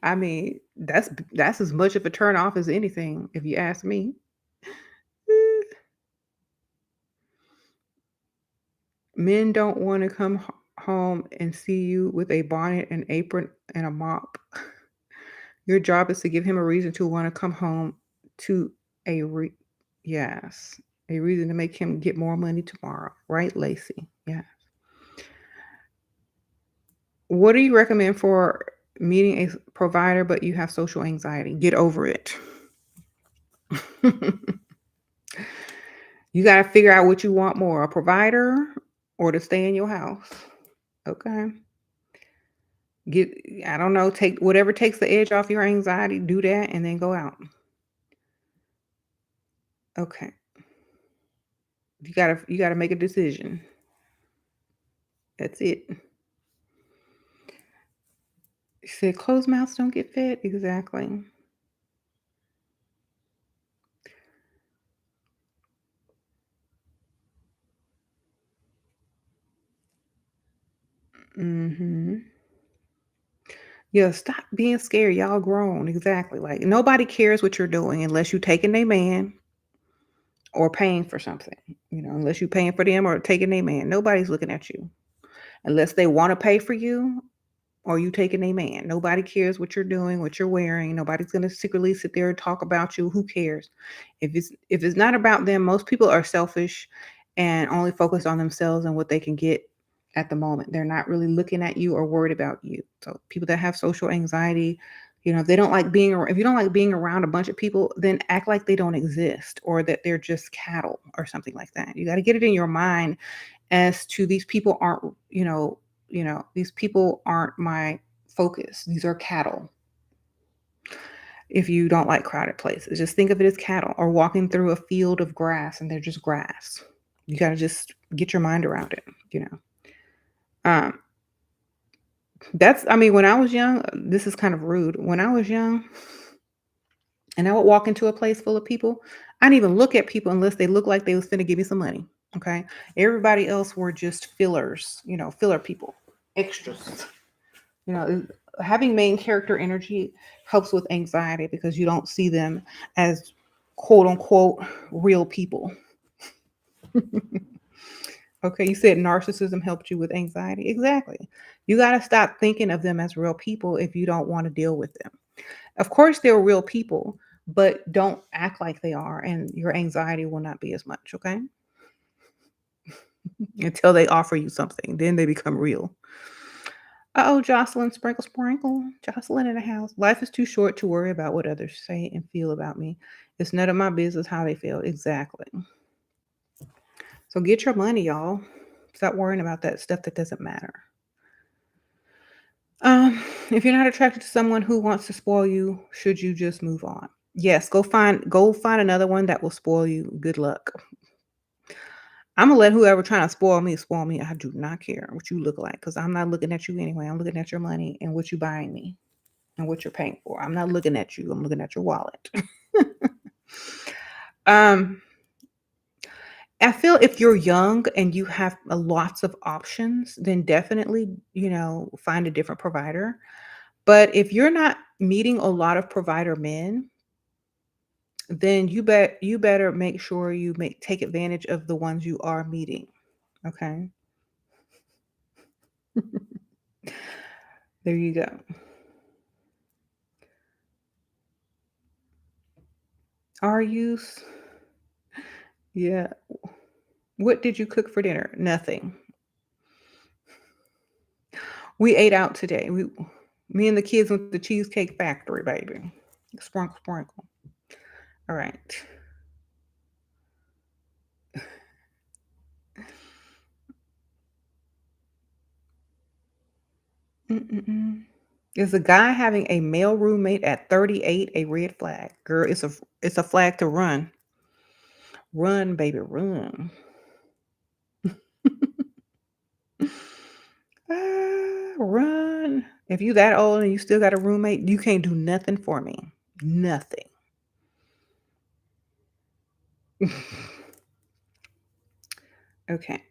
I mean, that's as much of a turn off as anything, if you ask me. Men don't want to come home and see you with a bonnet, an apron, and a mop. Your job is to give him a reason to want to come home to a yes, a reason to make him get more money tomorrow, right, Lacey? Yeah. What do you recommend for meeting a provider but you have social anxiety? Get over it. You got to figure out what you want more, a provider or to stay in your house. Okay. Get I don't know, take whatever takes the edge off your anxiety, do that and then go out. Okay. You gotta make a decision. That's it. You said closed mouths don't get fed? Exactly. Mhm. Yeah, stop being scared. Y'all grown. Exactly. Like nobody cares what you're doing unless you taking a man or paying for something. Unless you paying for them or taking a man. Nobody's looking at you. Unless they want to pay for you or you taking a man. Nobody cares what you're doing, what you're wearing. Nobody's gonna secretly sit there and talk about you. Who cares? If it's not about them, most people are selfish and only focused on themselves and what they can get at the moment. They're not really looking at you or worried about you. So people that have social anxiety, if they don't like being if you don't like being around a bunch of people, then act like they don't exist or that they're just cattle or something like that. You got to get it in your mind as to these people aren't, these people aren't my focus. These are cattle. if you don't like crowded places. Just think of it as cattle or walking through a field of grass and they're just grass. You got to just get your mind around it, you know. Um, I mean, when I was young, this is kind of rude. When I was young and I would walk into a place full of people, I didn't even look at people unless they looked like they was finna give me some money. Okay. Everybody else were just fillers, filler people, extras. Having main character energy helps with anxiety because you don't see them as quote unquote real people. Okay, you said narcissism helped you with anxiety. Exactly. You got to stop thinking of them as real people if you don't want to deal with them. Of course, they're real people, but don't act like they are, and your anxiety will not be as much. Okay, until they offer you something, then they become real. Oh, Jocelyn, sprinkle, sprinkle. Jocelyn in the house. Life is too short to worry about what others say and feel about me. It's none of my business how they feel. Exactly. So get your money, y'all. Stop worrying about that stuff that doesn't matter. If you're not attracted to someone who wants to spoil you, should you just move on? Yes, go find another one that will spoil you. Good luck. I'm gonna let whoever trying to spoil me spoil me. I do not care what you look like because I'm not looking at you anyway. I'm looking at your money and what you buying me and what you're paying for. I'm not looking at you. I'm looking at your wallet. um, I feel if you're young and you have lots of options, then definitely, find a different provider. But if you're not meeting a lot of provider men, then you better make sure you take advantage of the ones you are meeting. Okay. There you go. Are you? Yeah. What did you cook for dinner? Nothing. We ate out today. Me and the kids went to the Cheesecake Factory, baby. Sprinkle, sprinkle. All right. Mm-mm-mm. Is a guy having a male roommate at 38 a red flag? Girl, it's a flag to run. Run, baby, run. Run. If you that old and you still got a roommate, you can't do nothing for me. Nothing. Okay.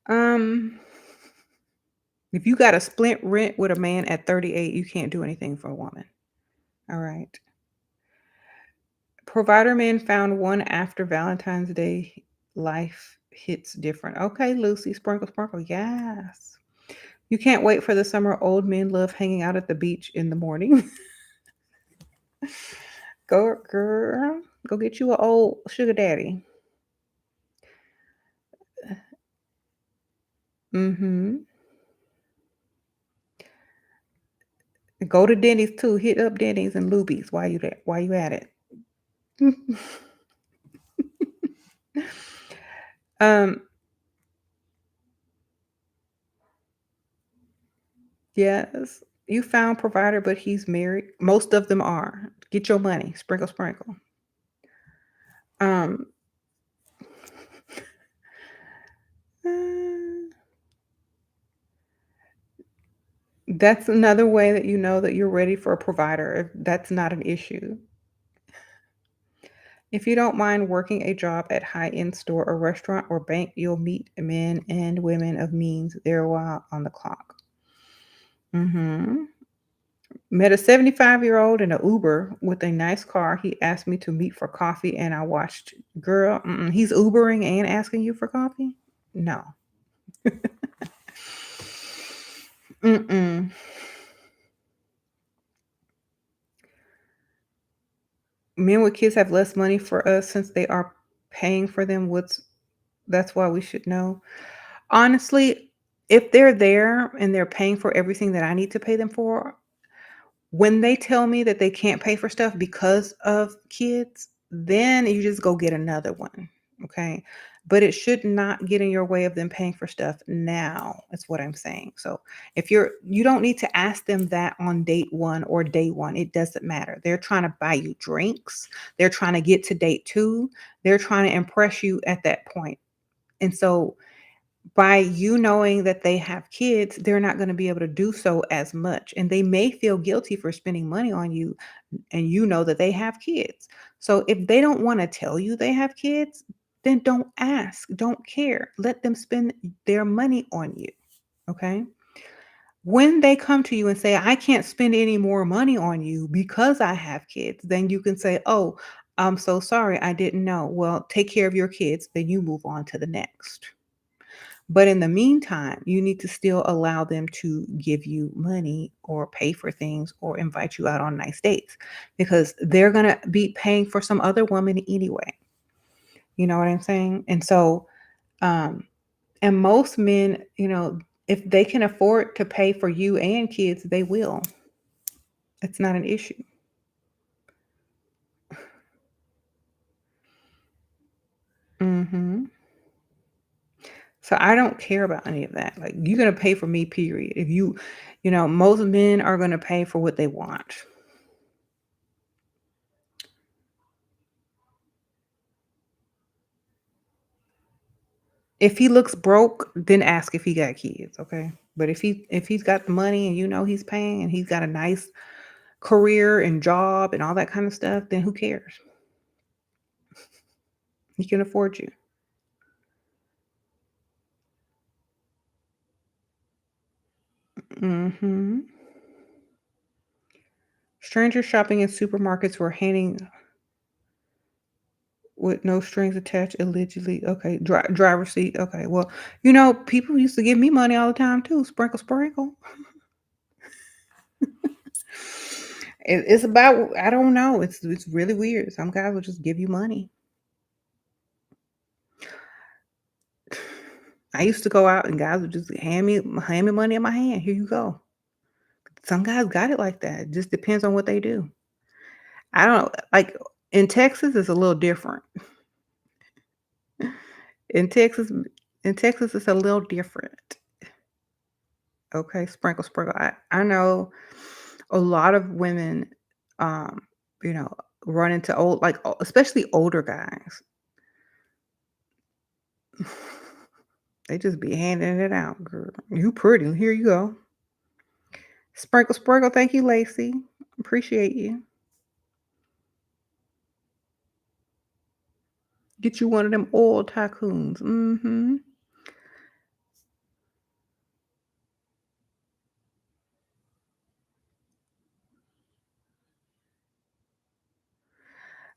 Um, if you got a split rent with a man at 38, you can't do anything for a woman. All right. Provider man found one after Valentine's Day. Life hits different. Okay, Lucy, sprinkle, sprinkle. Yes. You can't wait for the summer. Old men love hanging out at the beach in the morning. Go, girl. Go get you an old sugar daddy. Mm-hmm. Go to Denny's too. Hit up Denny's and Luby's while you there. While you at it. um. Yes. You found provider, but he's married. Most of them are. Get your money. Sprinkle, sprinkle. Um. uh, That's another way that you know that you're ready for a provider. If that's not an issue. If you don't mind working a job at high-end store or restaurant or bank, you'll meet men and women of means there while on the clock. Mm-hmm. Met a 75-year-old in an Uber with a nice car. He asked me to meet for coffee, and I watched. Girl, he's Ubering and asking you for coffee? No. Mm-mm. Men with kids have less money for us since they are paying for them. That's why we should know. Honestly, if they're there and they're paying for everything that I need to pay them for, when they tell me that they can't pay for stuff because of kids, then you just go get another one. Okay. but it should not get in your way of them paying for stuff now. That's what I'm saying. So if you don't need to ask them that on date 1 or day 1. It doesn't matter. They're trying to buy you drinks. They're trying to get to date 2. They're trying to impress you at that point. And so by you knowing that they have kids, they're not going to be able to do so as much. And they may feel guilty for spending money on you, and you know that they have kids. So if they don't want to tell you they have kids, then don't ask, don't care. Let them spend their money on you. Okay. When they come to you and say, I can't spend any more money on you because I have kids, then you can say, oh, I'm so sorry. I didn't know. Well, take care of your kids. Then you move on to the next. But in the meantime, you need to still allow them to give you money or pay for things or invite you out on nice dates because they're going to be paying for some other woman anyway. You know what I'm saying? And so, um, and most men, if they can afford to pay for you and kids, they will. It's not an issue. Hmm. So I don't care about any of that. Like, you're going to pay for me, period. If most men are going to pay for what they want. If he looks broke, then ask if he got kids, okay? But if he's got the money and he's paying and he's got a nice career and job and all that kind of stuff, then who cares? He can afford you. Mhm. Stranger shopping in supermarkets were handing with no strings attached allegedly. Okay, driver seat. Okay, well, people used to give me money all the time too. Sprinkle, sprinkle. It's about, I don't know. It's really weird. Some guys will just give you money. I used to go out and guys would just hand me money in my hand. Here you go. Some guys got it like that. It just depends on what they do. I don't like in Texas it's a little different. In Texas in Texas it's a little different. Okay, sprinkle, sprinkle. I know a lot of women um, you know, run into especially older guys. They just be handing it out, girl. You pretty. Here you go. Sprinkle, sprinkle. Thank you, Lacey. Appreciate you. Get you one of them oil tycoons. Mhm.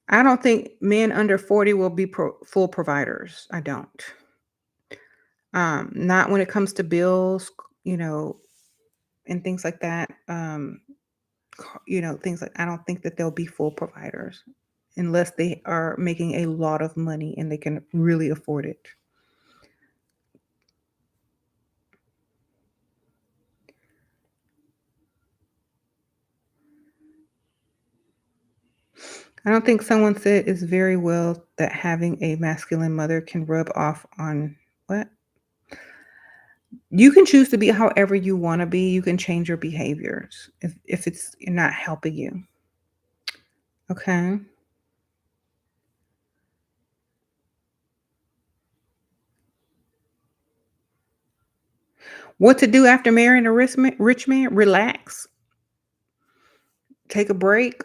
I don't think men under 40 will be full providers. I don't. Not when it comes to bills, you know, and things like that. Things like I don't think that they'll be full providers unless they are making a lot of money and they can really afford it. I don't think someone said it's very well that having a masculine mother can rub off on what? You can choose to be however you wanna be, you can change your behaviors if it's not helping you, okay? What to do after marrying a rich man? Relax, take a break,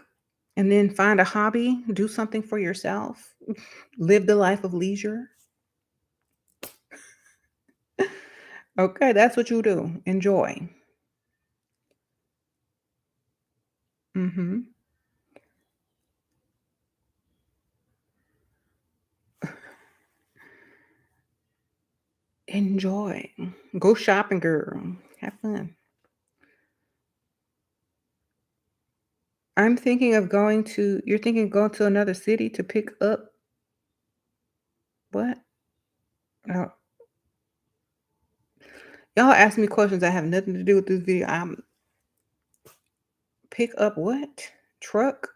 and then find a hobby, do something for yourself, live the life of leisure. Okay, that's what you do, enjoy. Mhm. Enjoy. Go shopping, girl. Have fun. You're thinking of going to another city to pick up what? Oh, y'all ask me questions that have nothing to do with this video. Pick up what? Truck?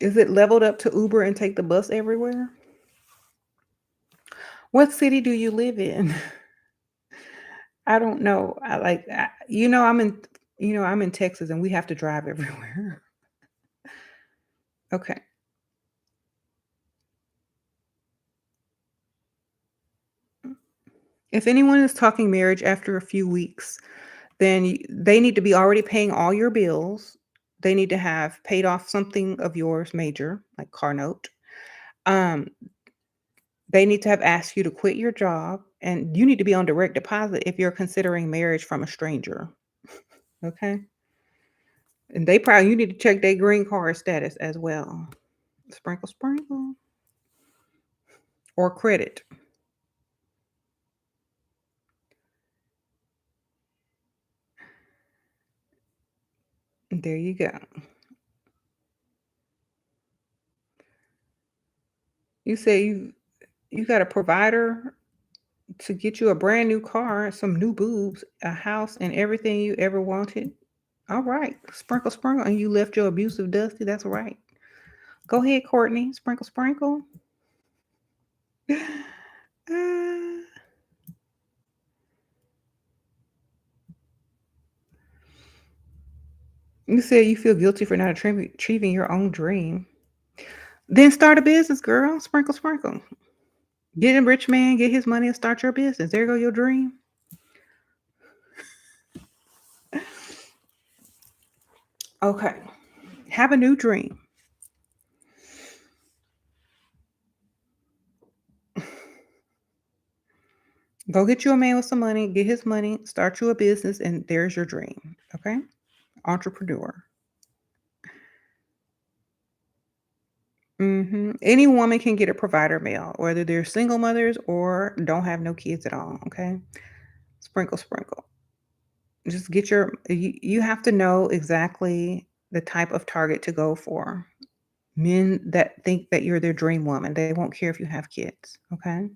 Is it leveled up to Uber and take the bus everywhere? What city do you live in? I don't know. I'm in Texas and we have to drive everywhere. Okay. If anyone is talking marriage after a few weeks, then they need to be already paying all your bills. They need to have paid off something of yours major, like car note. Um, they need to have asked you to quit your job, and you need to be on direct deposit if you're considering marriage from a stranger. Okay. And you need to check their green card status as well. Sprinkle, sprinkle. Or credit. There you go. You say you got a provider to get you a brand new car, some new boobs, a house, and everything you ever wanted. All right. Sprinkle, sprinkle. And you left your abusive Dusty. That's right. Go ahead, Courtney. Sprinkle, sprinkle. Uh, you said you feel guilty for not achieving your own dream. Then start a business, girl. Sprinkle, sprinkle. Get a rich man, get his money, and start your business. There go your dream. Okay. Have a new dream. Go get you a man with some money, get his money, start you a business, and there's your dream. Okay? Entrepreneur. Any woman can get a provider male, whether they're single mothers or don't have no kids at all. Okay? Sprinkle, sprinkle. Just you have to know exactly the type of target to go for. Men that think that you're their dream woman, they won't care if you have kids. Okay?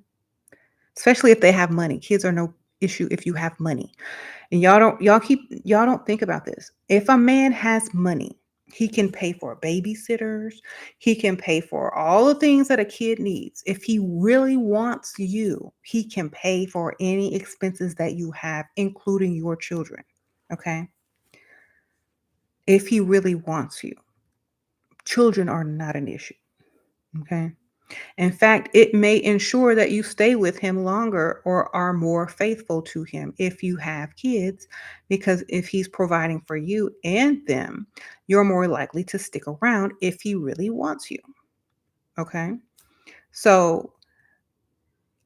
Especially if they have money. Kids are no issue if you have money. And y'all don't think about this. If a man has money, he can pay for babysitters, he can pay for all the things that a kid needs. If he really wants you, he can pay for any expenses that you have, including your children. Okay? If he really wants you. Children are not an issue. Okay? In fact, it may ensure that you stay with him longer or are more faithful to him if you have kids, because if he's providing for you and them, you're more likely to stick around if he really wants you. Okay. So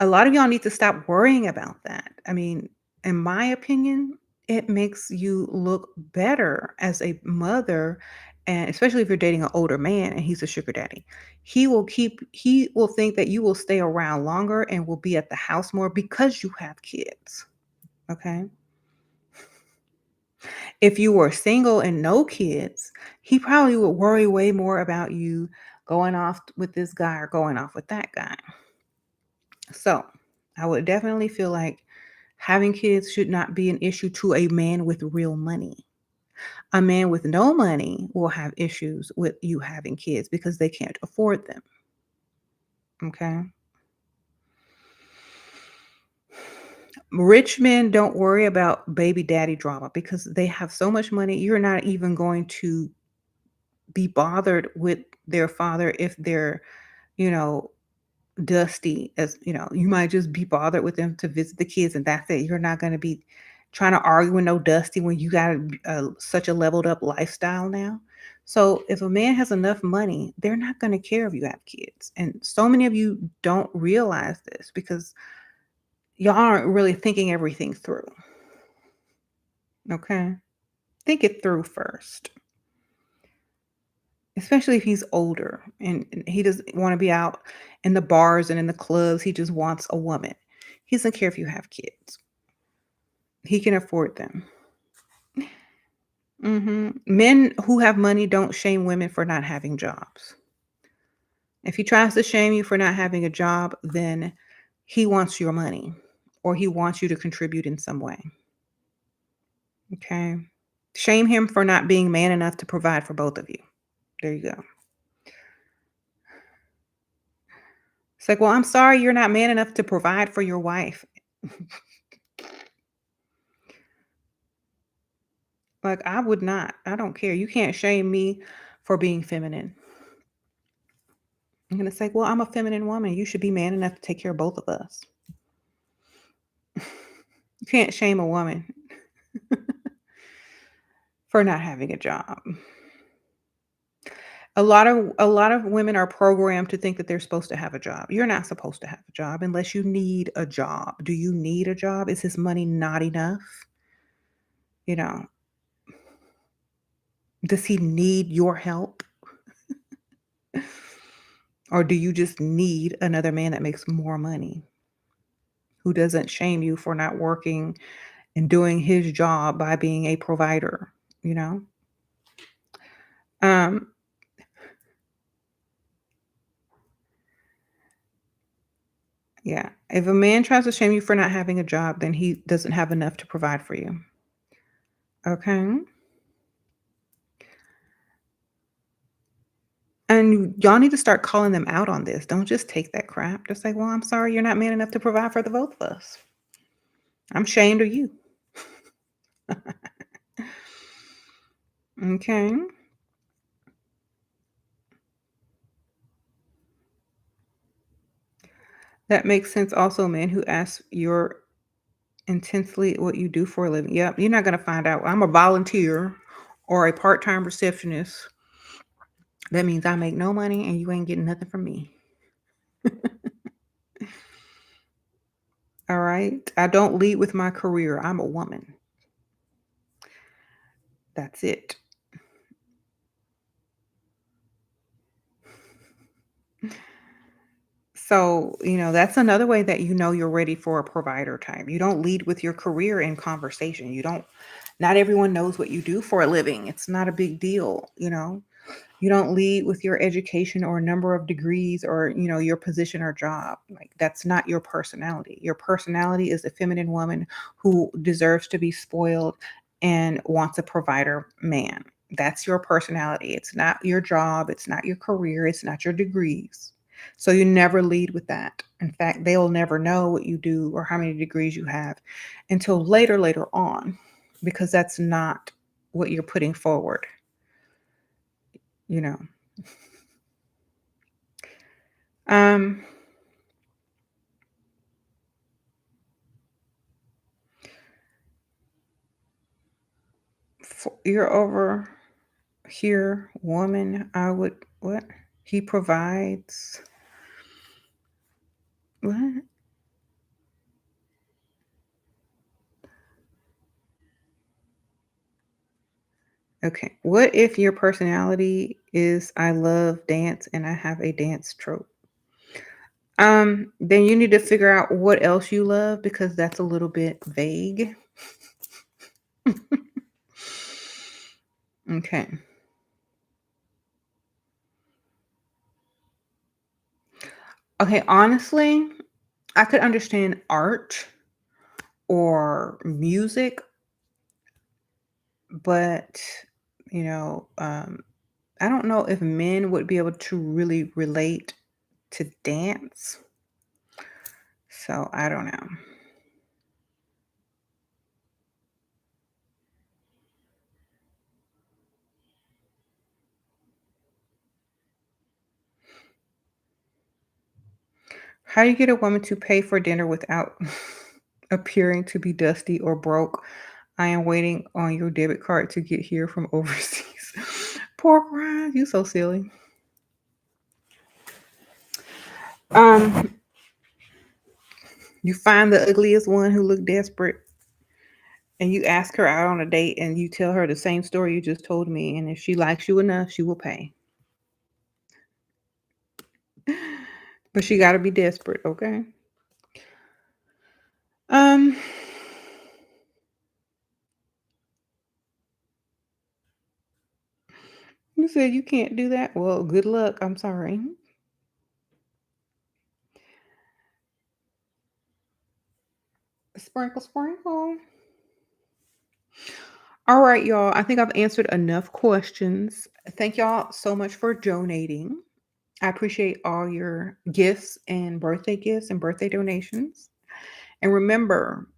a lot of y'all need to stop worrying about that. I mean, in my opinion, it makes you look better as a mother, and especially if you're dating an older man and he's a sugar daddy. He will think that you will stay around longer and will be at the house more because you have kids. Okay? If you were single and no kids, he probably would worry way more about you going off with this guy or going off with that guy. So, I would definitely feel like having kids should not be an issue to a man with real money. A man with no money will have issues with you having kids because they can't afford them. Okay. Rich men don't worry about baby daddy drama because they have so much money. You're not even going to be bothered with their father if they're, you know, dusty, as you might just be bothered with them to visit the kids, and that's it. You're not going to be trying to argue with no dusty when you got such a leveled up lifestyle now. So if a man has enough money, they're not going to care if you have kids. And so many of you don't realize this because y'all aren't really thinking everything through. Okay? Think it through first. Especially if he's older and he doesn't want to be out in the bars and in the clubs. He just wants a woman. He doesn't care if you have kids. He can afford them. Men who have money don't shame women for not having jobs. If he tries to shame you for not having a job, then he wants your money or he wants you to contribute in some way. Okay. Shame him for not being man enough to provide for both of you. There you go. It's like, well, I'm sorry you're not man enough to provide for your wife. Like, I would not. I don't care. You can't shame me for being feminine. I'm gonna say, well, I'm a feminine woman. You should be man enough to take care of both of us. You can't shame a woman for not having a job. A lot of women are programmed to think that they're supposed to have a job. You're not supposed to have a job unless you need a job. Do you need a job? Is his money not enough? You know, does he need your help? Or do you just need another man that makes more money, who doesn't shame you for not working and doing his job by being a provider, you know? Um, yeah. If a man tries to shame you for not having a job, then he doesn't have enough to provide for you. Okay? And y'all need to start calling them out on this. Don't just take that crap. Just like, well, I'm sorry you're not man enough to provide for the both of us. I'm ashamed of you. Okay. That makes sense also, man who asks your intensely what you do for a living. Yep, you're not gonna find out. I'm a volunteer or a part-time receptionist. That means I make no money and you ain't getting nothing from me. All right. I don't lead with my career. I'm a woman. That's it. So, that's another way that you're ready for a provider type. You don't lead with your career in conversation. Not everyone knows what you do for a living. It's not a big deal. You don't lead with your education or number of degrees or, your position or job. Like that's not your personality. Your personality is a feminine woman who deserves to be spoiled and wants a provider man. That's your personality. It's not your job, it's not your career, it's not your degrees. So you never lead with that. In fact, they'll never know what you do or how many degrees you have until later on because that's not what you're putting forward, you know. Um, you're over here, woman. I would what? He provides what? Okay. What if your personality is I love dance and I have a dance trope? Then you need to figure out what else you love because that's a little bit vague. Okay. Okay, honestly, I could understand art or music, but you know, um, I don't know if men would be able to really relate to dance. So I don't know. How do you get a woman to pay for dinner without appearing to be dusty or broke? I am waiting on your debit card to get here from overseas. Pork rinds, you so silly. Um, you find the ugliest one who looked desperate, and you ask her out on a date, and you tell her the same story you just told me, and if she likes you enough, she will pay. But she got to be desperate, okay? Um, you said you can't do that. Well, good luck. I'm sorry. Sprinkle, sprinkle. All right, y'all. I think I've answered enough questions. Thank y'all so much for donating. I appreciate all your gifts and birthday donations. And remember,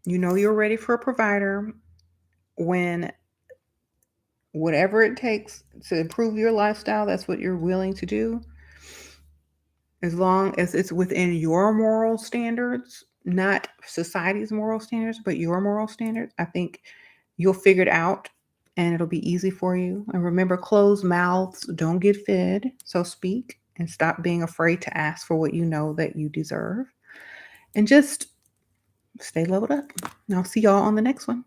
you know you're ready for a provider when whatever it takes to improve your lifestyle, that's what you're willing to do. As long as it's within your moral standards, not society's moral standards, but your moral standards, I think you'll figure it out and it'll be easy for you. And remember, closed mouths don't get fed. So speak and stop being afraid to ask for what you know that you deserve. And just stay leveled up. And I'll see y'all on the next one.